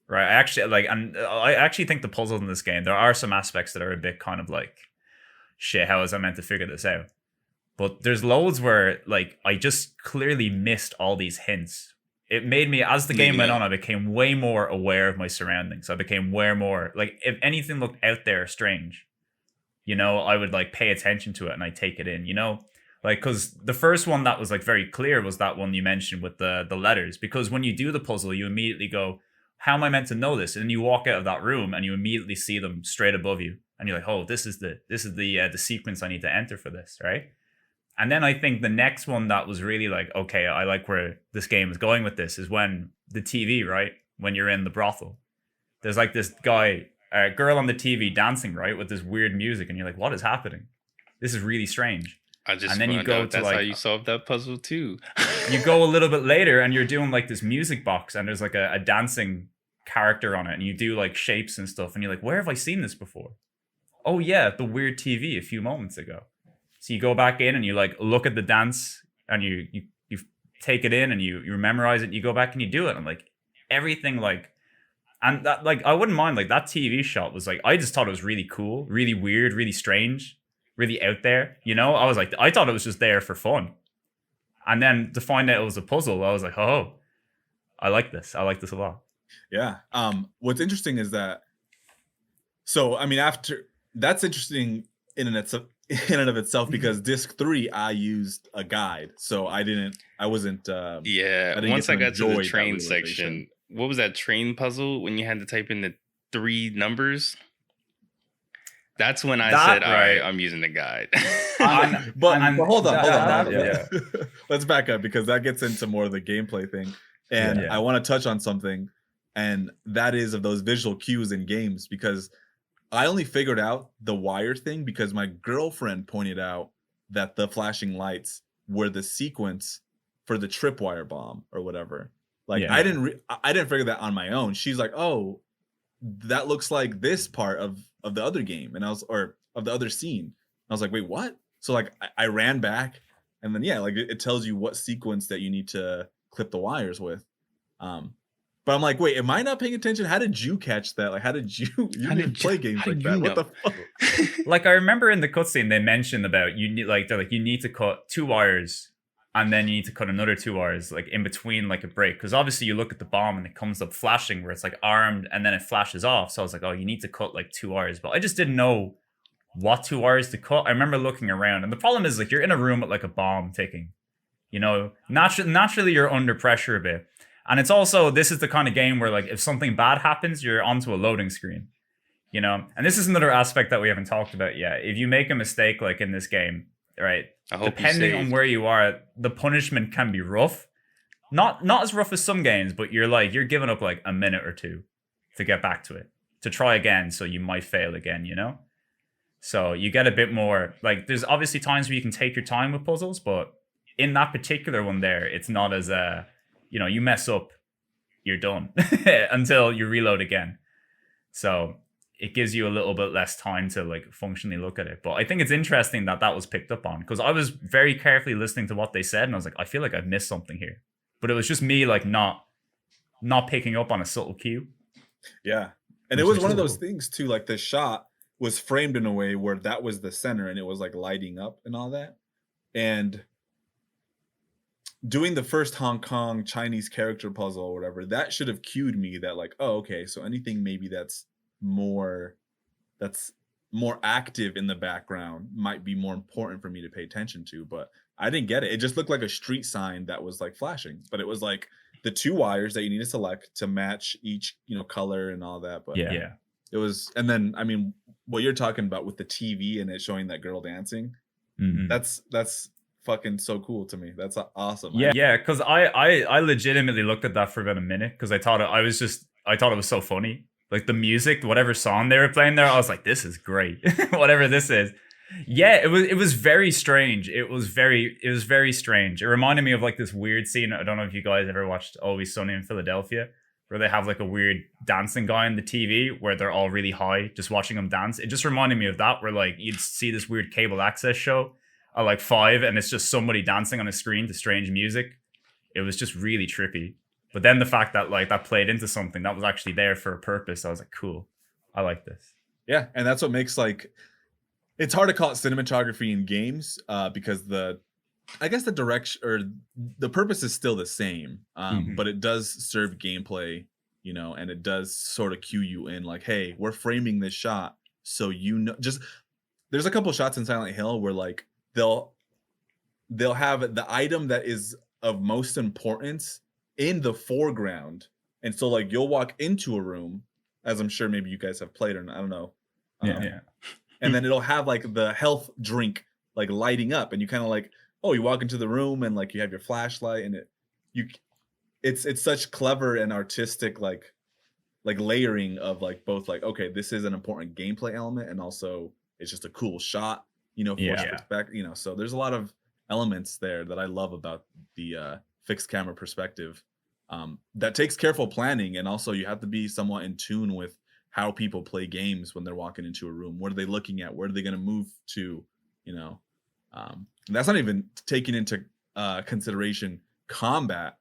right? I actually think the puzzles in this game, there are some aspects that are a bit kind of like, shit, how was I meant to figure this out? But there's loads where like I just clearly missed all these hints. It made me, as the game went on, I became way more aware of my surroundings. I became way more, like, if anything looked out there strange, you know, I would, like, pay attention to it and I'd take it in, you know? Like, because the first one that was, like, very clear was that one you mentioned with the letters. Because when you do the puzzle, you immediately go, how am I meant to know this? And then you walk out of that room and you immediately see them straight above you. And you're like, oh, this is the sequence I need to enter for this, right? And then I think the next one that was really like, okay, I like where this game is going with this, is when the TV, right? When you're in the brothel, there's like this girl on the TV dancing, right? With this weird music. And you're like, what is happening? This is really strange. And then you go to that's like, how you solve that puzzle too. You go a little bit later and you're doing like this music box and there's like a dancing character on it. And you do like shapes and stuff. And you're like, where have I seen this before? Oh yeah, the weird TV a few moments ago. So you go back in and you like look at the dance and you take it in and you memorize it. And you go back and you do it. And like everything like, and that like I wouldn't mind like that TV shot was like, I just thought it was really cool, really weird, really strange, really out there. You know, I thought it was just there for fun. And then to find out it was a puzzle, I was like, oh, I like this. I like this a lot. Yeah. What's interesting is that, so I mean, after that's interesting in and of itself, because disc 3 I used a guide, so I wasn't once I got to the train section, what was that train puzzle when you had to type in the 3 numbers? That's when I said, all right, I'm using the guide. But hold on. Yeah. Let's back up, because that gets into more of the gameplay thing, and I want to touch on something, and that is of those visual cues in games, because I only figured out the wire thing because my girlfriend pointed out that the flashing lights were the sequence for the tripwire bomb or whatever. Like I didn't figure that on my own. She's like, "Oh, that looks like this part of the other game," and of the other scene. I was like, "Wait, what?" So like I ran back, and then like it tells you what sequence that you need to clip the wires with. But I'm like, wait, am I not paying attention? How did you catch that? Like, how did you play games like that? What the fuck? Like, I remember in the cutscene they mentioned about you need to cut 2 wires, and then you need to cut another 2 wires like in between, like a break. Because obviously you look at the bomb and it comes up flashing where it's like armed, and then it flashes off. So I was like, oh, you need to cut like 2 wires. But I just didn't know what two wires to cut. I remember looking around, and the problem is like you're in a room with like a bomb ticking. You know, naturally you're under pressure a bit. And it's also, this is the kind of game where like if something bad happens, you're onto a loading screen. You know, and this is another aspect that we haven't talked about yet. If you make a mistake like in this game, right, depending on where you are, the punishment can be rough. Not as rough as some games, but you're giving up like a minute or two to get back to it, to try again, so you might fail again, you know? So you get a bit more, like, there's obviously times where you can take your time with puzzles, but in that particular one there, it's not as, you know, you mess up, you're done until you reload again. So it gives you a little bit less time to like functionally look at it. But I think it's interesting that was picked up on, because I was very carefully listening to what they said, and I was like, I feel like I've missed something here. But it was just me like not picking up on a subtle cue. Yeah. And it was one of those things too, like the shot was framed in a way where that was the center and it was like lighting up and all that. And doing the first Hong Kong Chinese character puzzle or whatever, that should have cued me that like, oh, okay, so anything maybe that's more active in the background might be more important for me to pay attention to. But I didn't get it. It just looked like a street sign that was like flashing, but it was like the two wires that you need to select to match each, you know, color and all that. But yeah, it was. And then I mean, what you're talking about with the TV and it showing that girl dancing, that's fucking so cool to me. That's awesome. Yeah, because I legitimately looked at that for about a minute, because I thought it was so funny. Like the music, whatever song they were playing there, I was like, this is great. Whatever this is. Yeah, it was very strange. It was very strange. It reminded me of like this weird scene. I don't know if you guys ever watched Always Sunny in Philadelphia, where they have like a weird dancing guy on the TV where they're all really high just watching him dance. It just reminded me of that, where like you'd see this weird cable access show at like 5 and it's just somebody dancing on a screen to strange music. It was just really trippy. But then the fact that like that played into something that was actually there for a purpose, I was like, cool, I like this. Yeah, and that's what makes like, it's hard to call it cinematography in games because I guess the direction or the purpose is still the same, but it does serve gameplay, you know, and it does sort of cue you in like, hey, we're framing this shot so you know. Just there's a couple shots in Silent Hill where like they'll have the item that is of most importance in the foreground, and so like you'll walk into a room, as I'm sure maybe you guys have played, or I don't know, yeah. And then it'll have like the health drink like lighting up, and you kind of like, oh, you walk into the room and like you have your flashlight, and it's such clever and artistic like layering of like both like, okay, this is an important gameplay element, and also it's just a cool shot, you know, you know. So there's a lot of elements there that I love about the fixed camera perspective that takes careful planning, and also you have to be somewhat in tune with how people play games when they're walking into a room. What are they looking at? Where are they going to move to? You know, and that's not even taking into consideration combat,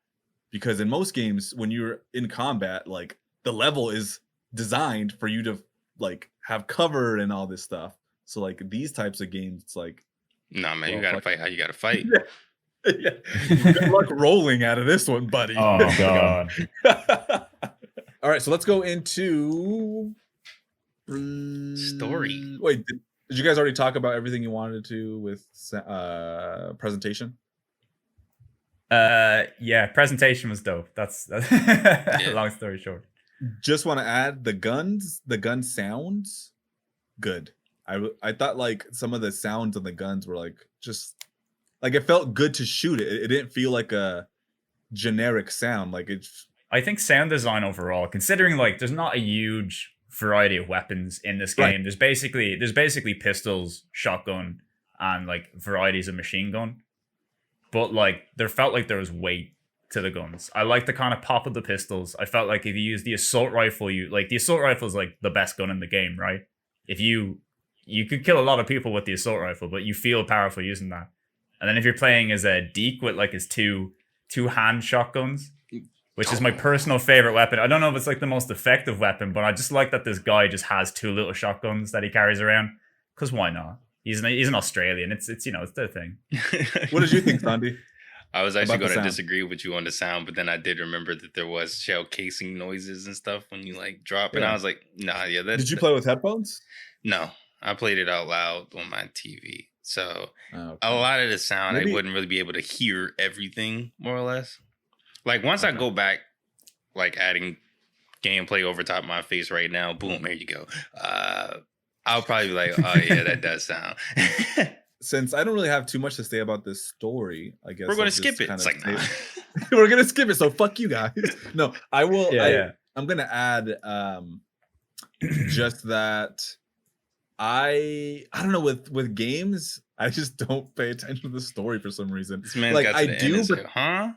because in most games when you're in combat, like the level is designed for you to like have cover and all this stuff. So like these types of games, it's like, nah, man, you gotta fight how you gotta fight. Yeah. Good luck rolling out of this one, buddy. Oh god. All right, so let's go into story. Wait, did you guys already talk about everything you wanted to with presentation? Yeah, presentation was dope. That's Yeah. Long story short. Just want to add the gun sounds good. I thought like some of the sounds on the guns were like just like it felt good to shoot it. It didn't feel like a generic sound. Like it's. I think sound design overall, considering like there's not a huge variety of weapons in this game. Right. There's basically pistols, shotgun, and like varieties of machine gun. But like there felt like there was weight to the guns. I like the kind of pop of the pistols. I felt like if you use the assault rifle, the assault rifle is like the best gun in the game, right? If you could kill a lot of people with the assault rifle, but you feel powerful using that. And then if you're playing as a Deke with like his two hand shotguns, which is my personal favorite weapon. I don't know if it's like the most effective weapon, but I just like that this guy just has 2 little shotguns that he carries around. Because why not? He's an Australian. It's you know, it's their thing. What did you think, Sandy? I was actually going to disagree with you on the sound, but then I did remember that there was shell casing noises and stuff when you like drop, and I was like, nah, yeah. Did you play with headphones? No, I played it out loud on my TV. So Okay. a lot of the sound, Maybe- I wouldn't really be able to hear everything, more or less. Like once I go back, like adding gameplay over top of my face right now, boom, here you go. I'll probably be like, oh yeah, that does sound. Since I don't really have too much to say about this story, I guess We're gonna I'll skip just it. kinda It's like, say- nah. we're gonna skip it. So fuck you guys. No, I will. Yeah. I'm gonna add just that I don't know, with games, I just don't pay attention to the story for some reason. This man Like got to I the end do, and but said, huh?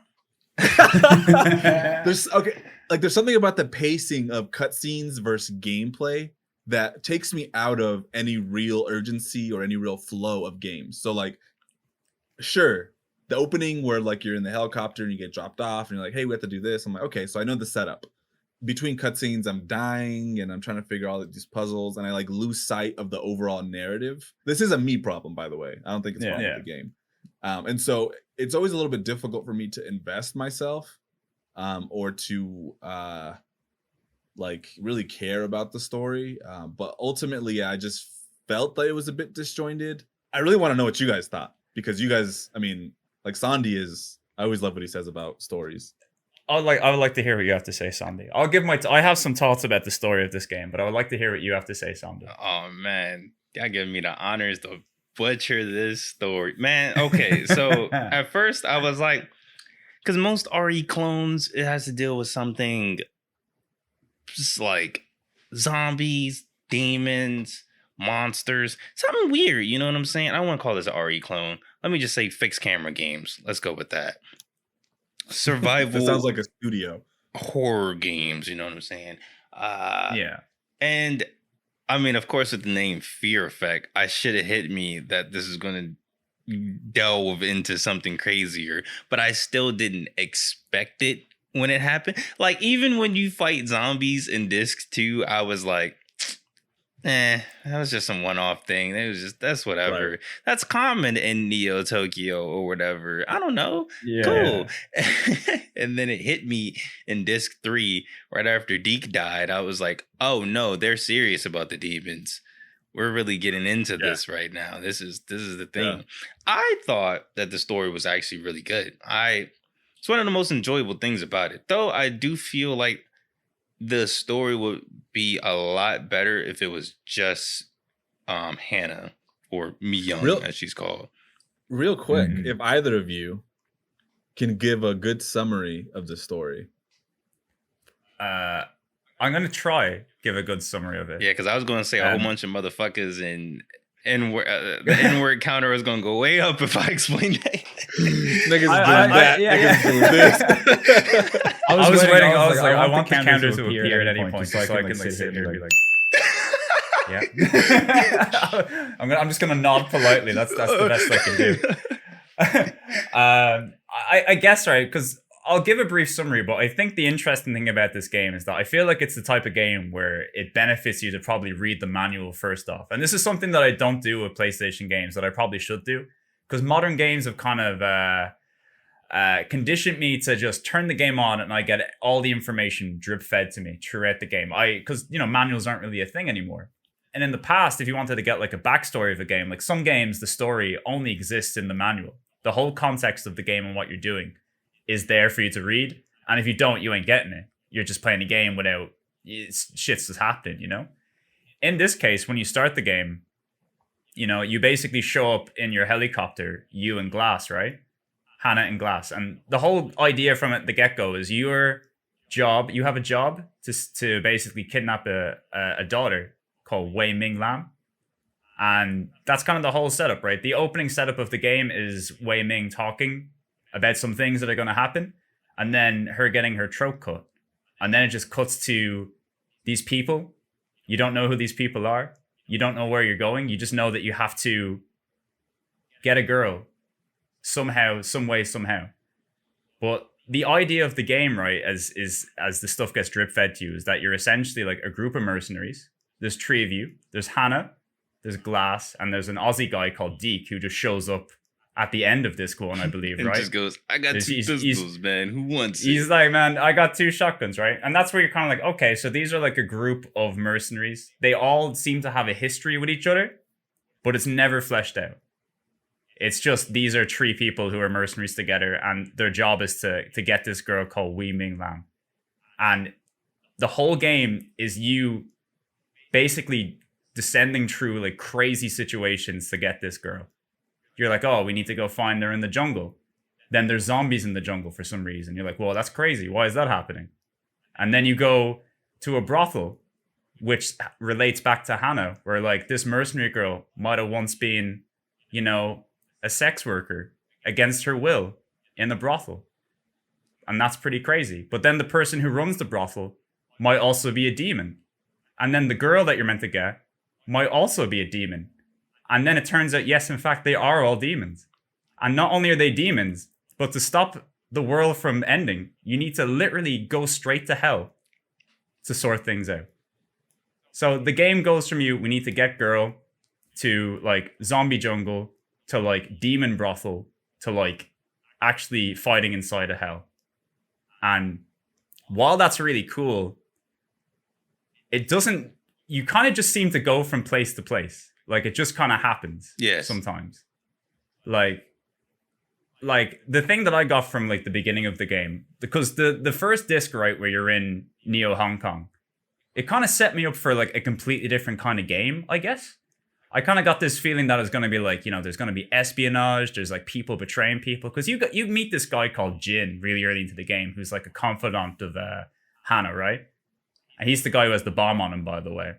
there's something about the pacing of cutscenes versus gameplay that takes me out of any real urgency or any real flow of games. So like, sure, the opening where like you're in the helicopter and you get dropped off and you're like, hey, we have to do this. I'm like, okay, so I know the setup. Between cutscenes, I'm dying and I'm trying to figure out these puzzles, and I like lose sight of the overall narrative. This is a me problem, by the way. I don't think it's wrong with the game. And so it's always a little bit difficult for me to invest myself or to like really care about the story. But ultimately, I just felt that it was a bit disjointed. I really want to know what you guys thought, because you guys, I mean, like Sandy is, I always love what he says about stories. I would like to hear what you have to say, Sandy. I'll give I have some thoughts about the story of this game, but I would like to hear what you have to say, Sandy. Oh man, y'all giving me the honors to butcher this story, man. Okay, so at first I was like, because most RE clones, it has to deal with something just like zombies, demons, monsters, something weird. You know what I'm saying? I don't want to call this a RE clone. Let me just say fixed camera games. Let's go with that. Survival. It sounds like a studio. Horror games. You know what I'm saying? Yeah. And I mean, of course, with the name Fear Effect, I should have hit me that this is going to delve into something crazier, but I still didn't expect it when it happened. Like, even when you fight zombies in Disc 2, I was like, that was just some one-off thing. It was just, that's whatever. Right. That's common in Neo Tokyo or whatever. I don't know. Yeah. Cool. And then it hit me in Disc 3 right after Deke died. I was like, oh no, they're serious about the demons. We're really getting into this right now. This is the thing. Yeah. I thought that the story was actually really good. It's one of the most enjoyable things about it. Though I do feel like the story would be a lot better if it was just Hannah, or Mi-young, as she's called. Real quick, if either of you can give a good summary of the story. I'm gonna try give a good summary of it. Yeah, because I was going to say a whole bunch of motherfuckers, and the N-word counter is going to go way up if I explain that. Niggas doing that. Niggas doing this. I was waiting. I was like, I want the counter to appear at any point, so I can like sit here and be like, yeah. I'm just gonna nod politely. That's the best I can do. I guess, right, because I'll give a brief summary, but I think the interesting thing about this game is that I feel like it's the type of game where it benefits you to probably read the manual first off. And this is something that I don't do with PlayStation games that I probably should do, because modern games have kind of conditioned me to just turn the game on and I get all the information drip fed to me throughout the game. Because, you know, manuals aren't really a thing anymore. And in the past, if you wanted to get like a backstory of a game, like some games, the story only exists in the manual. The whole context of the game and what you're doing is there for you to read. And if you don't, you ain't getting it. You're just playing a game without shit's just happening, you know? In this case, when you start the game, you know, you basically show up in your helicopter, you and Glass, right? Hannah and Glass. And the whole idea from the get-go is you have a job to basically kidnap a daughter called Wei Ming Lam. And that's kind of the whole setup, right? The opening setup of the game is Wei Ming talking about some things that are going to happen, and then her getting her throat cut. And then it just cuts to these people. You don't know who these people are. You don't know where you're going. You just know that you have to get a girl somehow, some way, somehow. But the idea of the game, right, as the stuff gets drip fed to you, is that you're essentially like a group of mercenaries. There's three of you. There's Hannah, there's Glass, and there's an Aussie guy called Deke who just shows up at the end of this one, I believe, and right? just goes, I got two pistols, man. Who wants it? He's like, man, I got 2 shotguns, right? And that's where you're kind of like, okay, so these are like a group of mercenaries. They all seem to have a history with each other. but it's never fleshed out. It's just these are 3 people who are mercenaries together, and their job is to get this girl called Wei Ming Lam. And the whole game is you basically descending through like crazy situations to get this girl. You're like, oh, we need to go find her in the jungle. Then there's zombies in the jungle for some reason. You're like, well, that's crazy. Why is that happening? And then you go to a brothel, which relates back to Hannah, where like this mercenary girl might have once been, you know, a sex worker against her will in the brothel. And that's pretty crazy. But then the person who runs the brothel might also be a demon. And then the girl that you're meant to get might also be a demon. And then it turns out, yes, in fact, they are all demons. And not only are they demons, but to stop the world from ending, you need to literally go straight to hell to sort things out. So the game goes from we need to get girl, to like zombie jungle, to like demon brothel, to like actually fighting inside a hell. And while that's really cool, it doesn't, you kind of just seem to go from place to place. Like it just kind of happens. Yes. Sometimes. Like the thing that I got from like the beginning of the game, because the first disc, right, where you're in Neo Hong Kong, it kind of set me up for like a completely different kind of game, I guess. I kind of got this feeling that it's going to be like, you know, there's going to be espionage, there's like people betraying people, because you meet this guy called Jin really early into the game, who's like a confidant of Hannah, right? And he's the guy who has the bomb on him, by the way.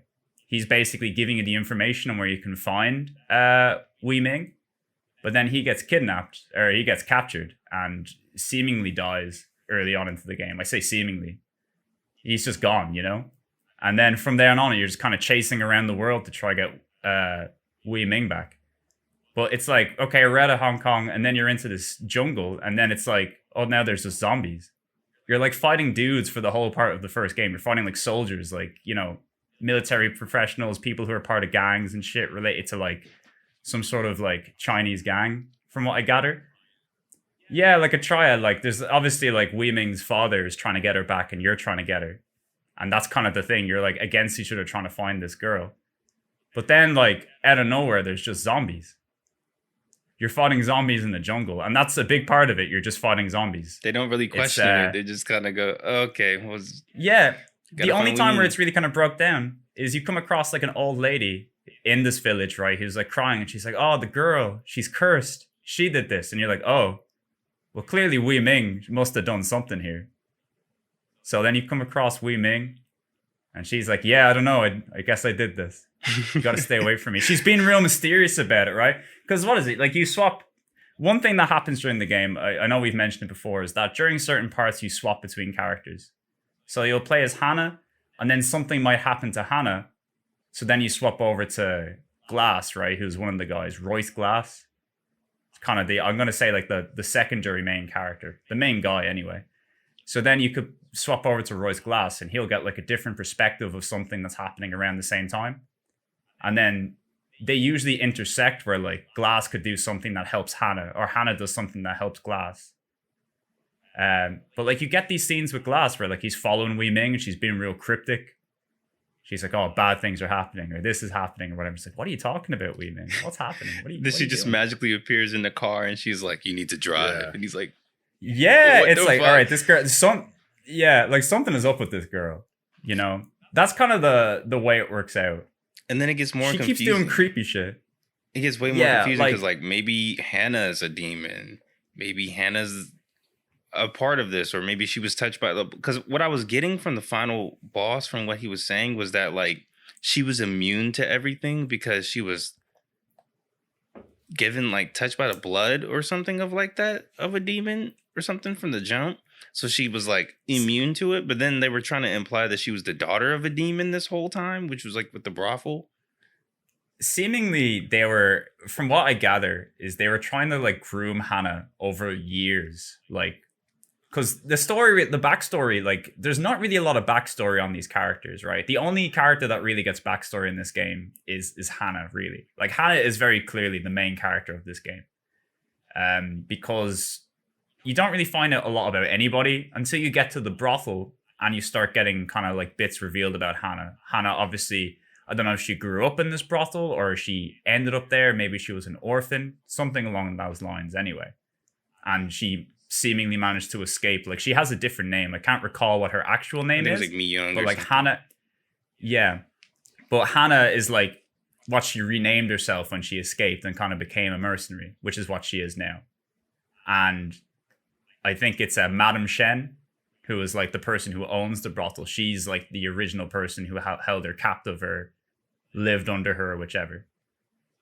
He's basically giving you the information on where you can find Wei Ming, but then he gets kidnapped, or he gets captured, and seemingly dies early on into the game. I say seemingly. He's just gone, you know? And then from there on, you're just kind of chasing around the world to try to get Wei Ming back. But it's like, okay, we're out of Hong Kong, and then you're into this jungle, and then it's like, oh, now there's just zombies. You're like fighting dudes for the whole part of the first game. You're fighting like soldiers, like, you know, military professionals, people who are part of gangs and shit related to like some sort of like Chinese gang, from what I gather. Yeah, like a triad. Like there's obviously like Wei Ming's father is trying to get her back, and you're trying to get her. And that's kind of the thing. You're like against each other trying to find this girl. But then like out of nowhere, there's just zombies. You're fighting zombies in the jungle. And that's a big part of it. You're just fighting zombies. They don't really question it. They just kind of go, okay. Yeah. The only time where it's really kind of broke down is you come across like an old lady in this village, right? Who's like crying. And she's like, oh, the girl, she's cursed. She did this. And you're like, oh, well, clearly Wei Ming must have done something here. So then you come across Wei Ming, and she's like, yeah, I don't know. I guess I did this. You got to stay away from me. She's being real mysterious about it, right? Because what is it? Like you swap. One thing that happens during the game, I know we've mentioned it before, is that during certain parts, you swap between characters. So you'll play as Hannah, and then something might happen to Hannah. So then you swap over to Glass, right? Who's one of the guys, Royce Glass. It's kind of I'm going to say like the secondary main character, the main guy anyway. So then you could swap over to Royce Glass, and he'll get like a different perspective of something that's happening around the same time. And then they usually intersect where like Glass could do something that helps Hannah, or Hannah does something that helps Glass. But like you get these scenes with Glass where like he's following Wei Ming and she's being real cryptic. She's like, oh, bad things are happening, or this is happening, or whatever. It's like, what are you talking about, Wei Ming? What's happening? Then she just magically appears in the car, and she's like, you need to drive. Yeah. And he's like, yeah, it's like, all right, this girl, like something is up with this girl, you know? That's kind of the way it works out. And then it gets more confusing. She keeps doing creepy shit. It gets way more confusing because like maybe Hannah is a demon. Maybe Hannah's a part of this, or maybe she was touched by because what I was getting from the final boss, from what he was saying, was that like she was immune to everything because she was given like touched by the blood or something of like that of a demon or something from the jump. So she was like immune to it, but then they were trying to imply that she was the daughter of a demon this whole time, which was like with the brothel. Seemingly they were, from what I gather, is they were trying to like groom Hannah over years. Like, because the backstory, like there's not really a lot of backstory on these characters, right? The only character that really gets backstory in this game is Hannah, really. Like Hannah is very clearly the main character of this game. Because you don't really find out a lot about anybody until you get to the brothel and you start getting kind of like bits revealed about Hannah. Hannah, obviously, I don't know if she grew up in this brothel or she ended up there. Maybe she was an orphan, something along those lines anyway. And she seemingly managed to escape. Like, she has a different name. I can't recall what her actual name is. Like Me Young, but like Hannah, yeah. But Hannah is like what she renamed herself when she escaped and kind of became a mercenary, which is what she is now. And I think it's Madame Shen, who is like the person who owns the brothel. She's like the original person who held her captive or lived under her or whichever.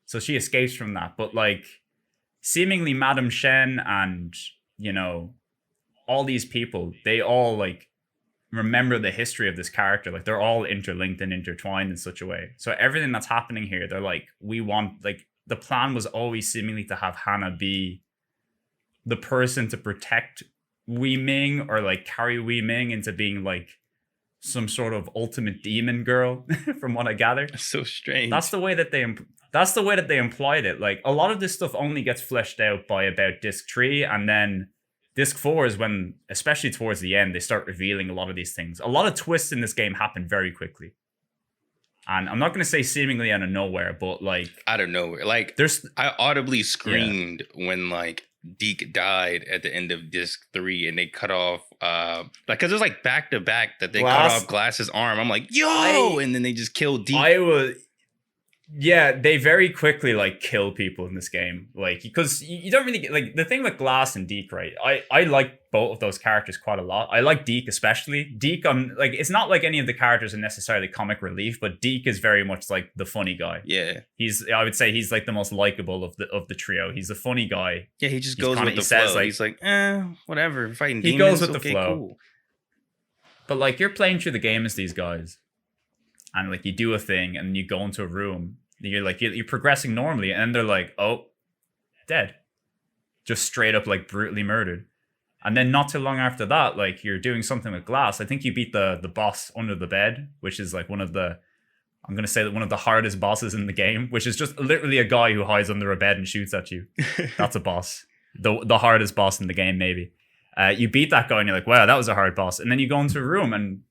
So she escapes from that. But like, seemingly Madame Shen and, you know, all these people, they all like remember the history of this character. Like, they're all interlinked and intertwined in such a way. So everything that's happening here, they're like, we want, like, the plan was always seemingly to have Hannah be the person to protect Wei Ming or like carry Wei Ming into being like some sort of ultimate demon girl, from what I gather. So strange. That's the way that they implied it. Like, a lot of this stuff only gets fleshed out by about disc 3, and then disc 4 is when, especially towards the end, they start revealing a lot of these things. A lot of twists in this game happen very quickly. And I'm not going to say seemingly out of nowhere, but like out of nowhere. Like, I audibly screamed when like Deke died at the end of disc 3 and they cut off like, because it was like back to back that they cut off Glass's arm. I'm like, yo, and then they just killed Deke. Yeah, they very quickly like kill people in this game, like, because you don't really get, like, the thing with Glass and Deke, right? I like both of those characters quite a lot. I like Deke especially. Deke, like, it's not like any of the characters are necessarily comic relief, but Deke is very much like the funny guy. Yeah, I would say he's like the most likable of the trio. He's the funny guy. Yeah, he just goes with the flow. Like, he's like, whatever, fighting demons. He goes with the flow. Cool. But like, you're playing through the game as these guys, and like, you do a thing and you go into a room, you're like, you're progressing normally, and they're like, oh, dead. Just straight up like brutally murdered. And then not too long after that, like, you're doing something with Glass. I think you beat the boss under the bed, which is like one of the hardest bosses in the game, which is just literally a guy who hides under a bed and shoots at you. That's a boss. The hardest boss in the game, maybe. You beat that guy and you're like, wow, that was a hard boss. And then you go into a room and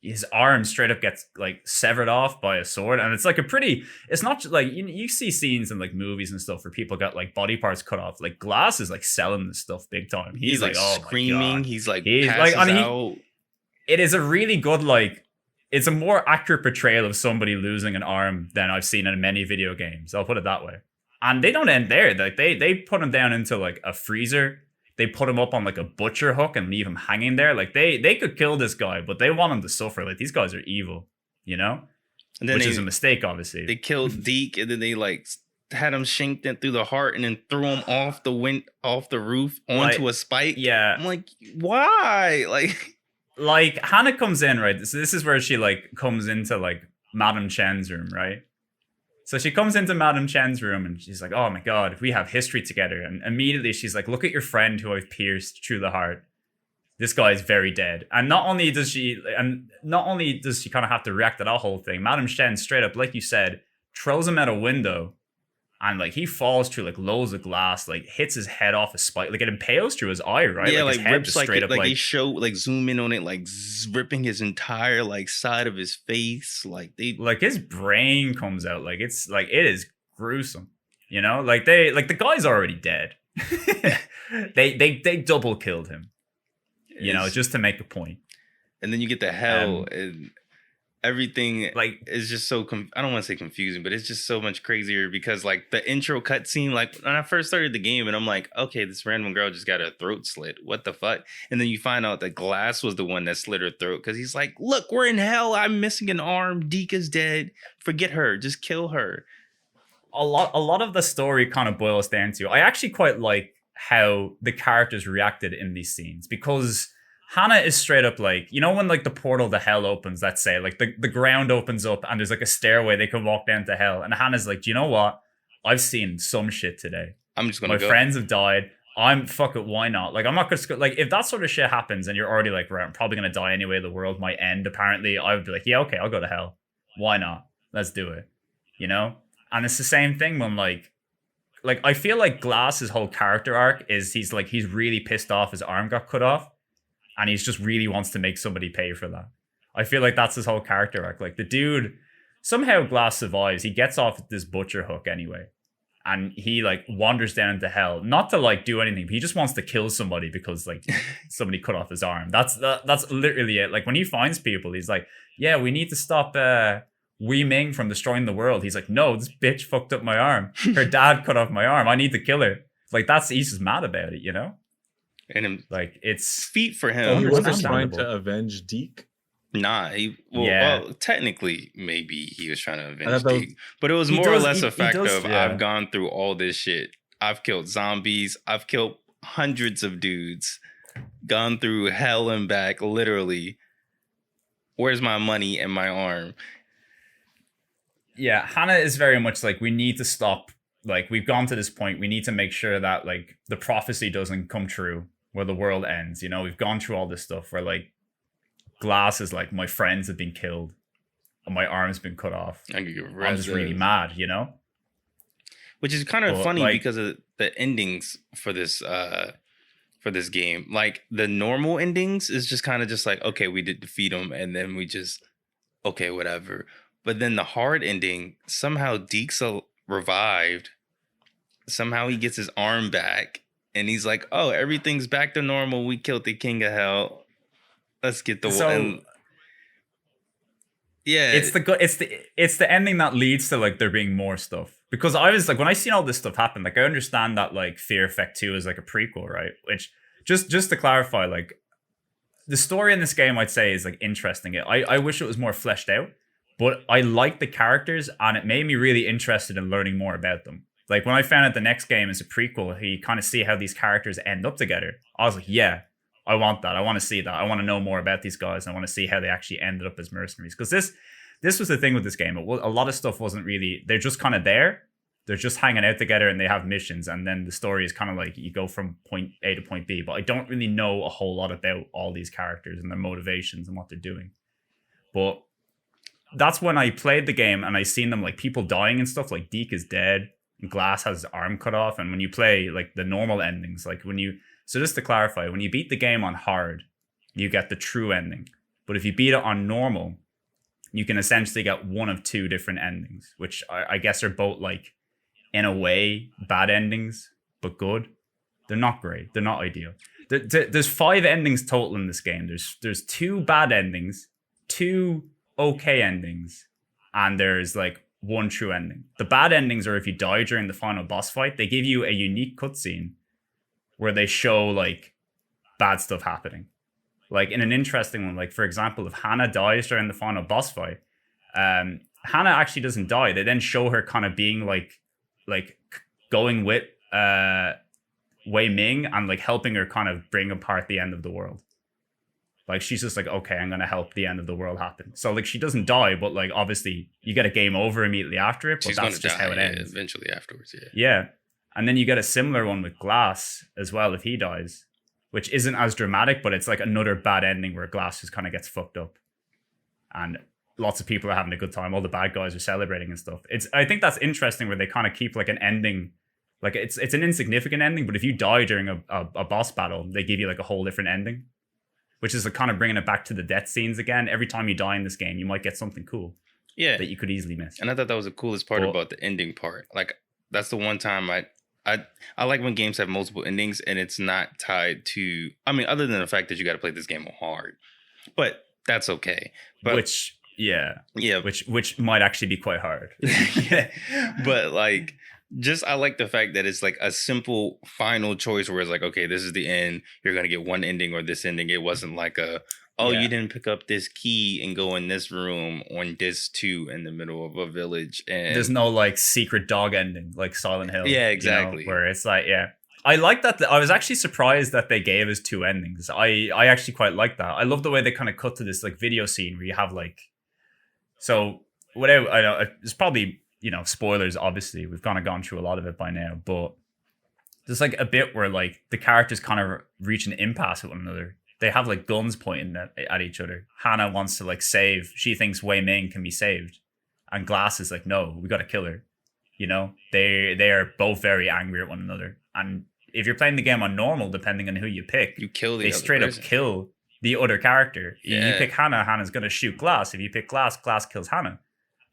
his arm straight up gets like severed off by a sword, and it's like it's not just, like, you see scenes in like movies and stuff where people got like body parts cut off. Like, Glass is like selling this stuff big time. He's like, oh, screaming. He's like it is a really good, like, it's a more accurate portrayal of somebody losing an arm than I've seen in many video games. I'll put it that way. And they don't end there. Like, they put him down into like a freezer. They put him up on like a butcher hook and leave him hanging there. Like, they could kill this guy, but they want him to suffer. Like, these guys are evil, you know? And then which is a mistake, obviously. They killed Deke, and then they like had him shanked in through the heart and then threw him off the roof onto a spike. Yeah. I'm like, why? Like Hannah comes in, right? So this is where she like comes into like Madame Chen's room, right? So she comes into Madame Chen's room and she's like, oh my God, we have history together. And immediately she's like, look at your friend who I've pierced through the heart. This guy is very dead. And not only does she kind of have to react to that whole thing, Madame Chen straight up, like you said, throws him out a window. And like, he falls through like loads of glass, like hits his head off a spike, like it impales through his eye, right? Yeah, like, like rips like they show like zoom in on it, like ripping his entire like side of his face, like his brain comes out, like it's like it is gruesome, you know? Like the guy's already dead. they double killed him, you know, just to make a point. And then you get the hell and everything like is just so I don't want to say confusing, but it's just so much crazier because like the intro cutscene, like when I first started the game and I'm like, okay, this random girl just got her throat slit, what the fuck? And then you find out that Glass was the one that slit her throat because he's like, look, we're in hell, I'm missing an arm, Deke is dead, forget her, just kill her. A lot of the story kind of boils down to, I actually quite like how the characters reacted in these scenes, because Hannah is straight up like, you know, when like the portal to hell opens, let's say, like the ground opens up and there's like a stairway they can walk down to hell. And Hannah's like, do you know what? I've seen some shit today. I'm just gonna go. My friends have died. Fuck it, why not? Like, I'm not gonna, like, if that sort of shit happens and you're already like, right, I'm probably gonna die anyway, the world might end, apparently, I would be like, yeah, okay, I'll go to hell. Why not? Let's do it. You know? And it's the same thing when like I feel like Glass's whole character arc is he's really pissed off his arm got cut off. And he's just really wants to make somebody pay for that. I feel like that's his whole character arc. Like, the dude somehow Glass survives. He gets off at this butcher hook anyway. And he like wanders down into hell, not to like do anything, but he just wants to kill somebody because like somebody cut off his arm. That's literally it. Like when he finds people, he's like, yeah, we need to stop Wei Ming from destroying the world. He's like, no, this bitch fucked up my arm. Her dad cut off my arm. I need to kill her. Like he's just mad about it, you know? And like it's feet for Oh, him. he it's wasn't trying understandable. to avenge Deke. Nah, well, technically, maybe he was trying to avenge that was- Deke, but it was He more or does- less he- a he fact does, of yeah. I've gone through all this shit. I've killed zombies. I've killed hundreds of dudes. Gone through hell and back, literally. Where's my money and my arm? Yeah, Hannah is very much like, we need to stop. Like, we've gone to this point. We need to make sure that like the prophecy doesn't come true where the world ends. You know, we've gone through all this stuff where like Glass is like, my friends have been killed and my arm's been cut off. I'm just really mad, you know? Which is kind of But, funny like- because of the endings for this game. Like the normal endings is just kind of just like, okay, we did defeat them and then we just, okay, whatever. But then the hard ending, somehow Deke's revived. Somehow he gets his arm back and he's like, oh, everything's back to normal. We killed the king of hell. Let's get the one. Yeah, It's the ending that leads to like there being more stuff. Because I was like, when I seen all this stuff happen, like I understand that like Fear Effect 2 is like a prequel, right? Which just to clarify, like the story in this game I'd say is like interesting. I wish it was more fleshed out, but I like the characters and it made me really interested in learning more about them. Like when I found out the next game is a prequel, you kind of see how these characters end up together. I was like, yeah, I want that. I want to see that. I want to know more about these guys. I want to see how they actually ended up as mercenaries. Because this was the thing with this game. A lot of stuff wasn't really... They're just kind of there. They're just hanging out together and they have missions. And then the story is kind of like you go from point A to point B. But I don't really know a whole lot about all these characters and their motivations and what they're doing. But that's when I played the game and I seen them like people dying and stuff. Like Deke is dead. Glass has his arm cut off. And when you play like the normal endings, like when you... So just to clarify, when you beat the game on hard, you get the true ending. But if you beat it on normal, you can essentially get one of two different endings, which I guess are both like, in a way, bad endings, but good. They're not great. They're not ideal. There's 5 endings total in this game. There's 2 bad endings, 2 okay endings, and there's like 1 true ending. The bad endings are if you die during the final boss fight, they give you a unique cutscene where they show like bad stuff happening. Like in an interesting one, like for example, if Hannah dies during the final boss fight, Hannah actually doesn't die. They then show her kind of being like going with Wei Ming and like helping her kind of bring apart the end of the world. Like she's just like, okay, I'm gonna help the end of the world happen. So like she doesn't die, but like obviously you get a game over immediately after it. But she's that's gonna just die, how it ends. eventually afterwards. Yeah. Yeah. And then you get a similar one with Glass as well if he dies, which isn't as dramatic, but it's like another bad ending where Glass just kind of gets fucked up. And lots of people are having a good time. All the bad guys are celebrating and stuff. I think that's interesting where they kind of keep like an ending. Like it's an insignificant ending, but if you die during a boss battle, they give you like a whole different ending, which is like kind of bringing it back to the death scenes again. Every time you die in this game, you might get something cool. Yeah. That you could easily miss. And I thought that was the coolest part about the ending part. Like that's the one time I like when games have multiple endings and it's not tied to, I mean, other than the fact that you got to play this game on hard, but that's okay. But which might actually be quite hard. Yeah. But like, I like the fact that it's like a simple final choice where it's like, okay, this is the end. You're going to get one ending or this ending. It wasn't like you didn't pick up this key and go in this room on disc 2 in the middle of a village. And there's no like secret dog ending like Silent Hill. Yeah, exactly. You know, where it's like, yeah. I like that. I was actually surprised that they gave us 2 endings. I actually quite like that. I love the way they kind of cut to this like video scene where you have like, so whatever, I know it's probably, you know, spoilers, obviously. We've kind of gone through a lot of it by now, but there's like a bit where like the characters kind of reach an impasse with one another. They have like guns pointing at each other. Hannah wants to like save. She thinks Wei Ming can be saved. And Glass is like, no, we got to kill her. You know, they are both very angry at one another. And if you're playing the game on normal, depending on who you pick, you kill they straight up kill the other character. Yeah. You pick Hannah, Hannah's going to shoot Glass. If you pick Glass, Glass kills Hannah.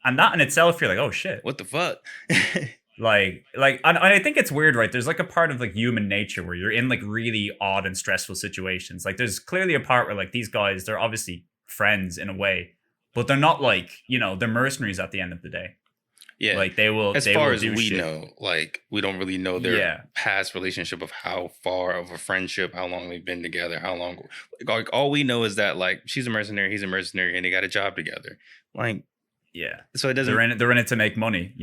And that in itself, you're like, oh shit. What the fuck? And I think it's weird, right? There's like a part of like human nature where you're in like really odd and stressful situations. Like there's clearly a part where like these guys, they're obviously friends in a way, but they're not like, they're mercenaries at the end of the day. Yeah. Like they will, as they far will as do we shit. know, like we don't really know their past relationship of how far of a friendship, how long they've been together, how long. Like all we know is that like she's a mercenary, he's a mercenary, and they got a job together. Like, yeah. So it doesn't. They're in it to make money,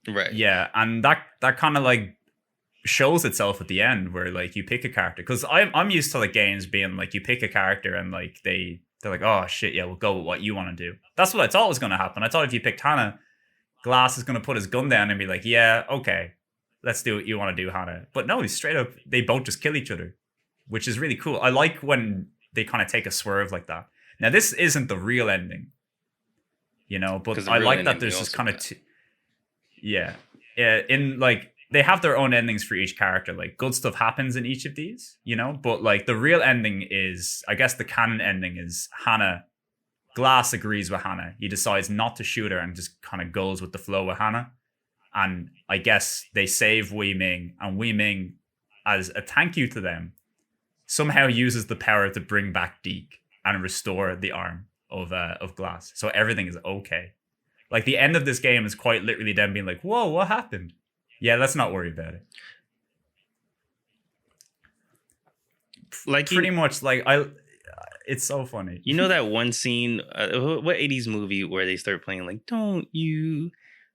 Right. Yeah, and that kind of like shows itself at the end where like you pick a character, because I'm used to like games being like you pick a character and like they're like, oh shit, yeah, we'll go with what you want to do. That's what I thought was going to happen. I thought if you picked Hannah, Glass is going to put his gun down and be like, yeah, okay, let's do what you want to do, Hannah. But no, he's straight up, they both just kill each other, which is really cool. I like when they kind of take a swerve like that. Now this isn't the real ending, but I like that there's just kind of yeah, in like they have their own endings for each character. Like good stuff happens in each of these, but like the real ending is, I guess the canon ending is Hannah. Glass agrees with Hannah. He decides not to shoot her and just kind of goes with the flow with Hannah. And I guess they save Wei Ming, and Wei Ming, as a thank you to them, somehow uses the power to bring back Deke and restore the arm of Glass. So everything is okay. Like the end of this game is quite literally them being like, whoa, what happened? Yeah, let's not worry about it. Like pretty much like it's so funny. You know that one scene, what 80s movie where they start playing like, don't you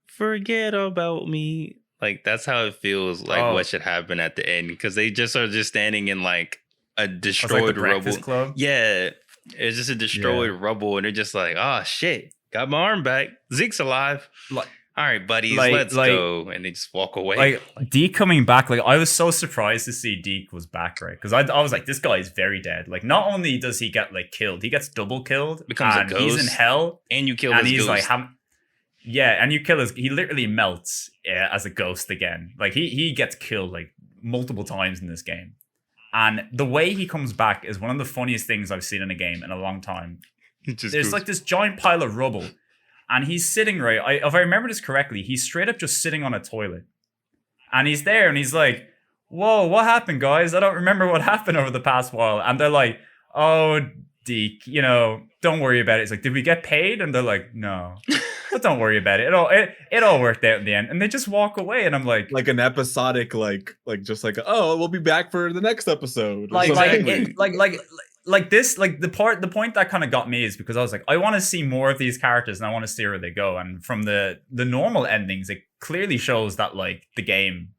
forget about me? Like that's how it feels like what should happen at the end, because they just are just standing in like a destroyed rubble. Club? Yeah, it's just a destroyed rubble, and they're just like, oh shit. Got my arm back. Zeke's alive. Like, all right, buddies, let's go. And they just walk away. Like Deke coming back. Like I was so surprised to see Deke was back, right? Because I was like, this guy is very dead. Like not only does he get like killed, he gets double killed. Becomes a ghost. He's in hell. And you kill his he's ghost. Like, and you kill he literally melts as a ghost again. Like he gets killed like multiple times in this game. And the way he comes back is one of the funniest things I've seen in a game in a long time. There's like this giant pile of rubble, and he's sitting right. If I remember this correctly, he's straight up just sitting on a toilet, and he's there, and he's like, "Whoa, what happened, guys? I don't remember what happened over the past while." And they're like, "Oh, Deke, don't worry about it." It's like, "Did we get paid?" And they're like, "No." But don't worry about it. It all worked out in the end, and they just walk away. And I'm like an episodic, like just like, oh, we'll be back for the next episode. Like this, like the point that kind of got me is because I was like, I want to see more of these characters and I want to see where they go. And from the normal endings, it clearly shows that like the game,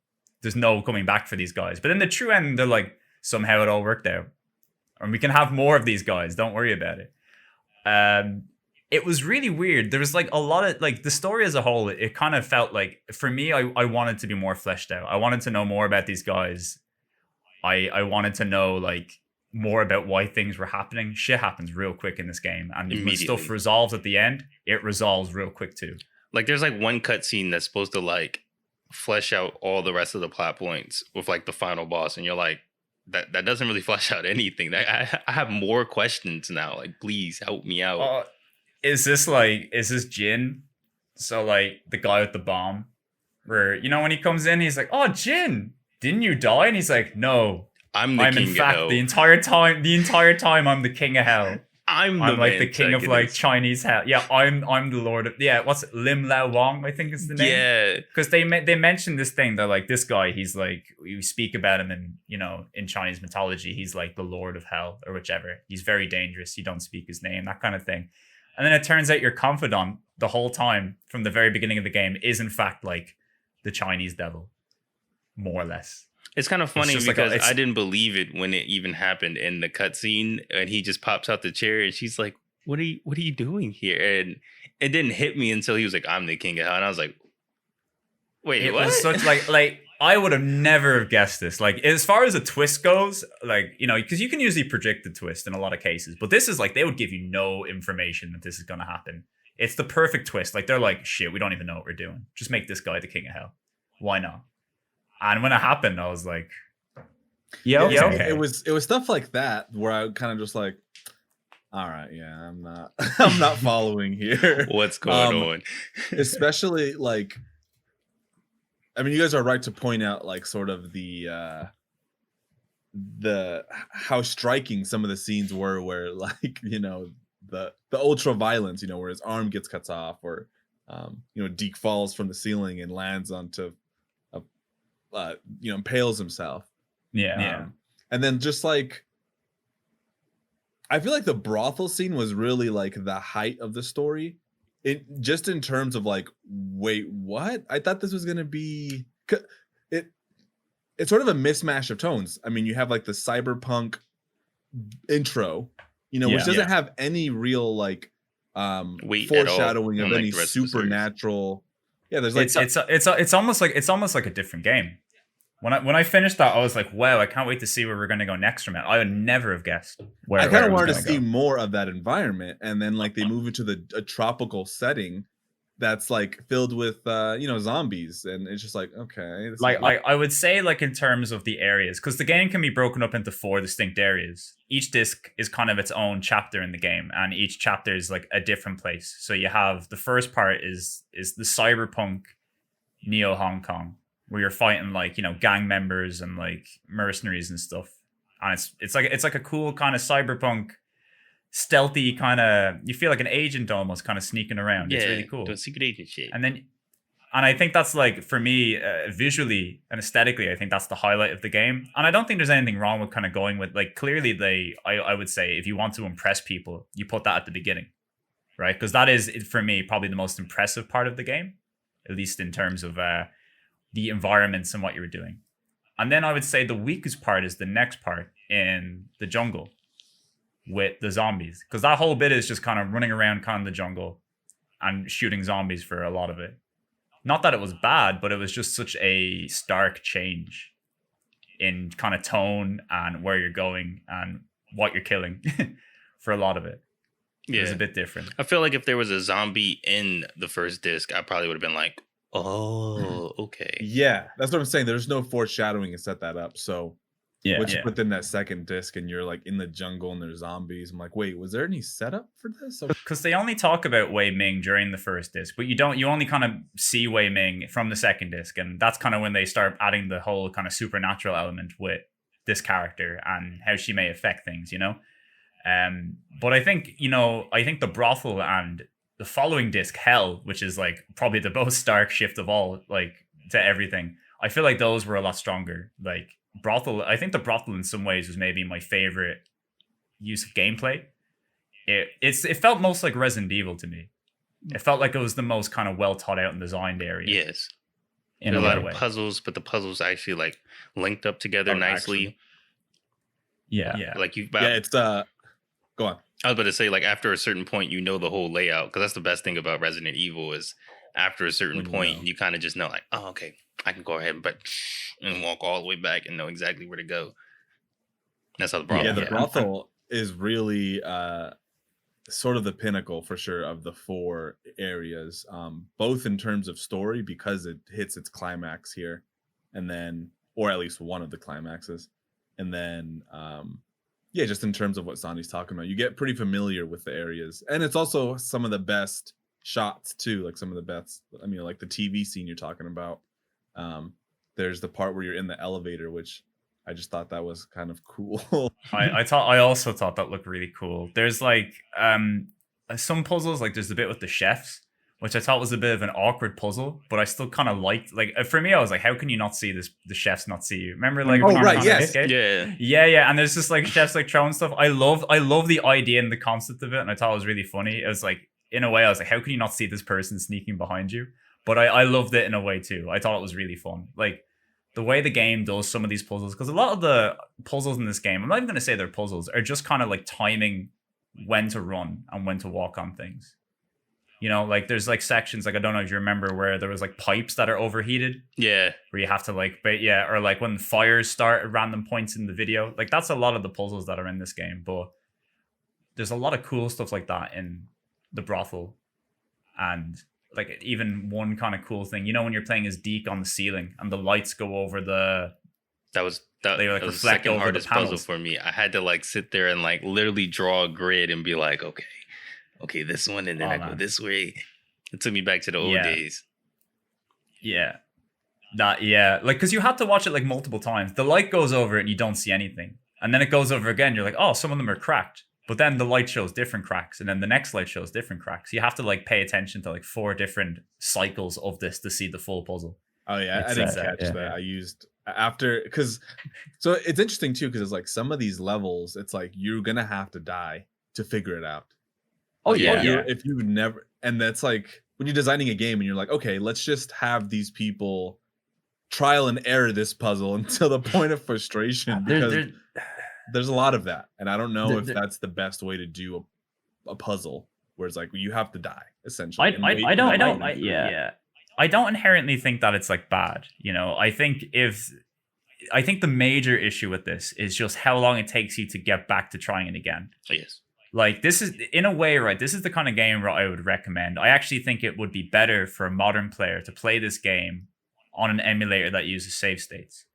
there's no coming back for these guys. But in the true end, they're like, somehow it all worked out, and we can have more of these guys. Don't worry about it. It was really weird. There was like a lot of like the story as a whole. It kind of felt like for me, I wanted to be more fleshed out. I wanted to know more about these guys. I wanted to know like more about why things were happening. Shit happens real quick in this game, and when stuff resolves at the end, it resolves real quick too. Like there's like one cutscene that's supposed to like flesh out all the rest of the plot points with like the final boss, and you're like, that doesn't really flesh out anything. I have more questions now. Like, please help me out. Is this Jin? So like the guy with the bomb, where when he comes in, he's like, "Oh, Jin, didn't you die?" And he's like, "No, I'm in fact the entire time I'm the king of hell. I'm like the king of like Chinese hell. Yeah, I'm the lord of what's it? Lim Lao Wang, I think is the name. Yeah, because they mentioned this thing. They're like, this guy, he's like, we speak about him in Chinese mythology. He's like the lord of hell or whichever. He's very dangerous. You don't speak his name, that kind of thing. And then it turns out your confidant the whole time from the very beginning of the game is in fact like the Chinese devil, more or less. It's kind of funny because I didn't believe it when it even happened in the cutscene, and he just pops out the chair, and she's like, "What are you doing here?" And it didn't hit me until he was like, "I'm the king of hell," and I was like, "Wait, it what?" was such like I would have never guessed this. Like as far as a twist goes, like because you can usually predict the twist in a lot of cases, but this is like they would give you no information that this is going to happen. It's the perfect twist. Like they're like, "Shit, we don't even know what we're doing. Just make this guy the king of hell. Why not?" And when it happened, I was like, okay. It was stuff like that where I kind of just like, All right, yeah, I'm not I'm not following here. What's going on? Especially like, I mean, you guys are right to point out like sort of the how striking some of the scenes were, where like, you know, the ultra violence, you know, where his arm gets cut off, or you know, Deke falls from the ceiling and lands onto a you know, impales himself. Yeah. And then just like, I feel like the brothel scene was really like the height of the story. It just in terms of like, wait, what? I thought this was gonna be it. It's sort of a mismatch of tones. I mean, you have like the cyberpunk intro, you know, which doesn't have any real like foreshadowing of any supernatural. Yeah, there's like it's almost like a different game. When I finished that, I was like, wow, I can't wait to see where we're going to go next from it. I would never have guessed where. I kind of wanted to see more of that environment, and then like they move into a tropical setting that's like filled with you know, zombies, and it's just like, okay, like I would say, like in terms of the areas, because the game can be broken up into 4 distinct areas. Each disc is kind of its own chapter in the game, and each chapter is like a different place. So you have the first part is the cyberpunk Neo Hong Kong, where you're fighting like, you know, gang members and like mercenaries and stuff, and it's like a cool kind of cyberpunk stealthy kind of, you feel like an agent almost kind of sneaking around. It's really cool, doing secret agent shit. And I think that's like, for me, visually and aesthetically, I think that's the highlight of the game. And I don't think there's anything wrong with kind of going with, like, clearly I would say if you want to impress people, you put that at the beginning, right? Because that is, for me, probably the most impressive part of the game, at least in terms of the environments and what you were doing. And then I would say the weakest part is the next part in the jungle with the zombies, because that whole bit is just kind of running around kind of the jungle and shooting zombies for a lot of it. Not that it was bad, but it was just such a stark change in kind of tone and where you're going and what you're killing for a lot of it. It was a bit different. I feel like if there was a zombie in the first disc, I probably would have been like, oh, okay. Yeah, that's what I'm saying. There's no foreshadowing to set that up. So once you put in that second disc and you're like in the jungle and there's zombies, I'm like, wait, was there any setup for this? Because they only talk about Wei Ming during the first disc, but you only kind of see Wei Ming from the second disc, and that's kind of when they start adding the whole kind of supernatural element with this character and how she may affect things, you know. But I think the brothel and the following disc, Hell, which is like probably the most stark shift of all, like to everything, I feel like those were a lot stronger. Like brothel, I think the brothel in some ways was maybe my favorite use of gameplay. It felt most like Resident Evil to me. It felt like it was the most kind of well thought out and designed area. Yes, in a lot of puzzles, but the puzzles actually like linked up together nicely. Actually. Yeah. Like it's go on. I was about to say, like, after a certain point, you know the whole layout, because that's the best thing about Resident Evil is after a certain point, you kind of just know, like, oh, okay, I can go ahead and walk all the way back and know exactly where to go. That's how the brothel. Yeah, the brothel is really sort of the pinnacle for sure of the 4 areas, both in terms of story, because it hits its climax here, and then, or at least one of the climaxes, and then yeah, just in terms of what Sandy's talking about, you get pretty familiar with the areas, and it's also some of the best shots too, like some of the best, I mean, like the TV scene you're talking about. There's the part where you're in the elevator, which I just thought that was kind of cool. I also thought that looked really cool. There's like some puzzles, like there's the bit with the chefs, which I thought was a bit of an awkward puzzle, but I still kind of liked. Like for me, I was like, how can you not see this? The chefs not see you. Remember, like, yes, yeah. And there's just like chefs like throwing stuff. I love the idea and the concept of it, and I thought it was really funny. It was like, in a way, I was like, how can you not see this person sneaking behind you? But I loved it in a way too. I thought it was really fun. Like the way the game does some of these puzzles, because a lot of the puzzles in this game, I'm not even going to say they're puzzles, are just kind of like timing when to run and when to walk on things. You know, like there's like sections, like I don't know if you remember, where there was like pipes that are overheated. Yeah. Where you have to like, or like when fires start at random points in the video. Like that's a lot of the puzzles that are in this game. But there's a lot of cool stuff like that in the brothel. And like even one kind of cool thing, you know, when you're playing as Deke on the ceiling and the lights go over the... That was they like was the reflect second over the hardest puzzle panels. for me. I had to like sit there and like literally draw a grid and be like, okay, this one, and then I go this way. It took me back to the old days. Yeah. Like, because you have to watch it like multiple times. The light goes over it and you don't see anything. And then it goes over again. You're like, oh, some of them are cracked. But then the light shows different cracks. And then the next light shows different cracks. You have to like pay attention to like 4 different cycles of this to see the full puzzle. Oh, yeah. I didn't catch that. I used after, because, so it's interesting too, because it's like some of these levels, it's like you're going to have to die to figure it out. Oh, like, yeah. If you've never, and that's like when you're designing a game and you're like, okay, let's just have these people trial and error this puzzle until the point of frustration, because there's a lot of that, and I don't know if that's the best way to do a puzzle where it's like you have to die essentially. I don't inherently think that it's like bad. You know, I think the major issue with this is just how long it takes you to get back to trying it again. Yes. Like, this is, in a way, right, this is the kind of game where I would recommend. I actually think it would be better for a modern player to play this game on an emulator that uses save states.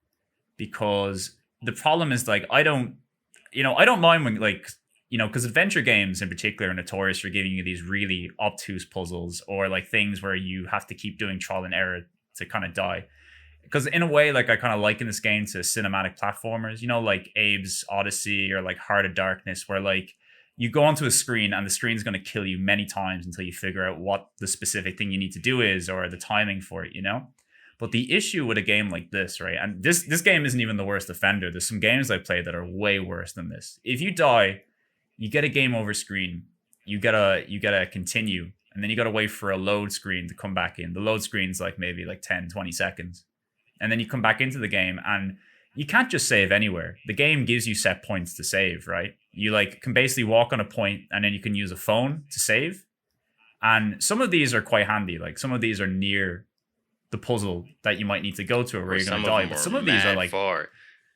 Because the problem is, like, I don't mind when, like, you know, because adventure games in particular are notorious for giving you these really obtuse puzzles, or like things where you have to keep doing trial and error to kind of die. Because in a way, like, I kind of liken this game to cinematic platformers, you know, like Abe's Odyssey or like Heart of Darkness, where like you go onto a screen and the screen's going to kill you many times until you figure out what the specific thing you need to do is, or the timing for it, you know? But the issue with a game like this, right? And this game isn't even the worst offender. There's some games I've played that are way worse than this. If you die, you get a game over screen. You gotta continue, and then you gotta wait for a load screen to come back in. The load screen's like maybe like 10, 20 seconds. And then you come back into the game, and you can't just save anywhere. The game gives you set points to save, right? You like can basically walk on a point, and then you can use a phone to save. And some of these are quite handy. Like, some of these are near the puzzle that you might need to go to, or where you're gonna die. But some of these are like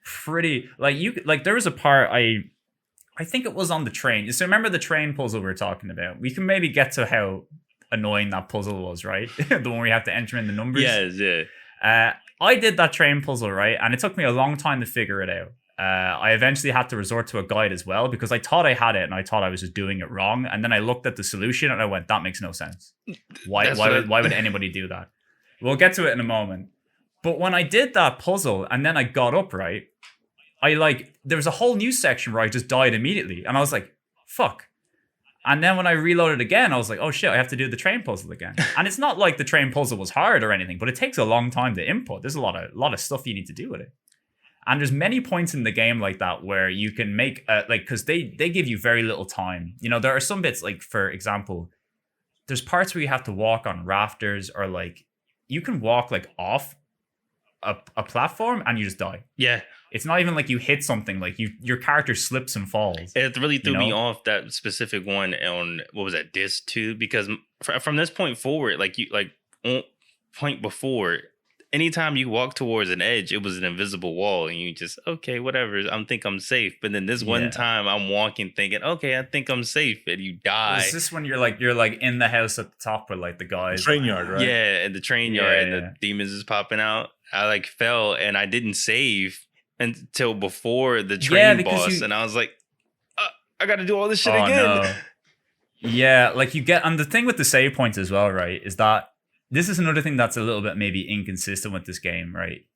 pretty, like there was a part I think it was on the train. So remember the train puzzle we were talking about? We can maybe get to how annoying that puzzle was, right? The one where you have to enter in the numbers. Yes, yeah. I did that train puzzle, right? And it took me a long time to figure it out. I eventually had to resort to a guide as well, because I thought I had it and I thought I was just doing it wrong. And then I looked at the solution and I went, that makes no sense. Why would anybody do that? We'll get to it in a moment. But when I did that puzzle and then I got up, right, there was a whole new section where I just died immediately. And I was like, fuck. And then when I reloaded again, I was like, oh shit, I have to do the train puzzle again. And it's not like the train puzzle was hard or anything, but it takes a long time to input. There's a lot of stuff you need to do with it. And there's many points in the game like that where you can make, because they give you very little time. You know, there are some bits, like, for example, there's parts where you have to walk on rafters, or like, you can walk like off a platform and you just die. Yeah. It's not even like you hit something, like your character slips and falls. It really threw me off, that specific one on, what was that, disc 2, because from this point forward, point before, anytime you walk towards an edge, it was an invisible wall, and you just, okay, whatever, I think I'm safe. But then this one time I'm walking thinking, okay, I think I'm safe, and you die. Is this when you're like in the house at the top with like the guys? The train yard, right? Yeah, and the train yard, and the demons is popping out. I like fell and I didn't save until before the train boss, and I was like, I gotta do all this shit again. No. Yeah, like you get, and the thing with the save points as well, right, is that this is another thing that's a little bit maybe inconsistent with this game, right?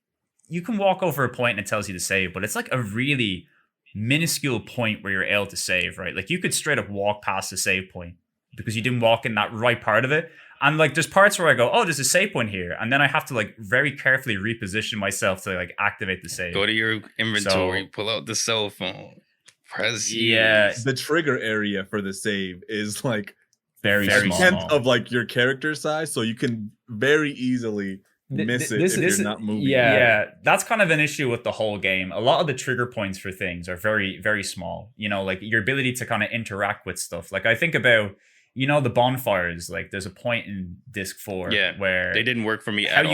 You can walk over a point and it tells you to save, but it's like a really minuscule point where you're able to save, right? Like you could straight up walk past the save point because you didn't walk in that right part of it. And like there's parts where I go, oh, there's a save point here. And then I have to like very carefully reposition myself to like activate the save. Go to your inventory, pull out the cell phone, press The trigger area for the save is like very small. Tenth of like your character size, so you can very easily miss it if you're not moving. Yeah, that's kind of an issue with the whole game. A lot of the trigger points for things are very, very small. You know, like your ability to kind of interact with stuff. Like I think about, you know, the bonfires. Like there's a point in disc 4 where they didn't work for me at all.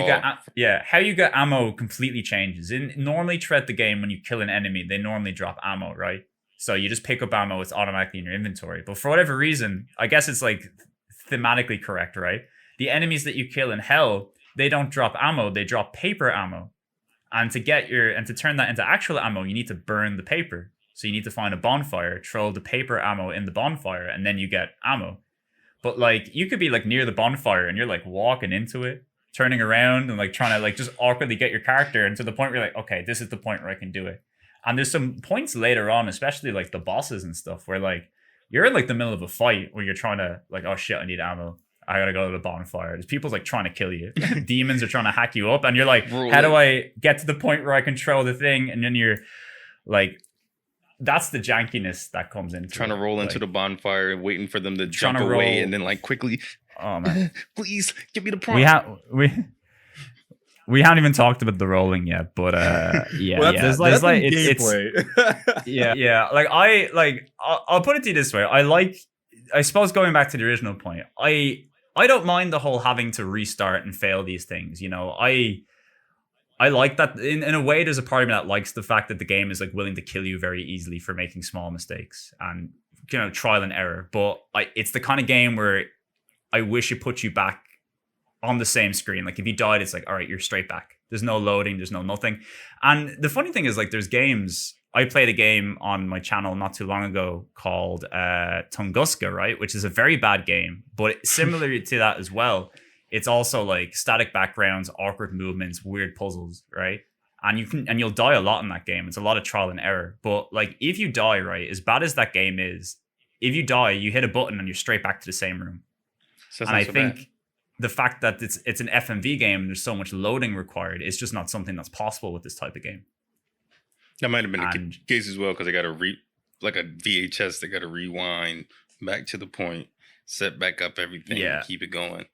How you get ammo completely changes. Normally throughout the game, when you kill an enemy, they normally drop ammo, right? So you just pick up ammo, it's automatically in your inventory. But for whatever reason, I guess it's like thematically correct, right? The enemies that you kill in Hell, they don't drop ammo, they drop paper ammo. And to turn that into actual ammo, you need to burn the paper. So you need to find a bonfire, throw the paper ammo in the bonfire, and then you get ammo. But like you could be like near the bonfire and you're like walking into it, turning around and like trying to like just awkwardly get your character, and to the point where you're like, okay, this is the point where I can do it. And there's some points later on, especially like the bosses and stuff, where like you're in like the middle of a fight where you're trying to like, oh shit, I need ammo. I gotta go to the bonfire. There's people like trying to kill you. Demons are trying to hack you up, and you're like, how do I get to the point where I control the thing? And then you're like, that's the jankiness that comes in. Trying to roll into the bonfire, waiting for them to jump away, and then like quickly, oh man, please give me the prompt. We haven't even talked about the rolling yet, but yeah, well, there's like it's yeah. Like I'll put it to you this way. I suppose going back to the original point, I don't mind the whole having to restart and fail these things. You know, I like that in a way. There's a part of me that likes the fact that the game is like willing to kill you very easily for making small mistakes and, you know, trial and error. But it's the kind of game where I wish it put you back on the same screen. Like if you died, it's like, all right, you're straight back. There's no loading. There's no nothing. And the funny thing is, like, there's games. I played a game on my channel not too long ago called Tunguska, right? Which is a very bad game, but similar to that as well. It's also like static backgrounds, awkward movements, weird puzzles, right? And you'll die a lot in that game. It's a lot of trial and error. But like if you die, right, as bad as that game is, if you die, you hit a button and you're straight back to the same room. So and I think bad. The fact that it's an FMV game and there's so much loading required, it's just not something that's possible with this type of game. That might have been the case as well, because I got to like a VHS, they got to rewind back to the point, set back up everything, and keep it going.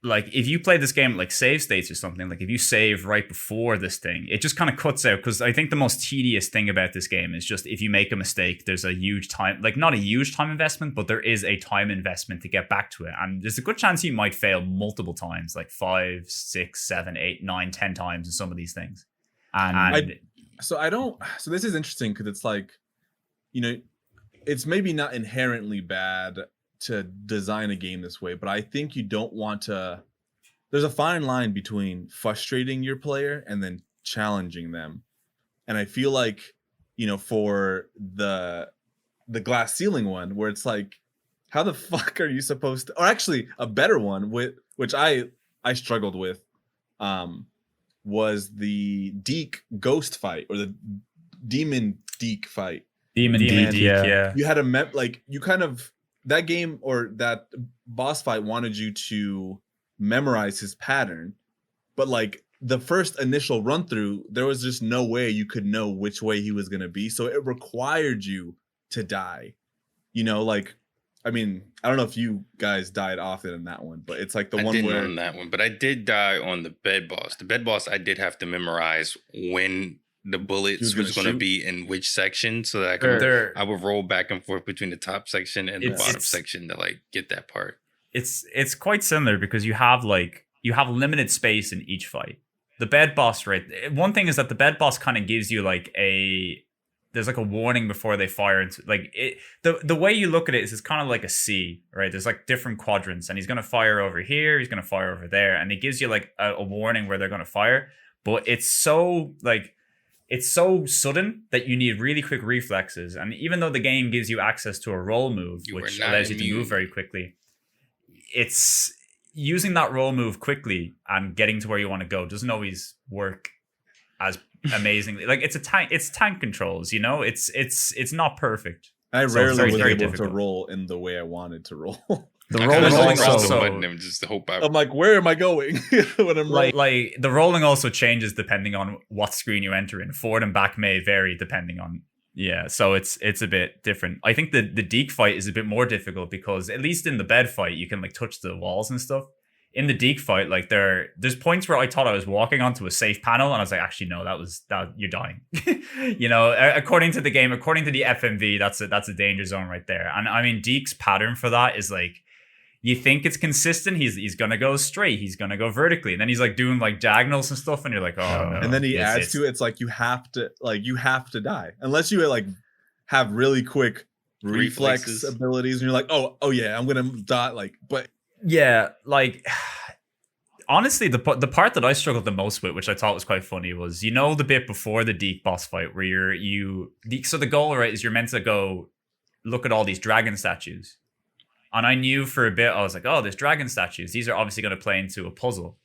Like if you play this game like save states or something, like if you save right before this thing, it just kind of cuts out. Because I think the most tedious thing about this game is just if you make a mistake, there's a huge time, like not a huge time investment, but there is a time investment to get back to it. And there's a good chance you might fail multiple times, like 5, 6, 7, 8, 9, 10 times in some of these things. And so this is interesting because it's like, you know, it's maybe not inherently bad to design a game this way, but I think you don't want to. There's a fine line between frustrating your player and then challenging them. And I feel like, you know, for the glass ceiling one, where it's like, how the fuck are you supposed to, or actually a better one with which I struggled with, was the Deke ghost fight, or the demon Deke fight. Demon Deke, yeah. You had you kind of, that game or that boss fight wanted you to memorize his pattern, but like the first initial run through, there was just no way you could know which way he was going to be. So it required you to die, you know, like, I mean, I don't know if you guys died often in that one, but it's like the one where on that one, but I did die on the bed boss. The bed boss, I did have to memorize when the bullets was going to be in which section, so that I would roll back and forth between the top section and the bottom section to like get that part. It's quite similar because you have limited space in each fight. The bed boss, right? One thing is that the bed boss kind of gives you like there's like a warning before they fire into, like it. The way you look at it is it's kind of like a C, right? There's like different quadrants, and he's gonna fire over here, he's gonna fire over there, and it gives you like a warning where they're gonna fire. But it's so sudden that you need really quick reflexes. And even though the game gives you access to a roll move, which allows you to move very quickly, it's using that roll move quickly and getting to where you want to go doesn't always work as amazingly. Like it's tank controls, you know, it's not perfect. I rarely was able to roll in the way I wanted to roll. The rolling also, and just hope I'm like, where am I going when I'm like the rolling also changes depending on what screen you enter in. Forward and back may vary depending on so it's a bit different. I think the Deke fight is a bit more difficult because at least in the bed fight you can like touch the walls and stuff. In the Deke fight, like there's points where I thought I was walking onto a safe panel and I was like, actually no, that you're dying. You know, according to the game, according to the FMV, that's a danger zone right there. And I mean, Deke's pattern for that is like, you think it's consistent. He's gonna go straight. He's gonna go vertically, and then he's like doing like diagonals and stuff. And you're like, oh no. And then he adds to it. It's like you have to die unless you like have really quick reflex abilities, and you're like, oh yeah, I'm gonna die. Like, but yeah, like honestly, the part that I struggled the most with, which I thought was quite funny, was the bit before the Deke boss fight where so the goal, right, is you're meant to go look at all these dragon statues. And I knew for a bit, I was like, oh, there's dragon statues. These are obviously going to play into a puzzle.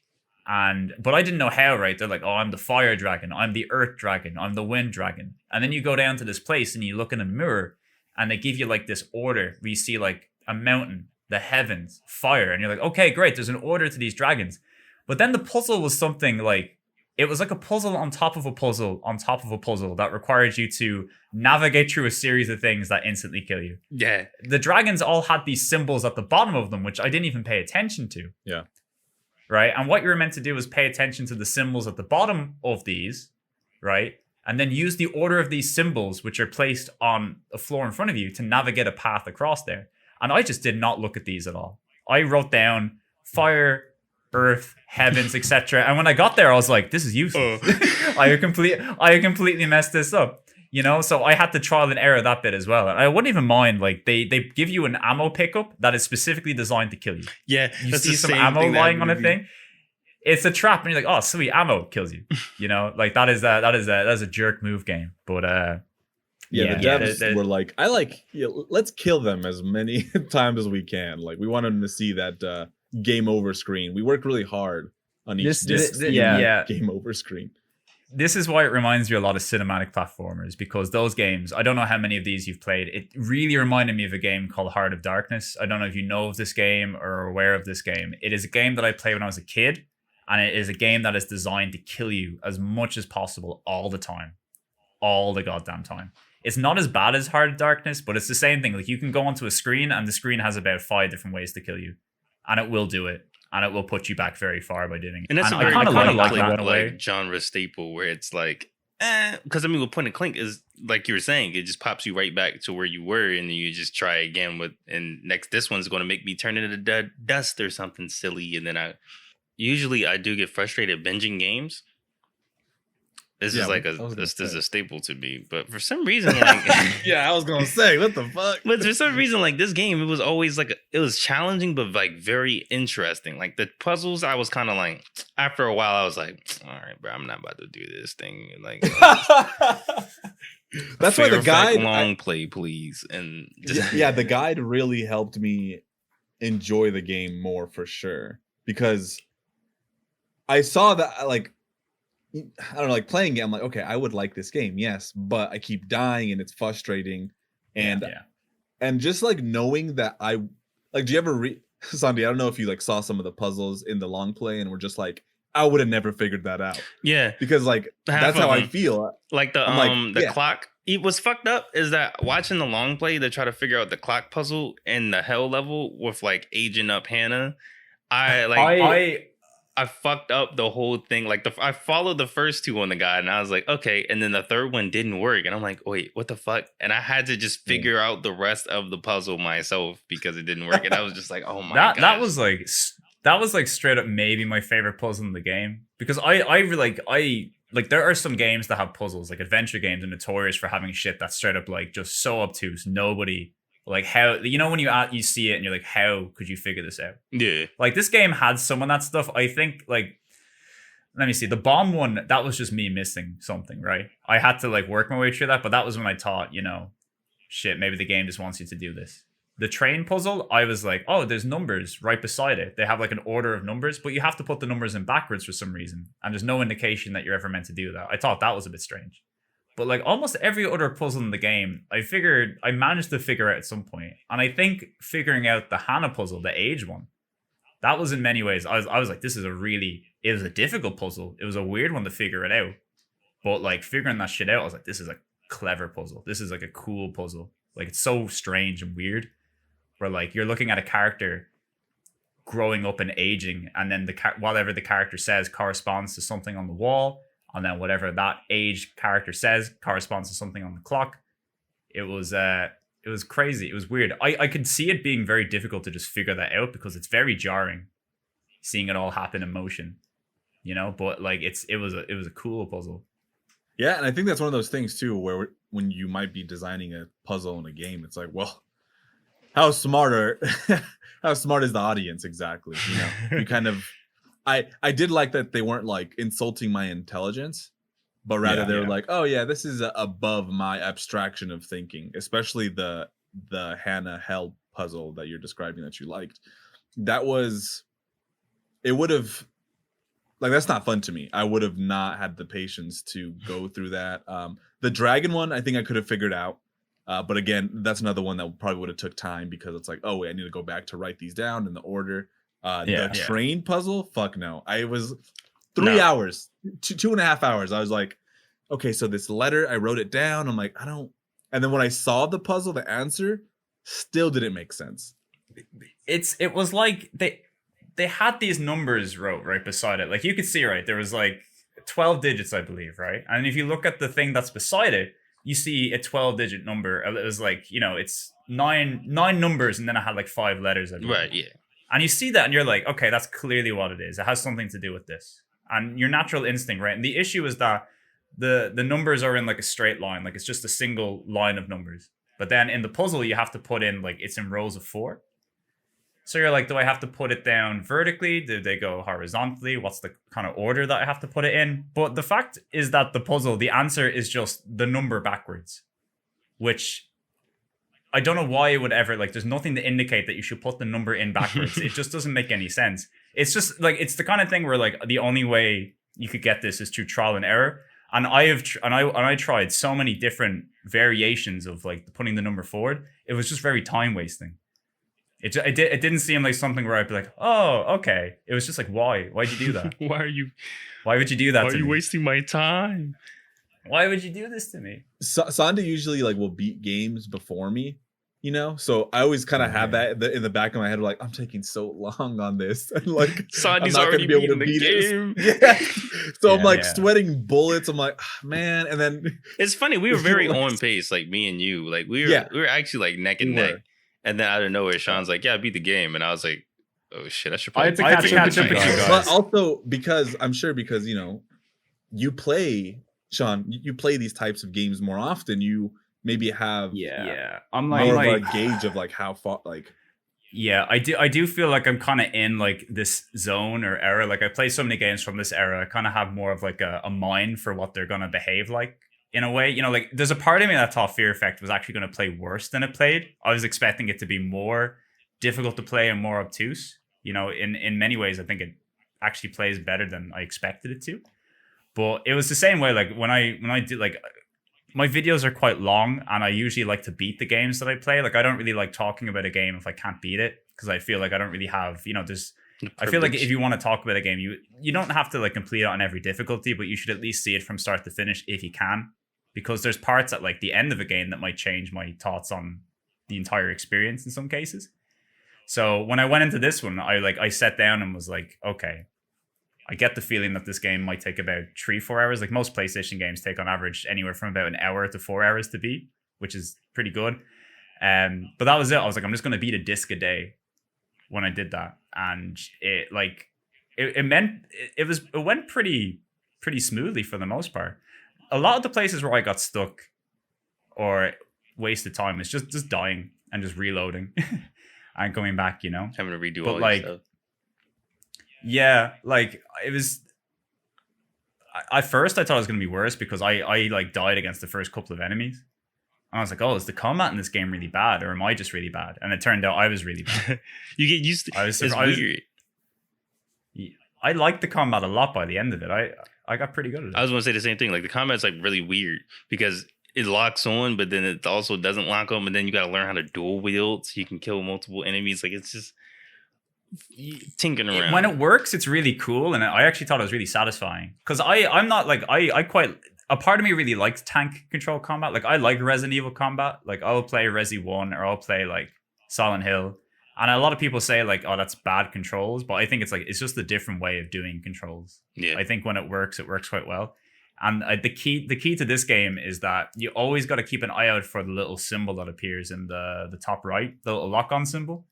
But I didn't know how, right? They're like, oh, I'm the fire dragon. I'm the earth dragon. I'm the wind dragon. And then you go down to this place and you look in a mirror and they give you like this order where you see like a mountain, the heavens, fire. And you're like, okay, great. There's an order to these dragons. But then the puzzle was something like, it was like a puzzle on top of a puzzle on top of a puzzle that required you to navigate through a series of things that instantly kill you. Yeah. The dragons all had these symbols at the bottom of them, which I didn't even pay attention to. Yeah. Right. And what you were meant to do was pay attention to the symbols at the bottom of these, right? And then use the order of these symbols, which are placed on a floor in front of you, to navigate a path across there. And I just did not look at these at all. I wrote down fire, earth, heavens, etc. And when I got there, I was like, this is useless. I completely messed this up. So I had to trial and error that bit as well. And I wouldn't even mind, like, they give you an ammo pickup that is specifically designed to kill you. Yeah. You see some ammo lying on a thing. It's a trap, and you're like, oh, sweet, ammo kills you. Like that is a jerk move game. But the devs were like, let's kill them as many times as we can. Like, we want them to see that game over screen. We work really hard on each game over screen. This is why it reminds you a lot of cinematic platformers, because those games, I don't know how many of these you've played. It really reminded me of a game called Heart of Darkness. I don't know if you know of this game or are aware of this game. It is a game that I played when I was a kid, and it is a game that is designed to kill you as much as possible all the time. All the goddamn time. It's not as bad as Heart of Darkness, but it's the same thing. Like, you can go onto a screen and the screen has about 5 different ways to kill you, and it will do it. And it will put you back very far by doing it. And that's and a very like genre staple where it's like, because with point and click is like you were saying, it just pops you right back to where you were, and then you just try again and this one's going to make me turn into dust or something silly, and then I do get frustrated binging games. This is like a staple to me, but for some reason, like, I was gonna say, what the fuck? But for some reason, like, this game, it was always like it was challenging, but like very interesting. Like, the puzzles, I was kind of like, after a while, I was like, all right, bro, I'm not about to do this thing. Like, that's why the guide long play, please, and the guide really helped me enjoy the game more for sure, because I saw that, like, I don't know, like, playing it, I'm like, okay, I would like this game, yes, but I keep dying and it's frustrating, and just like knowing that do you ever Sandy, I don't know if you like saw some of the puzzles in the long play and were just like, I would have never figured that out. Yeah, because like that's how I feel. Like the clock. It was fucked up. Is that watching the long play to try to figure out the clock puzzle in the hell level with like aging up Hannah. I fucked up the whole thing. Like, I followed the first 2 on the guide, and I was like, okay. And then the third one didn't work, and I'm like, wait, what the fuck? And I had to just figure out the rest of the puzzle myself because it didn't work. And I was just like, oh my god. That was like straight up maybe my favorite puzzle in the game, because I there are some games that have puzzles, like adventure games are notorious for having shit that's straight up like just so obtuse. Nobody. Like, how, when you see it and you're like, how could you figure this out? Yeah. Like, this game had some of that stuff. I think, like, let me see. The bomb one, that was just me missing something, right? I had to, like, work my way through that, but that was when I thought, shit, maybe the game just wants you to do this. The train puzzle, I was like, oh, there's numbers right beside it. They have, like, an order of numbers, but you have to put the numbers in backwards for some reason. And there's no indication that you're ever meant to do that. I thought that was a bit strange. But like almost every other puzzle in the game, I managed to figure out at some point. And I think figuring out the Hannah puzzle, the age one, that was in many ways, I was like, it was a difficult puzzle. It was a weird one to figure it out. But like figuring that shit out, I was like, this is a clever puzzle. This is like a cool puzzle. Like, it's so strange and weird, where like you're looking at a character growing up and aging, and then whatever the character says corresponds to something on the wall. And then whatever that age character says corresponds to something on the clock. It was crazy. It was weird. I could see it being very difficult to just figure that out, because it's very jarring seeing it all happen in motion, but like it was a cool puzzle. Yeah. And I think that's one of those things too, where when you might be designing a puzzle in a game, it's like, well, how smart is the audience exactly? You kind of I did like that they weren't like insulting my intelligence, but rather they were like, oh yeah, this is above my abstraction of thinking, especially the Hannah Hell puzzle that you're describing that you liked. That was, it would have, like, that's not fun to me. I would have not had the patience to go through that. The dragon one, I think I could have figured out. But again, that's another one that probably would have took time because it's like, oh wait, I need to go back to write these down in the order. The train puzzle, fuck no. I was 3 hours, 2.5 hours. I was like, okay, so this letter, I wrote it down. I'm like, I don't. And then when I saw the puzzle, the answer still didn't make sense. It was like they had these numbers wrote right beside it. Like you could see, right, there was like 12 digits, I believe, right? And if you look at the thing that's beside it, you see a 12-digit number. It was like, you know, it's nine numbers, and then I had like 5 letters. Right, yeah. And you see that, and you're like, okay, that's clearly what it is. It has something to do with this. And your natural instinct, right? And the issue is that the numbers are in like a straight line, like it's just a single line of numbers. But then in the puzzle, you have to put in like it's in rows of 4. So you're like, do I have to put it down vertically? Do they go horizontally? What's the kind of order that I have to put it in? But the fact is that the puzzle, the answer is just the number backwards, which I don't know why it would ever, like, there's nothing to indicate that you should put the number in backwards. It just doesn't make any sense. It's just like, it's the kind of thing where like the only way you could get this is through trial and error. And I tried so many different variations of like putting the number forward. It was just very time wasting. It didn't seem like something where I'd be like, oh, okay. It was just like, why'd you do that? Why would you do that? Why are you wasting my time? Why would you do this to me? Sanda usually like will beat games before me, you know, so I always kind of have that in the back of my head, like I'm taking so long on this, and like Sandy's already beating the game. Yeah, so I'm like sweating bullets. I'm like, oh, man, and then it's funny. We were very on pace, like me and you. Like we were actually like neck and neck. And then out of nowhere, Sean's like, "Yeah, I beat the game," and I was like, "Oh shit, I should probably." I had to catch up with you guys. But also because I'm sure because you know, you play, Sean, you play these types of games more often. You maybe have I'm more of a gauge of like how far like. Yeah, I do feel like I'm kind of in like this zone or era. Like I play so many games from this era, I kind of have more of like a mind for what they're gonna behave like. In a way, you know, like there's a part of me that thought Fear Effect was actually going to play worse than it played. I was expecting it to be more difficult to play and more obtuse. You know, in many ways, I think it actually plays better than I expected it to. But it was the same way. Like when I did, like my videos are quite long, and I usually like to beat the games that I play. Like I don't really like talking about a game if I can't beat it, because I feel like I don't really have, you know, there's. I feel like if you want to talk about a game, you don't have to like complete it on every difficulty, but you should at least see it from start to finish if you can. Because there's parts at like the end of a game that might change my thoughts on the entire experience in some cases. So when I went into this one, I sat down and was like, okay, I get the feeling that this game might take about 3-4 hours. Like most PlayStation games take on average anywhere from about an hour to 4 hours to beat, which is pretty good. But that was it. I was like, I'm just going to beat a disc a day when I did that. And it went pretty smoothly for the most part. A lot of the places where I got stuck or wasted time is just dying and just reloading and coming back, you know? Having to redo but all like, your stuff. Yeah, like it was... At first I thought it was going to be worse because I like died against the first couple of enemies. And I was like, oh, is the combat in this game really bad? Or am I just really bad? And it turned out I was really bad. You get used to it. It's weird. I liked the combat a lot by the end of it. I got pretty good at it. I was going to say the same thing. Like the combat's like really weird because it locks on, but then it also doesn't lock on. But then you got to learn how to dual wield so you can kill multiple enemies. Like it's just tinkering around. When it works, it's really cool, and I actually thought it was really satisfying because I'm not like I quite. A part of me really likes tank control combat. Like I like Resident Evil combat. Like I'll play Resi 1 or I'll play like Silent Hill. And a lot of people say like, oh, that's bad controls. But I think it's just a different way of doing controls. Yeah. I think when it works quite well. And the key to this game is that you always got to keep an eye out for the little symbol that appears in the top right, the little lock-on symbol.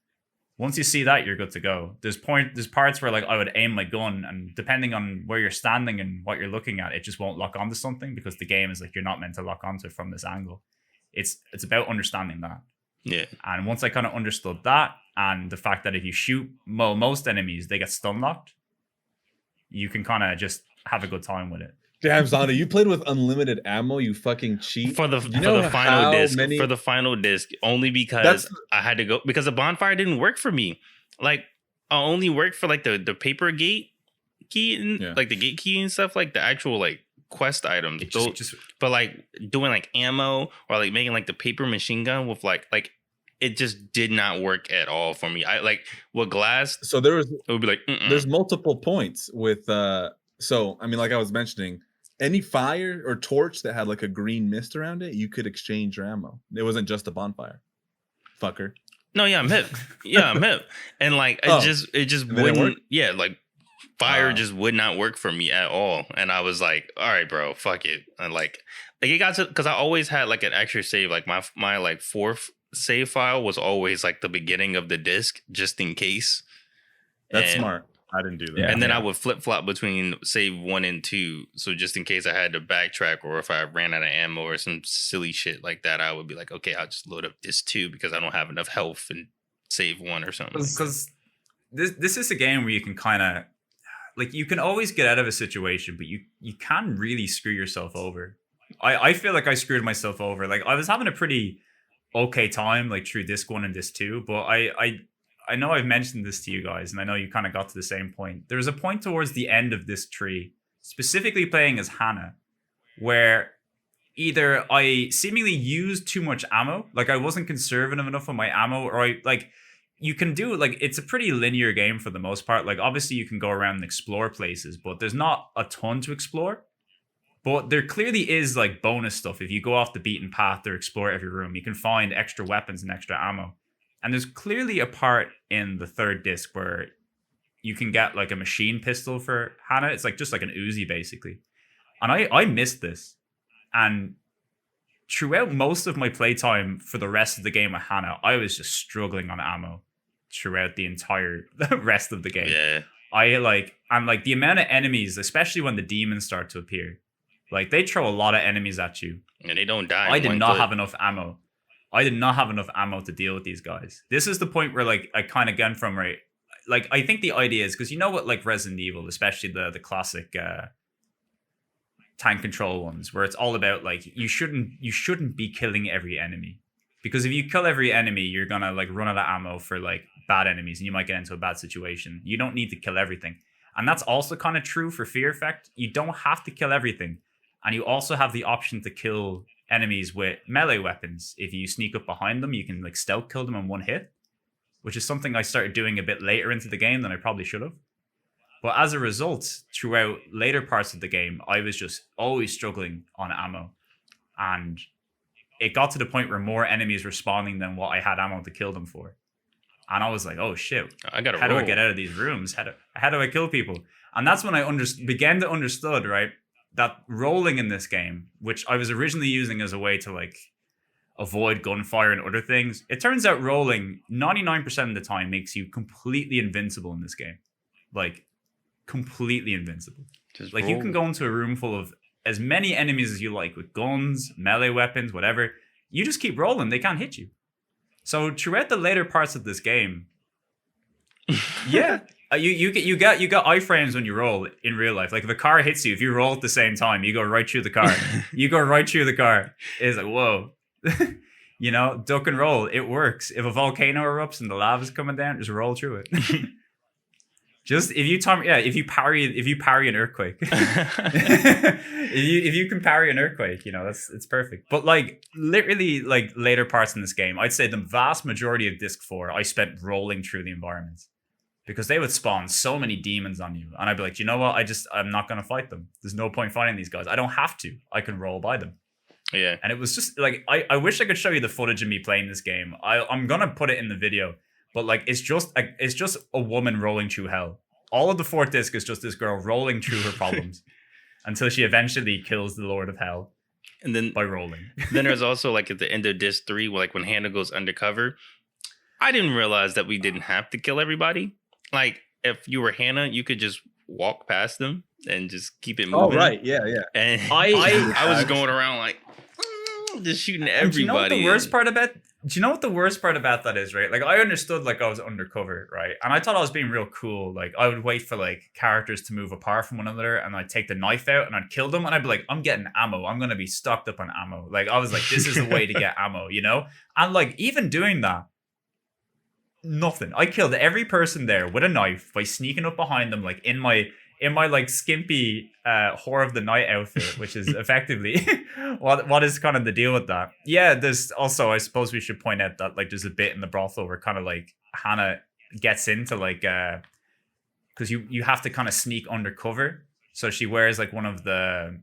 Once you see that, you're good to go. There's parts where like I would aim my gun, and depending on where you're standing and what you're looking at, it just won't lock onto something because the game is like you're not meant to lock onto it from this angle. It's about understanding that. Yeah. And once I kind of understood that, and the fact that if you shoot most enemies, they get stun locked. you can kind of just have a good time with it. Damn, Zonda, you played with unlimited ammo. You fucking cheat. For the final disc, only because I had to go because the bonfire didn't work for me. Like I only worked for like the paper gate key and like the gate key and stuff, like the actual like quest items. But like doing like ammo or like making like the paper machine gun with like it just did not work at all for me. I like with glass. So it would be like there's multiple points with so I mean, like I was mentioning, any fire or torch that had like a green mist around it, you could exchange your ammo. It wasn't just a bonfire. Fucker. No, yeah, I'm hip. Yeah, I'm hip. And like it just wouldn't. Yeah, like fire just would not work for me at all. And I was like, all right, bro, fuck it. And like it got to because I always had like an extra save. Like my like fourth save file was always like the beginning of the disc, just in case. That's smart. I didn't do that. And then I would flip flop between save 1 and 2. So just in case I had to backtrack or if I ran out of ammo or some silly shit like that, I would be like, okay, I'll just load up this 2 because I don't have enough health and save 1 or something. Because this is a game where you can kind of like you can always get out of a situation, but you can really screw yourself over. I feel like I screwed myself over. Like I was having a pretty okay time like through disc 1 and disc 2, but I know I've mentioned this to you guys, and I know you kind of got to the same point. There was a point towards the end of this tree, specifically playing as Hannah, where either I seemingly used too much ammo, like I wasn't conservative enough on my ammo, or you can do like it's a pretty linear game for the most part. Like obviously you can go around and explore places, but there's not a ton to explore. But there clearly is like bonus stuff. If you go off the beaten path or explore every room, you can find extra weapons and extra ammo. And there's clearly a part in the third disc where you can get like a machine pistol for Hannah. It's like just like an Uzi basically. And I missed this. And throughout most of my playtime for the rest of the game with Hannah, I was just struggling on ammo throughout the entire rest of the game. Yeah. I'm like the amount of enemies, especially when the demons start to appear, like they throw a lot of enemies at you. And they don't die. I did not have enough ammo. I did not have enough ammo to deal with these guys. This is the point where like I kind of get from right. Like I think the idea is because you know what, like Resident Evil, especially the classic tank control ones, where it's all about like you shouldn't be killing every enemy, because if you kill every enemy, you're gonna like run out of ammo for like bad enemies, and you might get into a bad situation. You don't need to kill everything, and that's also kind of true for Fear Effect. You don't have to kill everything, and you also have the option to kill enemies with melee weapons. If you sneak up behind them, you can like stealth kill them in one hit, which is something I started doing a bit later into the game than I probably should have. But as a result, throughout later parts of the game, I was just always struggling on ammo. And it got to the point where more enemies were spawning than what I had ammo to kill them for. And I was like, oh shit, how do I get out of these rooms? How do I kill people? And that's when I began to understood, right, that rolling in this game, which I was originally using as a way to like avoid gunfire and other things, it turns out rolling 99% of the time makes you completely invincible in this game. Like completely invincible. Just like roll. You can go into a room full of as many enemies as you like with guns, melee weapons, whatever. You just keep rolling, they can't hit you. So throughout the later parts of this game, yeah, you got iframes when you roll in real life. Like if a car hits you, if you roll at the same time, you go right through the car. You go right through the car. It's like, whoa. You know, duck and roll. It works. If a volcano erupts and the lava's coming down, just roll through it. Just if you parry an earthquake. if you can parry an earthquake, you know, it's perfect. But like literally like later parts in this game, I'd say the vast majority of Disc 4 I spent rolling through the environments. Because they would spawn so many demons on you. And I'd be like, you know what? I'm not gonna fight them. There's no point fighting these guys. I don't have to. I can roll by them. Yeah. And it was just like I wish I could show you the footage of me playing this game. I'm gonna put it in the video. But like it's just a woman rolling through hell. All of the fourth disc is just this girl rolling through her problems until she eventually kills the Lord of Hell. And then by rolling. Then there's also like at the end of disc 3, like when Hannah goes undercover, I didn't realize that we didn't have to kill everybody. Like if you were Hannah, you could just walk past them and just keep it moving. Oh right, yeah. And I was going around like just shooting everybody. You know what the worst part about Do you know what the worst part about that is, right? Like, I understood, like, I was undercover, right? And I thought I was being real cool. Like, I would wait for, like, characters to move apart from one another, and I'd take the knife out, and I'd kill them, and I'd be like, I'm getting ammo. I'm going to be stocked up on ammo. Like, I was like, this is the way to get ammo, you know? And, like, even doing that, nothing. I killed every person there with a knife by sneaking up behind them, like, in my like skimpy whore of the night outfit, which is effectively what is kind of the deal with that. Yeah, there's also, I suppose we should point out that, like, there's a bit in the brothel where kind of like Hannah gets into, like, because you have to kind of sneak undercover, so she wears like one of the,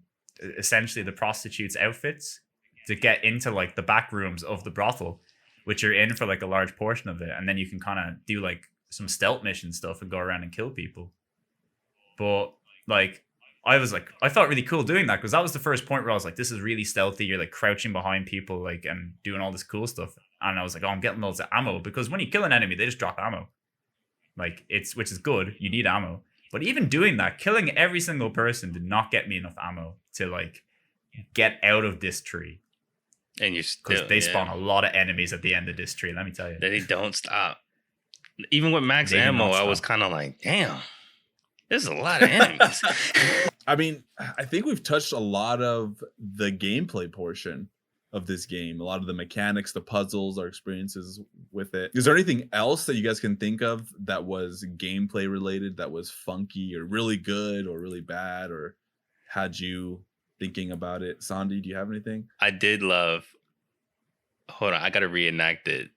essentially the prostitute's outfits to get into like the back rooms of the brothel, which you're in for like a large portion of it, and then you can kind of do like some stealth mission stuff and go around and kill people. But, like, I felt really cool doing that, because that was the first point where I was like, this is really stealthy. You're, like, crouching behind people, like, and doing all this cool stuff. And I was like, oh, I'm getting loads of ammo, because when you kill an enemy, they just drop ammo. Like, which is good. You need ammo. But even doing that, killing every single person did not get me enough ammo to, like, get out of this tree. And you still, because they spawn a lot of enemies at the end of this tree, let me tell you. They don't stop. Even with max ammo, I was kind of like, damn. There's a lot of enemies. I mean, I think we've touched a lot of the gameplay portion of this game. A lot of the mechanics, the puzzles, our experiences with it. Is there anything else that you guys can think of that was gameplay related, that was funky or really good or really bad, or had you thinking about it? Sandy, do you have anything? I did love... Hold on, I got to reenact it.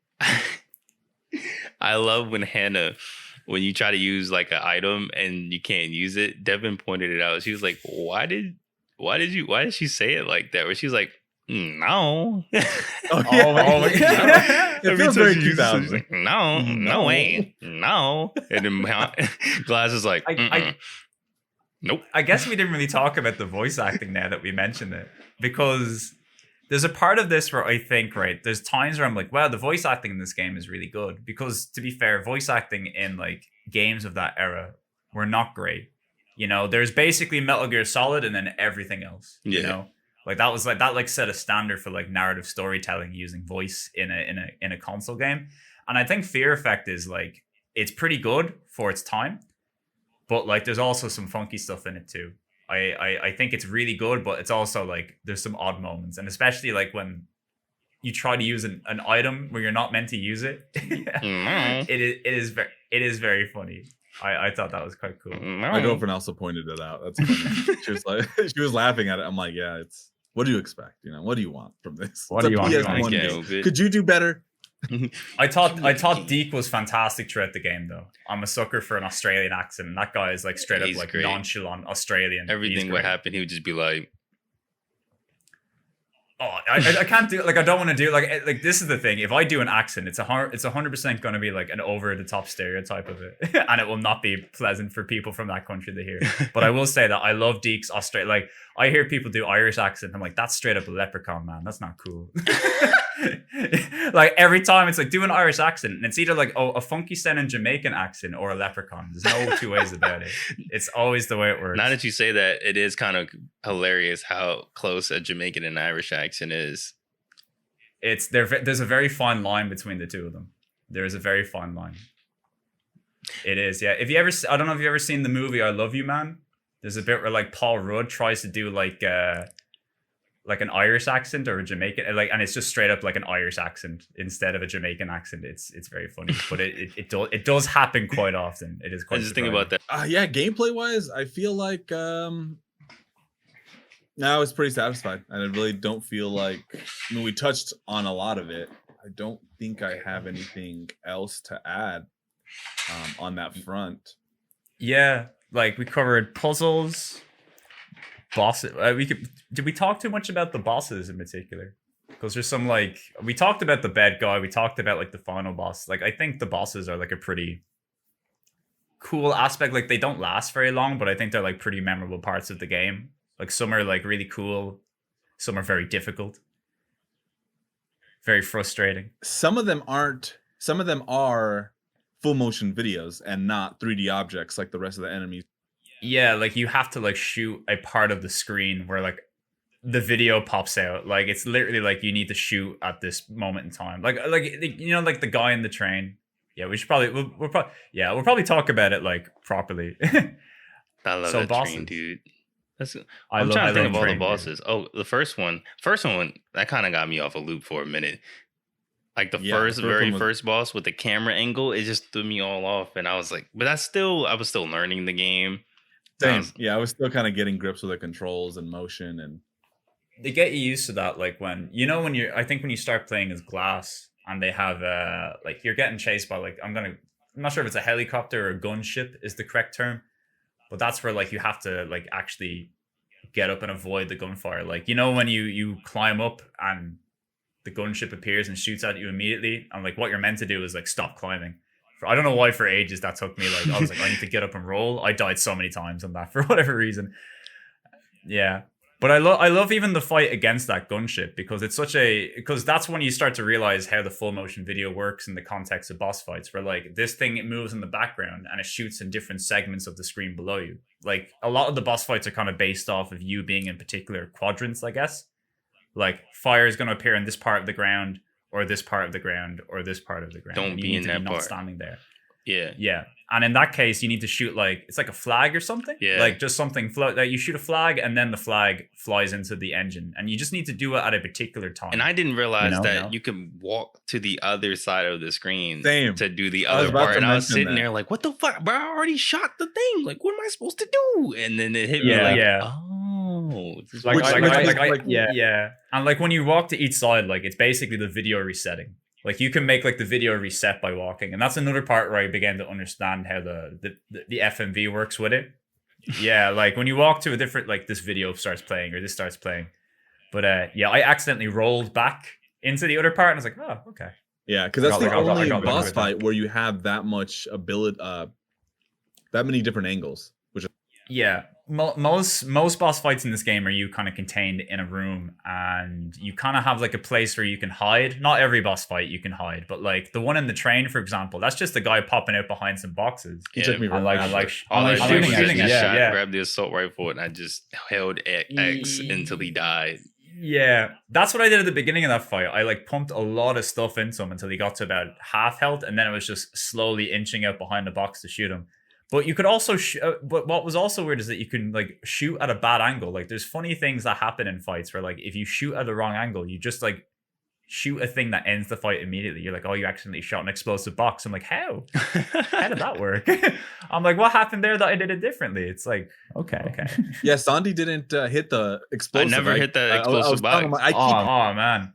I love when Hannah... When you try to use like an item and you can't use it, Devin pointed it out. She was like, why did she say it like that? Where she's like, no. Oh my God. It feels very 2000. Like, no way. No. And then Glass is like, nope. I guess we didn't really talk about the voice acting now that we mentioned it, because there's a part of this where I think, right, there's times where I'm like, wow, the voice acting in this game is really good. Because, to be fair, voice acting in, like, games of that era were not great. You know, there's basically Metal Gear Solid and then everything else. You know? Like, that set a standard for, like, narrative storytelling using voice in a console game. And I think Fear Effect is, like, it's pretty good for its time. But, like, there's also some funky stuff in it, too. I think it's really good, but it's also like there's some odd moments, and especially like when you try to use an item where you're not meant to use it. it is very funny. I thought that was quite cool. My girlfriend also pointed it out. That's funny. She was like, she was laughing at it. I'm like, yeah, it's, what do you expect? You know, what do you want from this? What do you want? Could you do better? I thought Deke was fantastic throughout the game, though. I'm a sucker for an Australian accent. That guy is like straight up like great. Nonchalant Australian. Everything would happen, he would just be like, "Oh, I can't do it. Like, I don't want to do it. Like this is the thing. If I do an accent, it's 100% going to be like an over the top stereotype of it, and it will not be pleasant for people from that country to hear. But I will say that I love Deke's Australian. Like, I hear people do Irish accent. I'm like, that's straight up a leprechaun, man. That's not cool. Like, every time it's like, do an Irish accent, and it's either like, oh, a funky sounding Jamaican accent or a leprechaun. There's no two ways about it. It's always the way it works. Now that you say that, it is kind of hilarious how close a Jamaican and Irish accent is. There's a very fine line between the two of them. There is a very fine line. It is, yeah. I don't know if you ever seen the movie I Love You, Man. There's a bit where like Paul Rudd tries to do like an Irish accent or a Jamaican, and it's just straight up like an Irish accent instead of a Jamaican accent. It's very funny, but it does happen quite often. It is quite. I just think about that. Yeah, gameplay wise, I feel like now I was pretty satisfied, and I really don't feel like. I mean, we touched on a lot of it. I don't think I have anything else to add on that front. Yeah, like we covered puzzles. Bosses. Did we talk too much about the bosses in particular? Because there's some like, we talked about the bad guy, we talked about like the final boss. Like, I think the bosses are like a pretty cool aspect. Like, they don't last very long, but I think they're like pretty memorable parts of the game. Like, some are like really cool, some are very difficult, very frustrating. Some of them aren't. Some of them are full motion videos and not 3D objects like the rest of the enemies. Yeah, like you have to like shoot a part of the screen where like the video pops out. Like it's literally like you need to shoot at this moment in time. Like like the guy in the train. Yeah, we should probably we'll probably talk about it like properly. I love So that bosses. train, dude. I I'm trying to think of all the train, dude. bosses. Oh, the first one that kind of got me off a loop for a minute. Like the Yeah, the first very one was- first boss with the camera angle, it just threw me all off, and I was like, but I was still learning the game. Same. Yeah, I was still kind of getting grips with the controls and motion, and They get you used to that, like when I think when you start playing as Glass and they have like you're getting chased by like I'm not sure if it's a helicopter or a gunship is the correct term, but that's where like you have to like actually get up and avoid the gunfire. Like when you climb up and the gunship appears and shoots at you immediately, and like what you're meant to do is like stop climbing. I don't know why for ages that took me. Like I was like I need to get up and roll. I died so many times on that for whatever reason. Yeah. But I love even the fight against that gunship because because that's when you start to realize how the full motion video works in the context of boss fights, where like this thing, it moves in the background and it shoots in different segments of the screen below you. Like a lot of the boss fights are kind of based off of you being in particular quadrants, I guess. Like fire is going to appear in this part of the ground or this part of the ground or this part of the ground. Don't be in that not part. standing there. Yeah. Yeah. And in that case, you need to shoot like it's like a flag or something. Yeah. Like just something float that you shoot a flag and then the flag flies into the engine. And you just need to do it at a particular time. And I didn't realize You know? that you could walk to the other side of the screen Same. to do the I was other about part. to And I was mention sitting that. there like, what the fuck? Bro, I already shot the thing. Like, what am I supposed to do? And then it hit me Yeah, like, yeah. oh. This is Like, Which- what- like- yeah. And like when you walk to each side, like it's basically the video resetting. Like you can make like the video reset by walking, and that's another part where I began to understand how the FMV works with it. Yeah, like when you walk to a different, like this video starts playing or this starts playing. But yeah, I accidentally rolled back into the other part, and I was like, oh, okay. yeah, because that's the I got only better boss with that. fight where you have that much ability, that many different angles. Which is, Yeah, most boss fights in this game are you kind of contained in a room, and you kind of have like a place where you can hide. Not every boss fight you can hide, but like the one in the train, for example, that's just a guy popping out behind some boxes. he Yeah, took me I like, right. all I I'm did shooting was at just it. shot, Yeah. grabbed the assault rifle, and I just held X until he died. Yeah, that's what I did at the beginning of that fight. I like pumped a lot of stuff into him until he got to about half health, and then it was just slowly inching out behind the box to shoot him. But you could also, but what was also weird is that you can like shoot at a bad angle. Like there's funny things that happen in fights where like if you shoot at the wrong angle, you just like shoot a thing that ends the fight immediately. You're like, oh, you accidentally shot an explosive box. I'm like, how? How did that work? I'm like, what happened there that I did it differently? It's like, okay. Yeah, Sandy didn't hit the explosive. never hit that I was explosive telling him, box. I keep Oh man,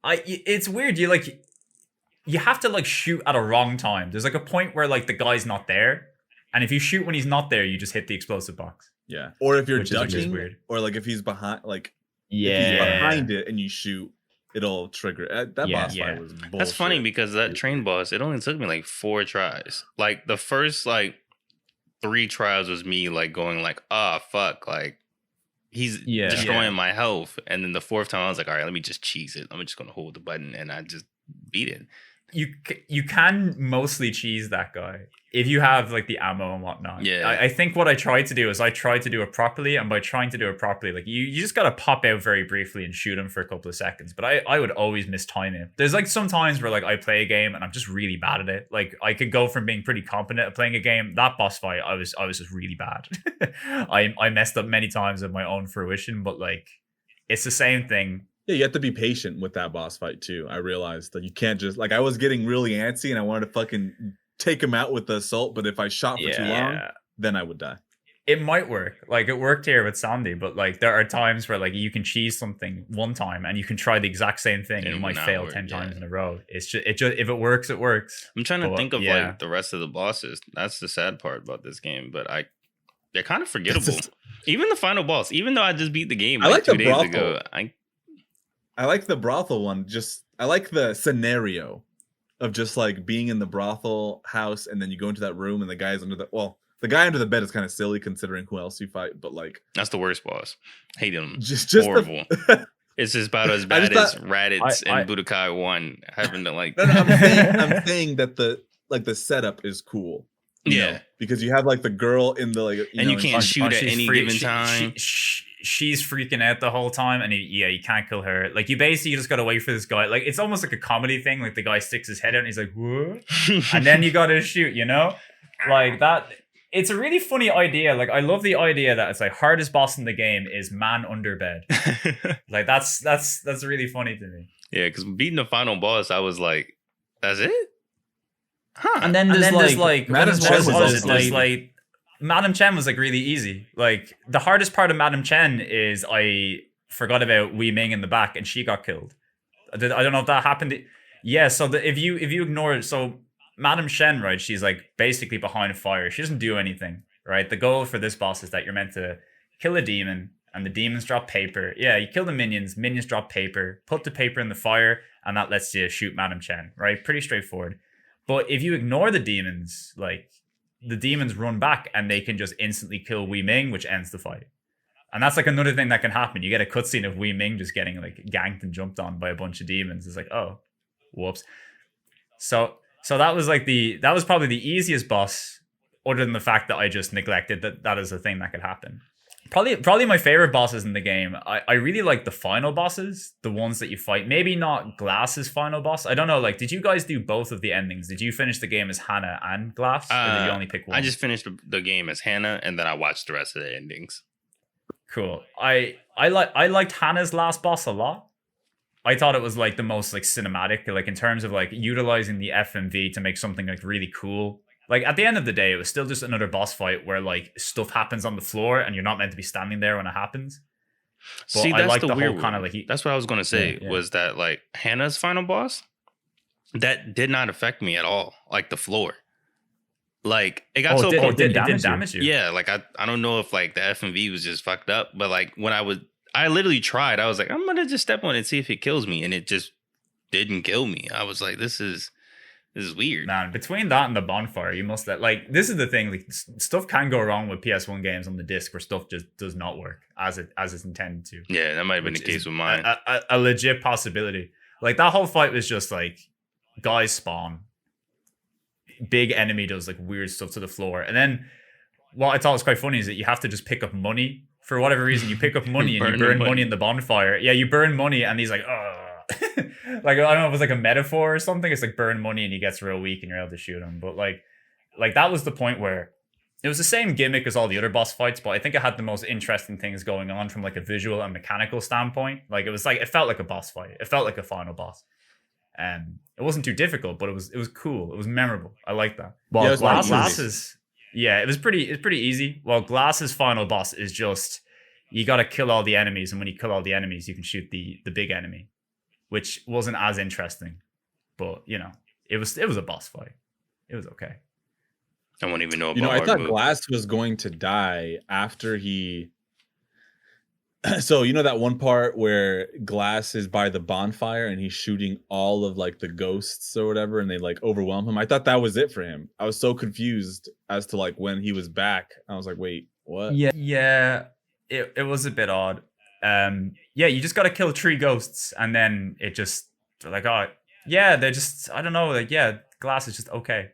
it's weird. You have to like shoot at a wrong time. There's like a point where like the guy's not there, and if you shoot when he's not there, you just hit the explosive box. Yeah, or if you're Which is ducking, weird. or like if he's behind, like if he's behind it and you shoot, it'll trigger. That Yeah, boss fight was bullshit. That's funny because that train boss, it only took me like 4 tries. Like the first like 3 tries was me like going like, ah, fuck, like he's destroying my health. And then the 4th time I was like, all right, let me just cheese it. I'm just gonna hold the button, and I just beat it. You can mostly cheese that guy if you have like the ammo and whatnot. Yeah. I think what I tried to do is I tried to do it properly, and by trying to do it properly, like you just gotta pop out very briefly and shoot him for a couple of seconds. But I would always mistime it. There's like some times where like I play a game and I'm just really bad at it. Like I could go from being pretty competent at playing a game. That boss fight, I was just really bad. I messed up many times of my own fruition, but like it's the same thing. Yeah, you have to be patient with that boss fight too. I realized that you can't just like I was getting really antsy and I wanted to fucking take him out with the assault, but if I shot for too long, then I would die. It might work. Like it worked here with Sandy, but like there are times where like you can cheese something one time and you can try the exact same thing and you might fail 10 times in a row. It's just if it works, it works. I'm trying to think of like the rest of the bosses. That's the sad part about this game, but they're kind of forgettable. Even the final boss, even though I just beat the game like 2 days ago, I like the brothel one. I like the scenario of just like being in the brothel house and then you go into that room and the guy's under the guy under the bed is kind of silly considering who else you fight, but like that's the worst boss. Hate him. Just horrible. It's just about as bad as Raditz and Budokai 1 having to like. No, I'm saying that the setup is cool. Yeah, because you have like the girl in the like, you can't shoot at any given time. she's freaking out the whole time, and you can't kill her. Like, you basically just gotta wait for this guy. Like, it's almost like a comedy thing. Like, the guy sticks his head out and he's like, what? And then you gotta shoot, you know? Like, that. It's a really funny idea. Like, I love the idea that it's like hardest boss in the game is man under bed. Like, that's really funny to me. Yeah, because beating the final boss, I was like, that's it? Huh. And then there's like Madam Chen was Madam Chen was like really easy. Like, the hardest part of Madam Chen is I forgot about Wei Ming in the back and she got killed. I don't know if that happened. Yeah, so if you ignore it, so Madam Chen, right, she's like basically behind fire. She doesn't do anything, right? The goal for this boss is that you're meant to kill a demon and the demons drop paper. Yeah, you kill the minions drop paper, put the paper in the fire, and that lets you shoot Madam Chen, right? Pretty straightforward. But if you ignore the demons, like, the demons run back and they can just instantly kill Wei Ming, which ends the fight. And that's like another thing that can happen. You get a cutscene of Wei Ming just getting like ganked and jumped on by a bunch of demons. It's like, oh, whoops. So that was probably the easiest boss, other than the fact that I just neglected that is a thing that could happen. Probably my favorite bosses in the game. I really like the final bosses, the ones that you fight. Maybe not Glass's final boss. I don't know. Like, did you guys do both of the endings? Did you finish the game as Hannah and Glass, or did you only pick one? I just finished the game as Hannah, and then I watched the rest of the endings. Cool. I liked Hannah's last boss a lot. I thought it was like the most like cinematic, like in terms of like utilizing the FMV to make something like really cool. Like, at the end of the day, it was still just another boss fight where like stuff happens on the floor and you're not meant to be standing there when it happens. But See, that's I like the weird whole kind of like. That's what I was gonna say. Yeah. Was that like Hannah's final boss? That did not affect me at all. Like the floor. Like, it got it didn't damage you. Yeah, like I don't know if like the FMV was just fucked up, but like when I literally tried. I was like, I'm gonna just step on it and see if it kills me, and it just didn't kill me. I was like, this is weird. Man, between that and the bonfire, you must like. This is the thing. Like, stuff can go wrong with PS1 games on the disc where stuff just does not work as it's intended to. Yeah, that might have been the case with mine. A legit possibility. Like, that whole fight was just like, guys spawn, big enemy does like weird stuff to the floor, and then what I thought was quite funny is that you have to just pick up money for whatever reason. You pick up money and you burn money in the bonfire. Yeah, you burn money, and he's like, like, I don't know if it was like a metaphor or something. It's like, burn money and he gets real weak and you're able to shoot him. But like that was the point where it was the same gimmick as all the other boss fights, but I think it had the most interesting things going on from like a visual and mechanical standpoint. Like, it felt like a boss fight. It felt like a final boss. It wasn't too difficult, but it was cool. It was memorable. I like that. Well, yeah, Glass's, it was pretty easy. Well, Glass's final boss is just, you got to kill all the enemies, and when you kill all the enemies, you can shoot the big enemy, which wasn't as interesting, but you know, it was a boss fight. It was okay. I won't even know about. You know, I thought Glass was going to die after he. So, you know that one part where Glass is by the bonfire and he's shooting all of like the ghosts or whatever, and they like overwhelm him. I thought that was it for him. I was so confused as to like when he was back. I was like, wait, what? Yeah, it was a bit odd. You just got to kill 3 ghosts, and then they're like, oh, yeah, they're just, I don't know, like, yeah, Glass is just okay.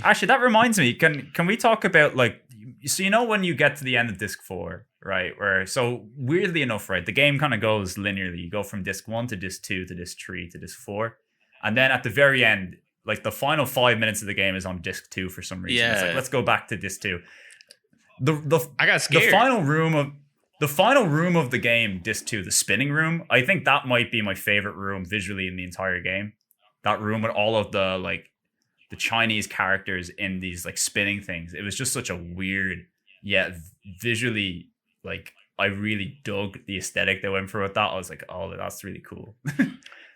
Actually, that reminds me, can we talk about like, so you know when you get to the end of disc 4, right, where, so weirdly enough, right, the game kind of goes linearly. You go from disc 1 to disc 2 to disc 3 to disc 4, and then at the very end, like the final 5 minutes of the game is on disc 2 for some reason. Yeah. It's like, let's go back to disc 2. I got scared. The final room of the game, disc 2, the spinning room, I think that might be my favorite room visually in the entire game. That room with all of the like the Chinese characters in these like spinning things. It was just such a weird, yet visually, like, I really dug the aesthetic they went for with that. I was like, oh, that's really cool.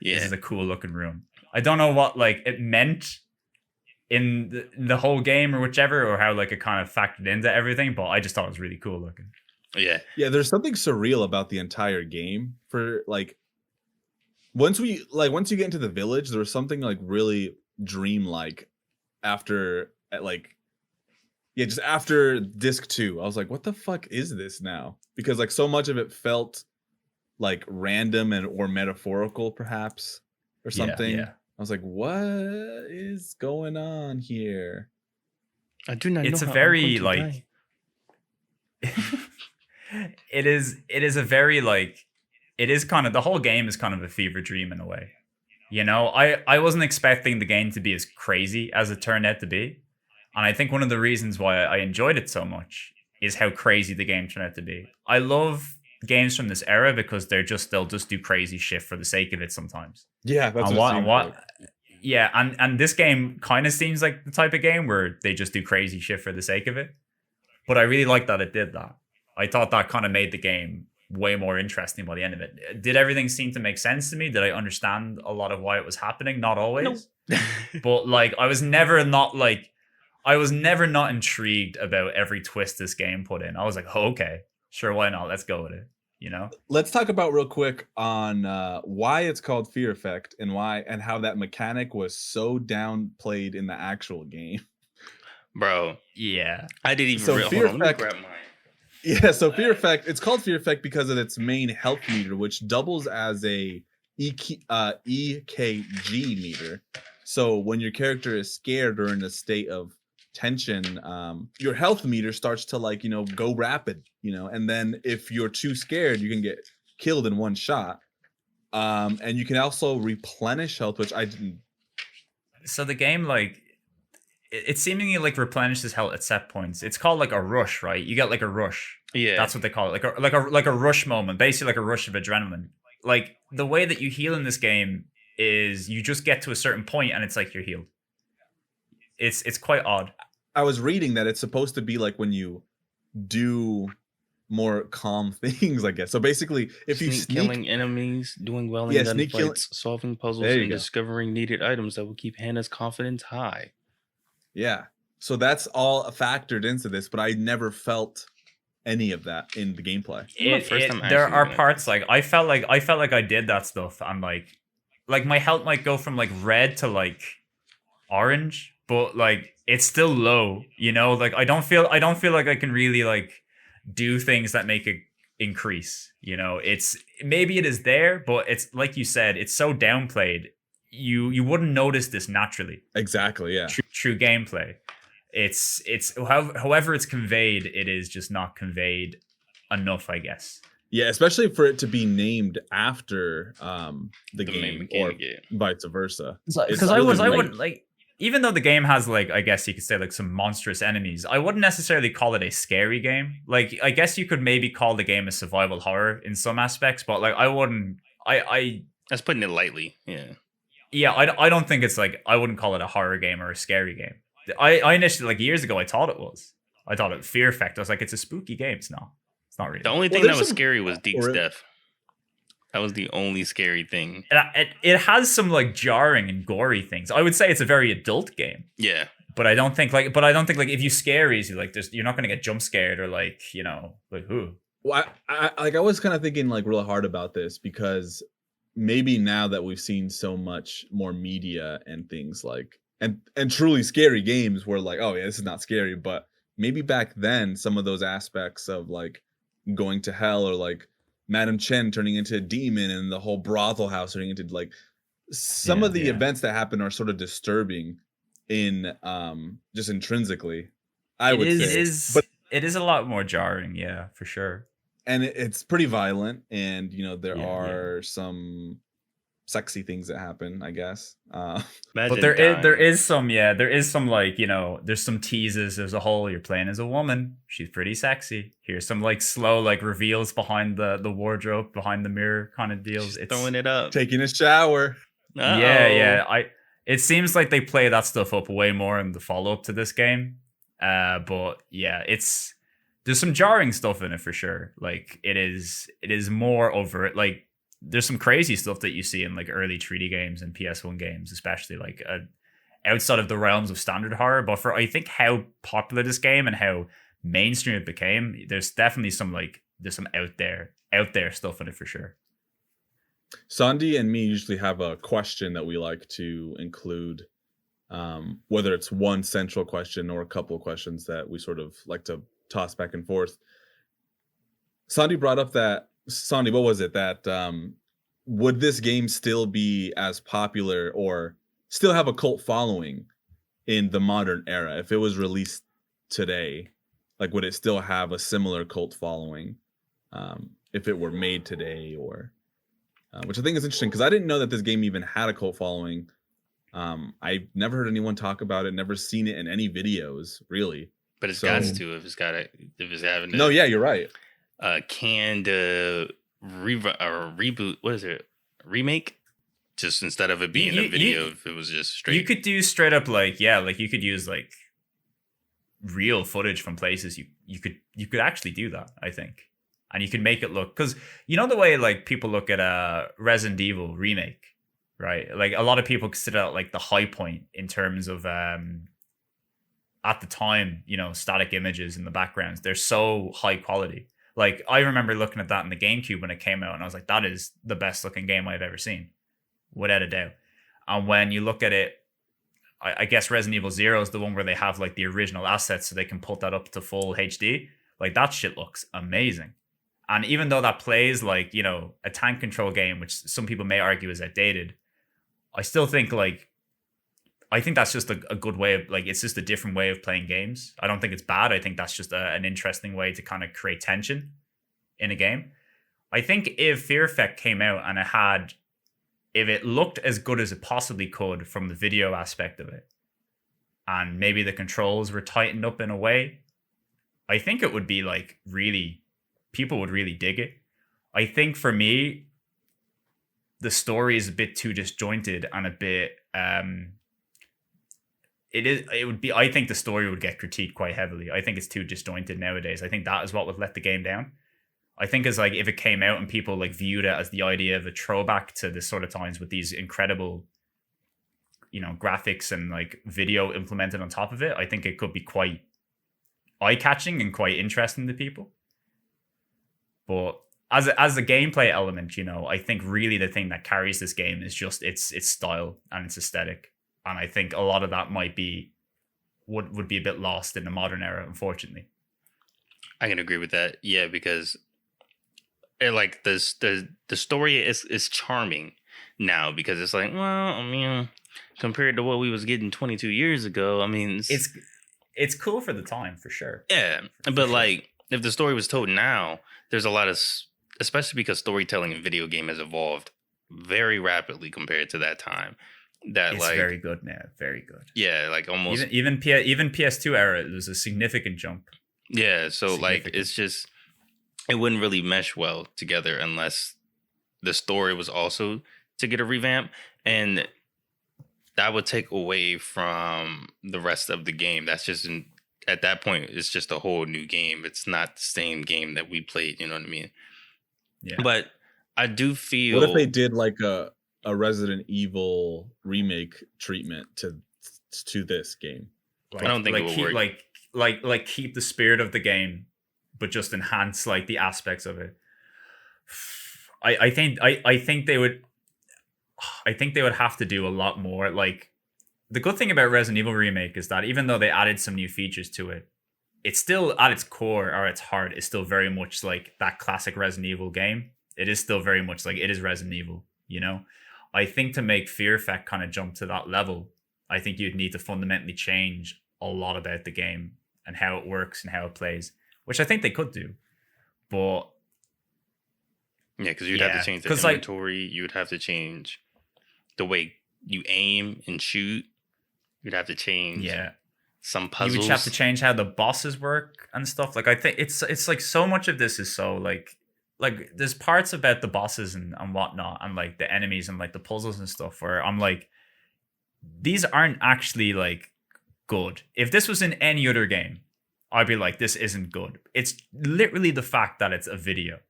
Yeah. This is a cool looking room. I don't know what like it meant in the whole game or whichever, or how like it kind of factored into everything, but I just thought it was really cool looking. Yeah. There's something surreal about the entire game. For like, once you get into the village, there was something like really dreamlike after just after disc 2. I was like, what the fuck is this now? Because like so much of it felt like random or metaphorical, perhaps, or something. Yeah. I was like, what is going on here? I do not know. It's a very like It is a very like it is kind of the whole game is kind of a fever dream in a way. You know, I wasn't expecting the game to be as crazy as it turned out to be. And I think one of the reasons why I enjoyed it so much is how crazy the game turned out to be. I love games from this era because they'll just do crazy shit for the sake of it sometimes. Yeah, that's And what, what, and what yeah, and this game kind of seems like the type of game where they just do crazy shit for the sake of it. But I really like that it did that. I thought that kind of made the game way more interesting by the end of it. Did everything seem to make sense to me? Did I understand a lot of why it was happening? Not always. No. But like I was never not intrigued about every twist this game put in. I was like, oh, okay, sure, why not? Let's go with it. You know? Let's talk about real quick on why it's called Fear Effect and how that mechanic was so downplayed in the actual game. Bro, Yeah. I didn't even. So Fear hold on, let me Effect- grab mine. Yeah, so Fear Effect, it's called Fear Effect because of its main health meter, which doubles as a EKG meter. So when your character is scared or in a state of tension, your health meter starts to go rapid, and then if you're too scared, you can get killed in one shot. And you can also replenish health, which I didn't. So the game it seemingly like replenishes health at set points. It's called like a rush, right? You get like a rush. Yeah, That's what they call it. Like a rush moment, basically like a rush of adrenaline. Like the way that you heal in this game is you just get to a certain point and it's like you're healed. It's quite odd. I was reading that it's supposed to be like when you do more calm things, I guess. So basically, if you sneak killing enemies, doing well in gunfights, solving puzzles, and discovering needed items that will keep Hannah's confidence high. Yeah. So that's all factored into this, but I never felt any of that in the gameplay. There are parts like I felt like I did that stuff and like my health might go from like red to like orange, but like it's still low, like I don't feel like I can really like do things that make it increase. It's maybe it is there, but it's like you said, it's so downplayed. You wouldn't notice this naturally. Exactly, yeah. True gameplay. It's however it's conveyed, it is just not conveyed enough, I guess. Yeah, especially for it to be named after the game or vice versa. Because I wouldn't like, even though the game has like, I guess you could say like some monstrous enemies, I wouldn't necessarily call it a scary game. Like I guess you could maybe call the game a survival horror in some aspects, but like I wouldn't. That's putting it lightly. Yeah. Yeah, I don't think it's like I wouldn't call it a horror game or a scary game. I initially like years ago I thought it was. I thought it Fear Effect. I was like, it's a spooky game. It's not really. The only thing that was scary was Deke's death. That was the only scary thing. It has some like jarring and gory things. I would say it's a very adult game. Yeah. But I don't think like if you scare easy, like you're not gonna get jump scared or like like who. Well, I was kind of thinking like real hard about this because maybe now that we've seen so much more media and things like and truly scary games where like, oh yeah, this is not scary, but maybe back then some of those aspects of like going to hell or like Madam Chen turning into a demon and the whole brothel house turning into like some of the events that happen are sort of disturbing in just intrinsically. It is a lot more jarring, yeah, for sure. And it's pretty violent, and there are some sexy things that happen, I guess. But there is some like there's some teases. There's a whole you're playing as a woman. She's pretty sexy. Here's some like slow like reveals behind the wardrobe, behind the mirror kind of deals. It's throwing it up, taking a shower. Uh-oh. Yeah. It seems like they play that stuff up way more in the follow up to this game. But yeah, there's some jarring stuff in it for sure. Like it is more over it. Like there's some crazy stuff that you see in like early 3D games and PS1 games, especially like outside of the realms of standard horror. But for I think how popular this game and how mainstream it became, there's definitely some out there stuff in it for sure. Sandy and me usually have a question that we like to include, whether it's one central question or a couple of questions that we sort of like to toss back and forth. Sandy brought up Sandy, what was it that would this game still be as popular or still have a cult following in the modern era if it was released today? Like, would it still have a similar cult following? if it were made today, or which I think is interesting because I didn't know that this game even had a cult following. I've never heard anyone talk about it, never seen it in any videos, really. But it's got to if it's having. No, yeah, you're right. Canned reboot. What is it? Remake? Just instead of it being a video, if it was just straight. You could do straight up like you could use like real footage from places. You could actually do that, I think. And you can make it look, because you know the way like people look at a Resident Evil remake, right? Like a lot of people consider that like the high point in terms of at the time, you know, static images in the backgrounds. They're so high quality. Like I remember looking at that in the GameCube when it came out, and I was like, that is the best looking game I've ever seen, without a doubt. And when you look at it, I guess Resident Evil 0 is the one where they have like the original assets, so they can put that up to full HD. Like that shit looks amazing. And even though that plays like, you know, a tank control game, which some people may argue is outdated, I still think like, I think that's just a good way of like, it's just a different way of playing games. I don't think it's bad. I think that's just an interesting way to kind of create tension in a game. I think if Fear Effect came out and if it looked as good as it possibly could from the video aspect of it, and maybe the controls were tightened up in a way, I think it would be like really, people would really dig it. I think for me, the story is a bit too disjointed and a bit I think the story would get critiqued quite heavily. I think it's too disjointed nowadays. I think that is what would let the game down. I think as like if it came out and people like viewed it as the idea of a throwback to the sort of times with these incredible, you know, graphics and like video implemented on top of it, I think it could be quite eye-catching and quite interesting to people. But as a gameplay element, you know, I think really the thing that carries this game is just its style and its aesthetic. And I think a lot of that would be a bit lost in the modern era, unfortunately. I can agree with that. Yeah, because like the story is charming now, because it's like, well, I mean, compared to what we was getting 22 years ago, I mean, it's cool for the time, for sure. Yeah, but like if the story was told now, there's a lot of, especially because storytelling in video game has evolved very rapidly compared to that time. That it's like very good now, very good. Yeah, like almost even PS2 era, there's a significant jump. Yeah, so like it's just, it wouldn't really mesh well together unless the story was also to get a revamp, and that would take away from the rest of the game. That's just at that point, it's just a whole new game. It's not the same game that we played. You know what I mean? Yeah. But I do feel. What if they did like a Resident Evil remake treatment to this game? Like, I don't think it would work. Like keep the spirit of the game, but just enhance like the aspects of it. I think they would have to do a lot more. Like, the good thing about Resident Evil Remake is that even though they added some new features to it, it's still at its core or its heart is still very much like that classic Resident Evil game. It is still very much like it is Resident Evil, you know? I think to make Fear Effect kind of jump to that level, I think you'd need to fundamentally change a lot about the game and how it works and how it plays, which I think they could do. But yeah, because you'd have to change the inventory. Like, you'd have to change the way you aim and shoot. You'd have to change some puzzles. You would have to change how the bosses work and stuff. Like, I think it's like so much of this is so like there's parts about the bosses and whatnot and like the enemies and like the puzzles and stuff where I'm like, these aren't actually like good. If this was in any other game, I'd be like, this isn't good. It's literally the fact that it's a video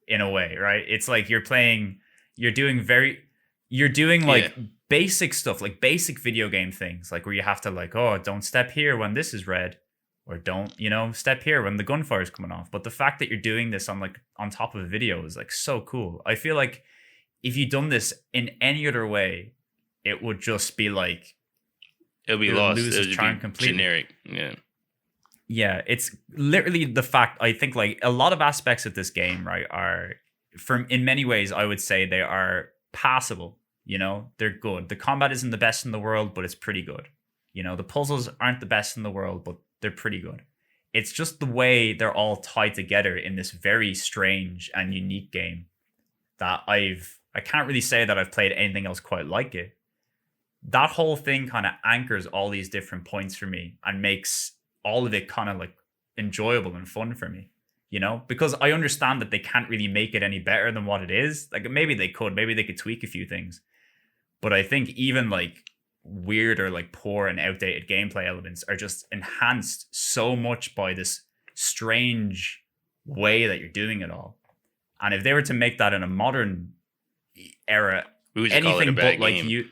in a way, right? It's like you're doing like basic stuff, like basic video game things, like where you have to like, oh, don't step here when this is red, or don't, you know, step here when the gunfire is coming off. But the fact that you're doing this on top of a video is like so cool. I feel like if you'd done this in any other way, it would just be like, it'll be lost. Lose its charm completely. Generic. Yeah, it's literally the fact. I think like a lot of aspects of this game, right, are in many ways, I would say they are passable. You know, they're good. The combat isn't the best in the world, but it's pretty good. You know, the puzzles aren't the best in the world, but they're pretty good. it's just the way they're all tied together in this very strange and unique game that I can't really say that I've played anything else quite like it. That whole thing kind of anchors all these different points for me and makes all of it kind of like enjoyable and fun for me, you know, because I understand that they can't really make it any better than what it is. Like maybe they could tweak a few things, but I think even like weird or like poor and outdated gameplay elements are just enhanced so much by this strange way that you're doing it all. And if they were to make that in a modern era, anything but like you,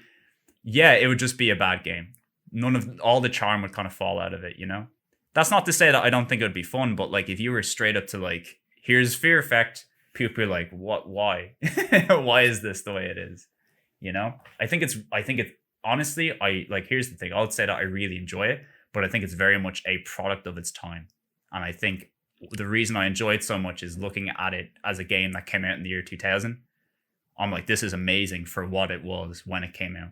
yeah, it would just be a bad game. None of all the charm would kind of fall out of it, you know? That's not to say that I don't think it would be fun, but like if you were straight up to like, here's Fear Effect, people are like, what, why? Why is this the way it is? You know? I think it's honestly, here's the thing. I would say that I really enjoy it, but I think it's very much a product of its time. And I think the reason I enjoy it so much is looking at it as a game that came out in the year 2000. I'm like, this is amazing for what it was when it came out.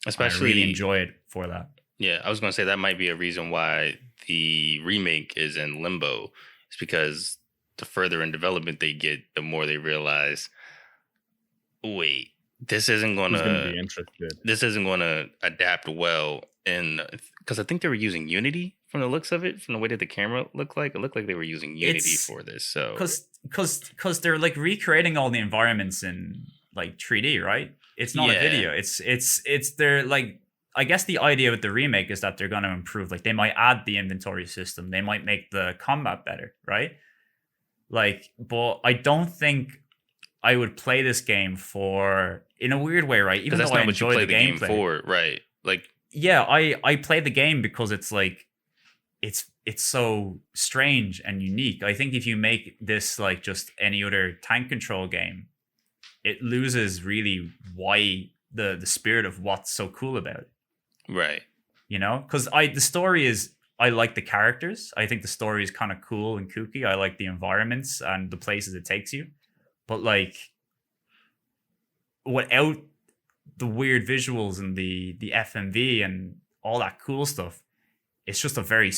Especially, I really enjoy it for that. Yeah, I was going to say that might be a reason why the remake is in limbo. It's because the further in development they get, the more they realize, wait, this isn't going to adapt well. And because I think they were using Unity from the looks of it, from the way that the camera looked like, it looked like they were using Unity for this. So because they're like recreating all the environments in like 3D, right? It's not a video. It's they're like, I guess the idea with the remake is that they're going to improve. Like they might add the inventory system. They might make the combat better, right? Like, but I don't think I would play this game for, in a weird way, right? Even though I enjoy the gameplay for, right? Like, yeah, I play the game because it's like, it's so strange and unique. I think if you make this like just any other tank control game, it loses really why the spirit of what's so cool about it. Right. You know, because the story is, I like the characters. I think the story is kind of cool and kooky. I like the environments and the places it takes you. But like, without the weird visuals and the FMV and all that cool stuff, it's just a very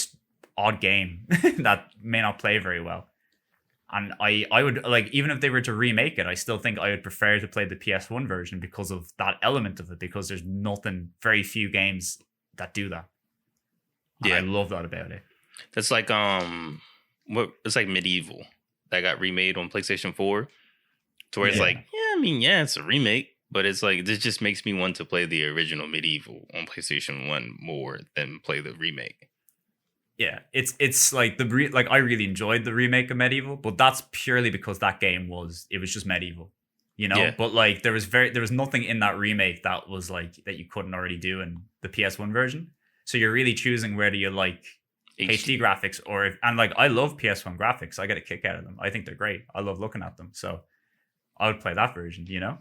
odd game that may not play very well. And I would like, even if they were to remake it, I still think I would prefer to play the PS1 version because of that element of it, because there's very few games that do that. And I love that about it. That's like it's like Medieval that got remade on PlayStation 4. To where it's like, it's a remake, but it's like, this just makes me want to play the original Medieval on PlayStation 1 more than play the remake. Yeah, it's like I really enjoyed the remake of Medieval, but that's purely because that game was just Medieval, you know. But like there was nothing in that remake that was like that you couldn't already do in the PS1 version. So you're really choosing whether you like HD graphics and like I love PS1 graphics. I get a kick out of them. I think they're great. I love looking at them. So I would play that version, you know.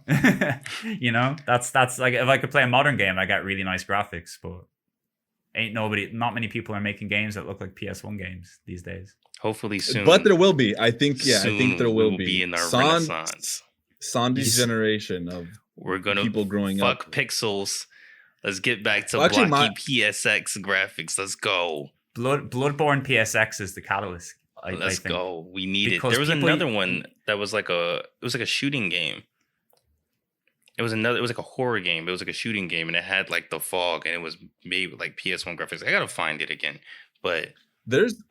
You know, that's like, if I could play a modern game, I got really nice graphics, but not many people are making games that look like PS1 games these days. Hopefully soon. But there will be. I think there will be in our renaissance. Sandy's generation of people growing up. Fuck pixels. Let's get back to blocky PSX graphics. Let's go. Bloodborne PSX is the catalyst. Let's go. We need it. There was another one that was like a shooting game. It was like a horror game. It was like a shooting game, and it had like the fog, and it was made with like PS1 graphics. I gotta find it again. But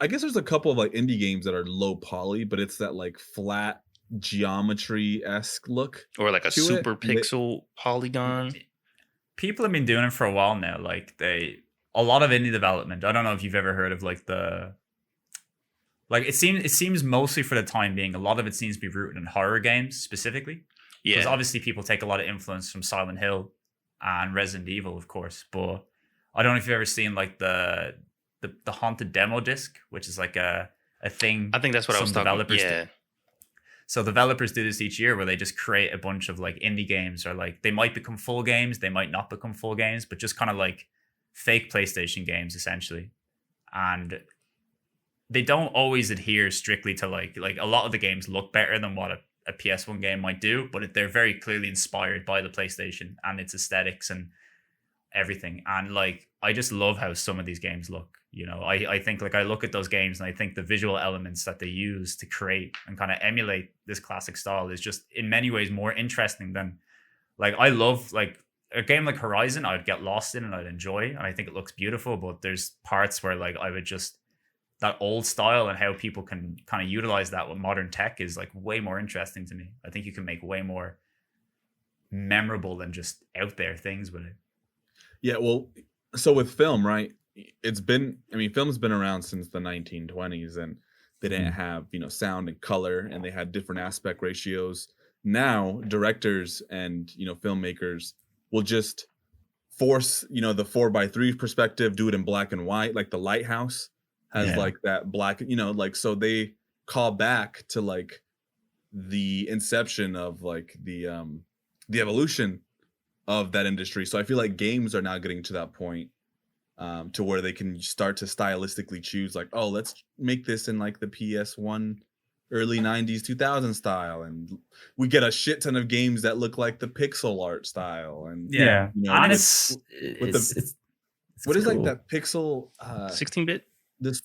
I guess there's a couple of like indie games that are low poly, but it's that like flat geometry-esque look. Or like a super pixel polygon. People have been doing it for a while now. Like a lot of indie development. I don't know if you've ever heard of like it seems mostly for the time being, a lot of it seems to be rooted in horror games specifically. Yeah. Because obviously people take a lot of influence from Silent Hill and Resident Evil, of course. But I don't know if you've ever seen like the Haunted demo disc, which is like a thing. I think that's what I was talking about. Yeah. So developers do this each year where they just create a bunch of like indie games, or like they might become full games, they might not become full games, but just kind of like fake PlayStation games essentially. And they don't always adhere strictly to like a lot of the games look better than what a PS1 game might do, but they're very clearly inspired by the PlayStation and its aesthetics and everything. And like I just love how some of these games look. You know, I think like I look at those games and I think the visual elements that they use to create and kind of emulate this classic style is just in many ways more interesting than, like, I love like a game like Horizon I'd get lost in and I'd enjoy, and I think it looks beautiful, but there's parts where like I would just, that old style and how people can kind of utilize that with modern tech is like way more interesting to me. I think you can make way more memorable than just out there things with it. Yeah, well, so with film, right? Film's been around since the 1920s, and they didn't have, sound and color, and they had different aspect ratios. Now, directors and, filmmakers will just force, the 4:3 perspective, do it in black and white, like The Lighthouse has like that black, so they call back to like the inception of like the evolution of that industry. So I feel like games are now getting to that point to where they can start to stylistically choose like, oh, let's make this in like the PS1 early 90s 2000 style, and we get a shit ton of games that look like the pixel art style. And and it's what is like that pixel 16-bit? This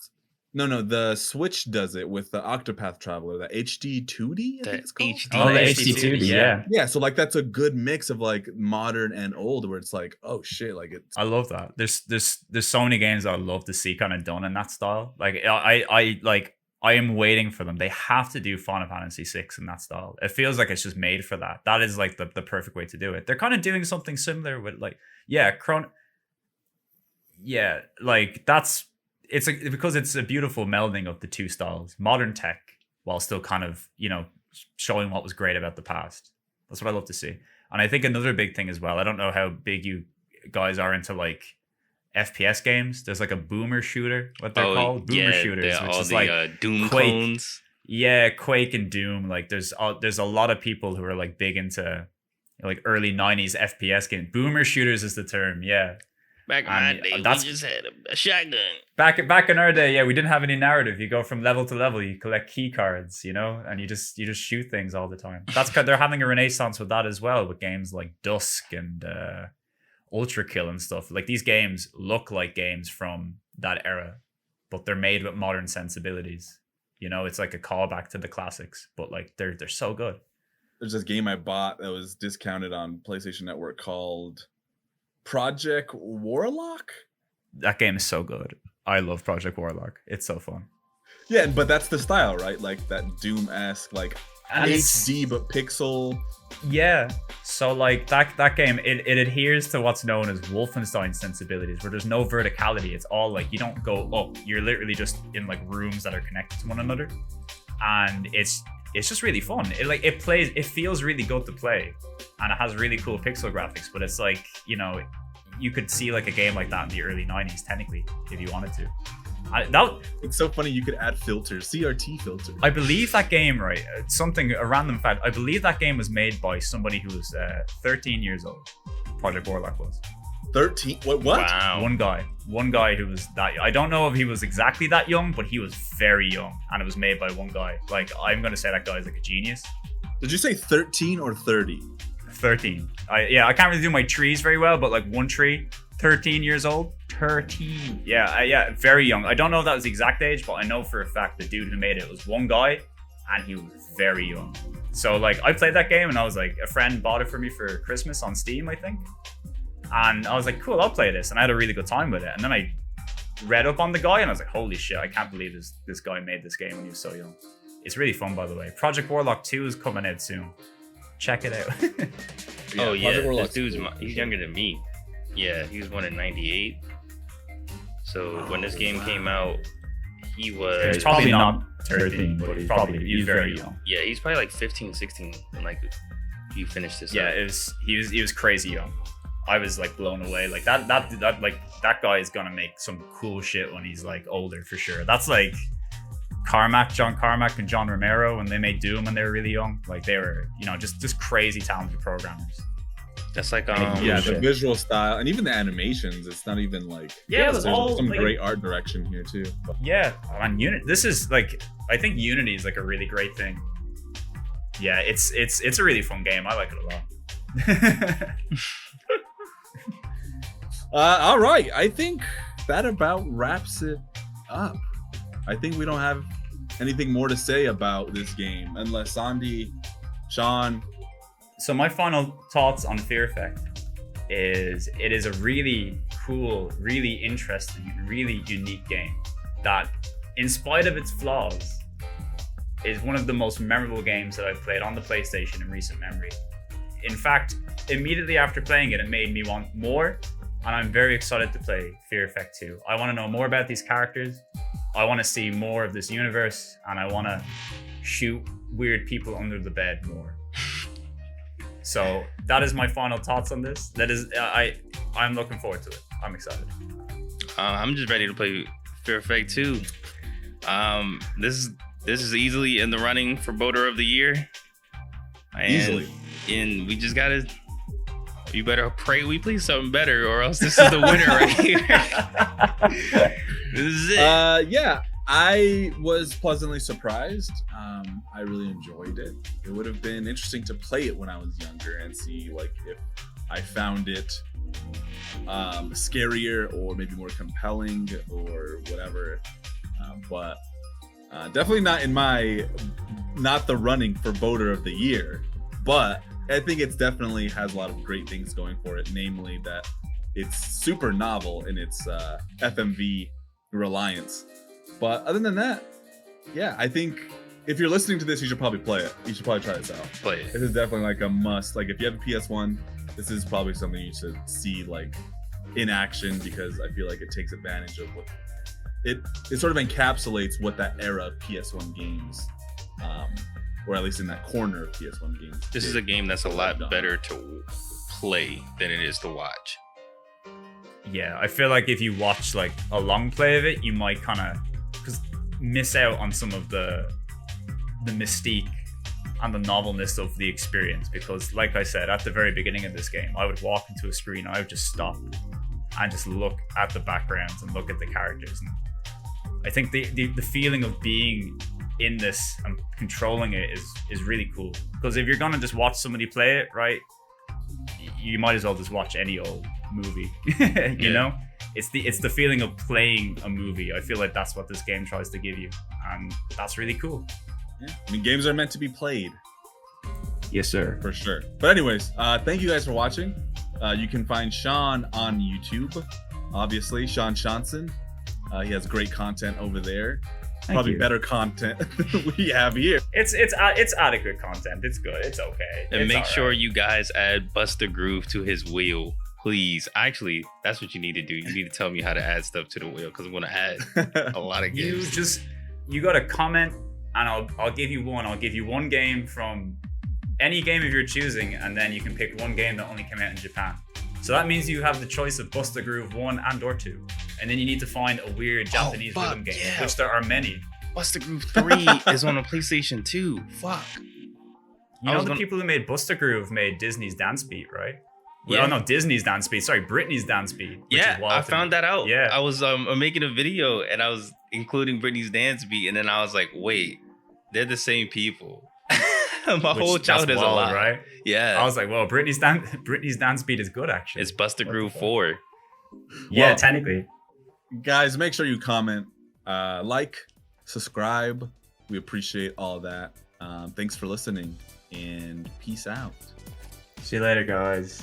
the Switch does it with the Octopath Traveler, the HD 2D, I think it's called. The HD 2D, yeah. So like that's a good mix of like modern and old, where it's like, oh shit, like it's. I love that. There's so many games that I love to see kind of done in that style. Like I am waiting for them. They have to do Final Fantasy VI in that style. It feels like it's just made for that. That is like the perfect way to do it. They're kind of doing something similar with like like that's. It's because it's a beautiful melding of the two styles, modern tech, while still kind of, showing what was great about the past. That's what I love to see. And I think another big thing as well, I don't know how big you guys are into like FPS games. There's like a boomer shooter, what they're called, boomer shooters, which is like Doom Quake. clones. Yeah, Quake and Doom. Like there's a lot of people who are like big into like early 90s FPS games. Boomer shooters is the term. Yeah. Back in my day, we just had a shotgun. Back in our day, we didn't have any narrative. You go from level to level, you collect key cards, and you just shoot things all the time. That's they're having a renaissance with that as well, with games like Dusk and Ultra Kill and stuff. Like these games look like games from that era, but they're made with modern sensibilities. It's like a callback to the classics, but like they're so good. There's this game I bought that was discounted on PlayStation Network called Project Warlock. That game is so good. I love Project Warlock. It's so fun. Yeah, but that's the style, right? Like that Doom-esque, like and HD but pixel. Yeah. So like that game, it adheres to what's known as Wolfenstein sensibilities, where there's no verticality. It's all like you don't go up. You're literally just in like rooms that are connected to one another, and it's just really fun. It feels really good to play, and it has really cool pixel graphics. But it's like, you could see like a game like that in the early 90s technically if you wanted to. It's so funny, you could add filters, CRT filters. I believe that game, right? A random fact. I believe that game was made by somebody who was 13 years old. Project Warlock was 13. What? Wow. One guy who was that. I don't know if he was exactly that young, but he was very young, and it was made by one guy. Like, I'm gonna say that guy is like a genius. Did you say 13 or 30? 13. I can't really do my trees very well, but like one tree, 13 years old. 13. Yeah, very young. I don't know if that was the exact age, but I know for a fact the dude who made it was one guy, and he was very young. So like, I played that game, and I was like, a friend bought it for me for Christmas on Steam, I think. And I was like, cool, I'll play this. And I had a really good time with it. And then I read up on the guy, and I was like, holy shit, I can't believe this guy made this game when he was so young. It's really fun, by the way. Project Warlock 2 is coming out soon. Check it out. Oh yeah, this dude's he's younger than me. Yeah, he was born in 98. So when this game came out, he was... He's probably not 13, but he's very young. Yeah, he's probably like 15, 16 when like you finished this. Yeah, he was crazy young. I was like blown away. Like that guy is gonna make some cool shit when he's like older for sure. That's like John Carmack and John Romero when they made Doom when they were really young. Like they were, just crazy talented programmers. That's like the visual style and even the animations. It's not even like there's some great art direction here too. Yeah, and this is like, I think Unity is like a really great thing. Yeah, it's a really fun game. I like it a lot. All right, I think that about wraps it up. I think we don't have anything more to say about this game, unless Sandy, Sean. So my final thoughts on Fear Effect is it is a really cool, really interesting, really unique game that, in spite of its flaws, is one of the most memorable games that I've played on the PlayStation in recent memory. In fact, immediately after playing it, it made me want more, and I'm very excited to play Fear Effect 2. I want to know more about these characters. I want to see more of this universe, and I want to shoot weird people under the bed more. So that is my final thoughts on this. That is, I'm looking forward to it. I'm excited. I'm just ready to play Fear Effect 2. This is easily in the running for Boater of the Year. Easily. And we just gotta. You better pray we play something better, or else this is the winner right here. This is it. Yeah, I was pleasantly surprised. I really enjoyed it. It would have been interesting to play it when I was younger and see like if I found it scarier or maybe more compelling or whatever. But definitely not the running for Boater of the Year. But I think it's definitely has a lot of great things going for it, namely that it's super novel in its FMV reliance. But other than that, yeah, I think if you're listening to this, you should probably play it. You should probably try this out. Play it. This is definitely like a must. Like if you have a PS1, this is probably something you should see like in action, because I feel like it takes advantage of what it sort of encapsulates what that era of PS1 games, or at least in that corner of PS1 games. This is a game that's a lot better to play than it is to watch. Yeah, I feel like if you watch like a long play of it, you might kind of miss out on some of the mystique and the novelness of the experience, because like I said at the very beginning of this game, I would walk into a screen and I would just stop and just look at the backgrounds and look at the characters, and I think the feeling of being in this and controlling it is really cool, because if you're gonna just watch somebody play it, right, you might as well just watch any old movie. You know, it's the feeling of playing a movie. I feel like that's what this game tries to give you, and that's really cool. Yeah. I mean, games are meant to be played. Yes, sir. For sure. But anyways, thank you guys for watching. You can find Sean on YouTube, obviously, Sean Seanson. He has great content over there. Probably better content than we have here. It's adequate content. It's good. It's okay. And make sure you guys add Buster Groove to his wheel, please. Actually, that's what you need to do. You need to tell me how to add stuff to the wheel, because I'm going to add a lot of games. You got to comment, and I'll give you one. I'll give you one game from any game of your choosing, and then you can pick one game that only came out in Japan. So that means you have the choice of Buster Groove 1 and or 2. And then you need to find a weird Japanese rhythm game, which there are many. Buster Groove 3 is on a PlayStation 2. Fuck. You know the people who made Buster Groove made Disney's Dance Beat, right? Yeah. Well, no, Disney's Dance Beat. Sorry, Britney's Dance Beat. Yeah, I found that out. Yeah. I was making a video and I was including Britney's Dance Beat, and then I was like, wait, they're the same people. My whole childhood is a lot, right? Yeah. I was like, well, Britney's Dance Beat is good, actually. It's Buster Groove 4. Yeah, technically. Guys, make sure you comment, like, subscribe. We appreciate all that. Thanks for listening, and peace out. See you later, guys.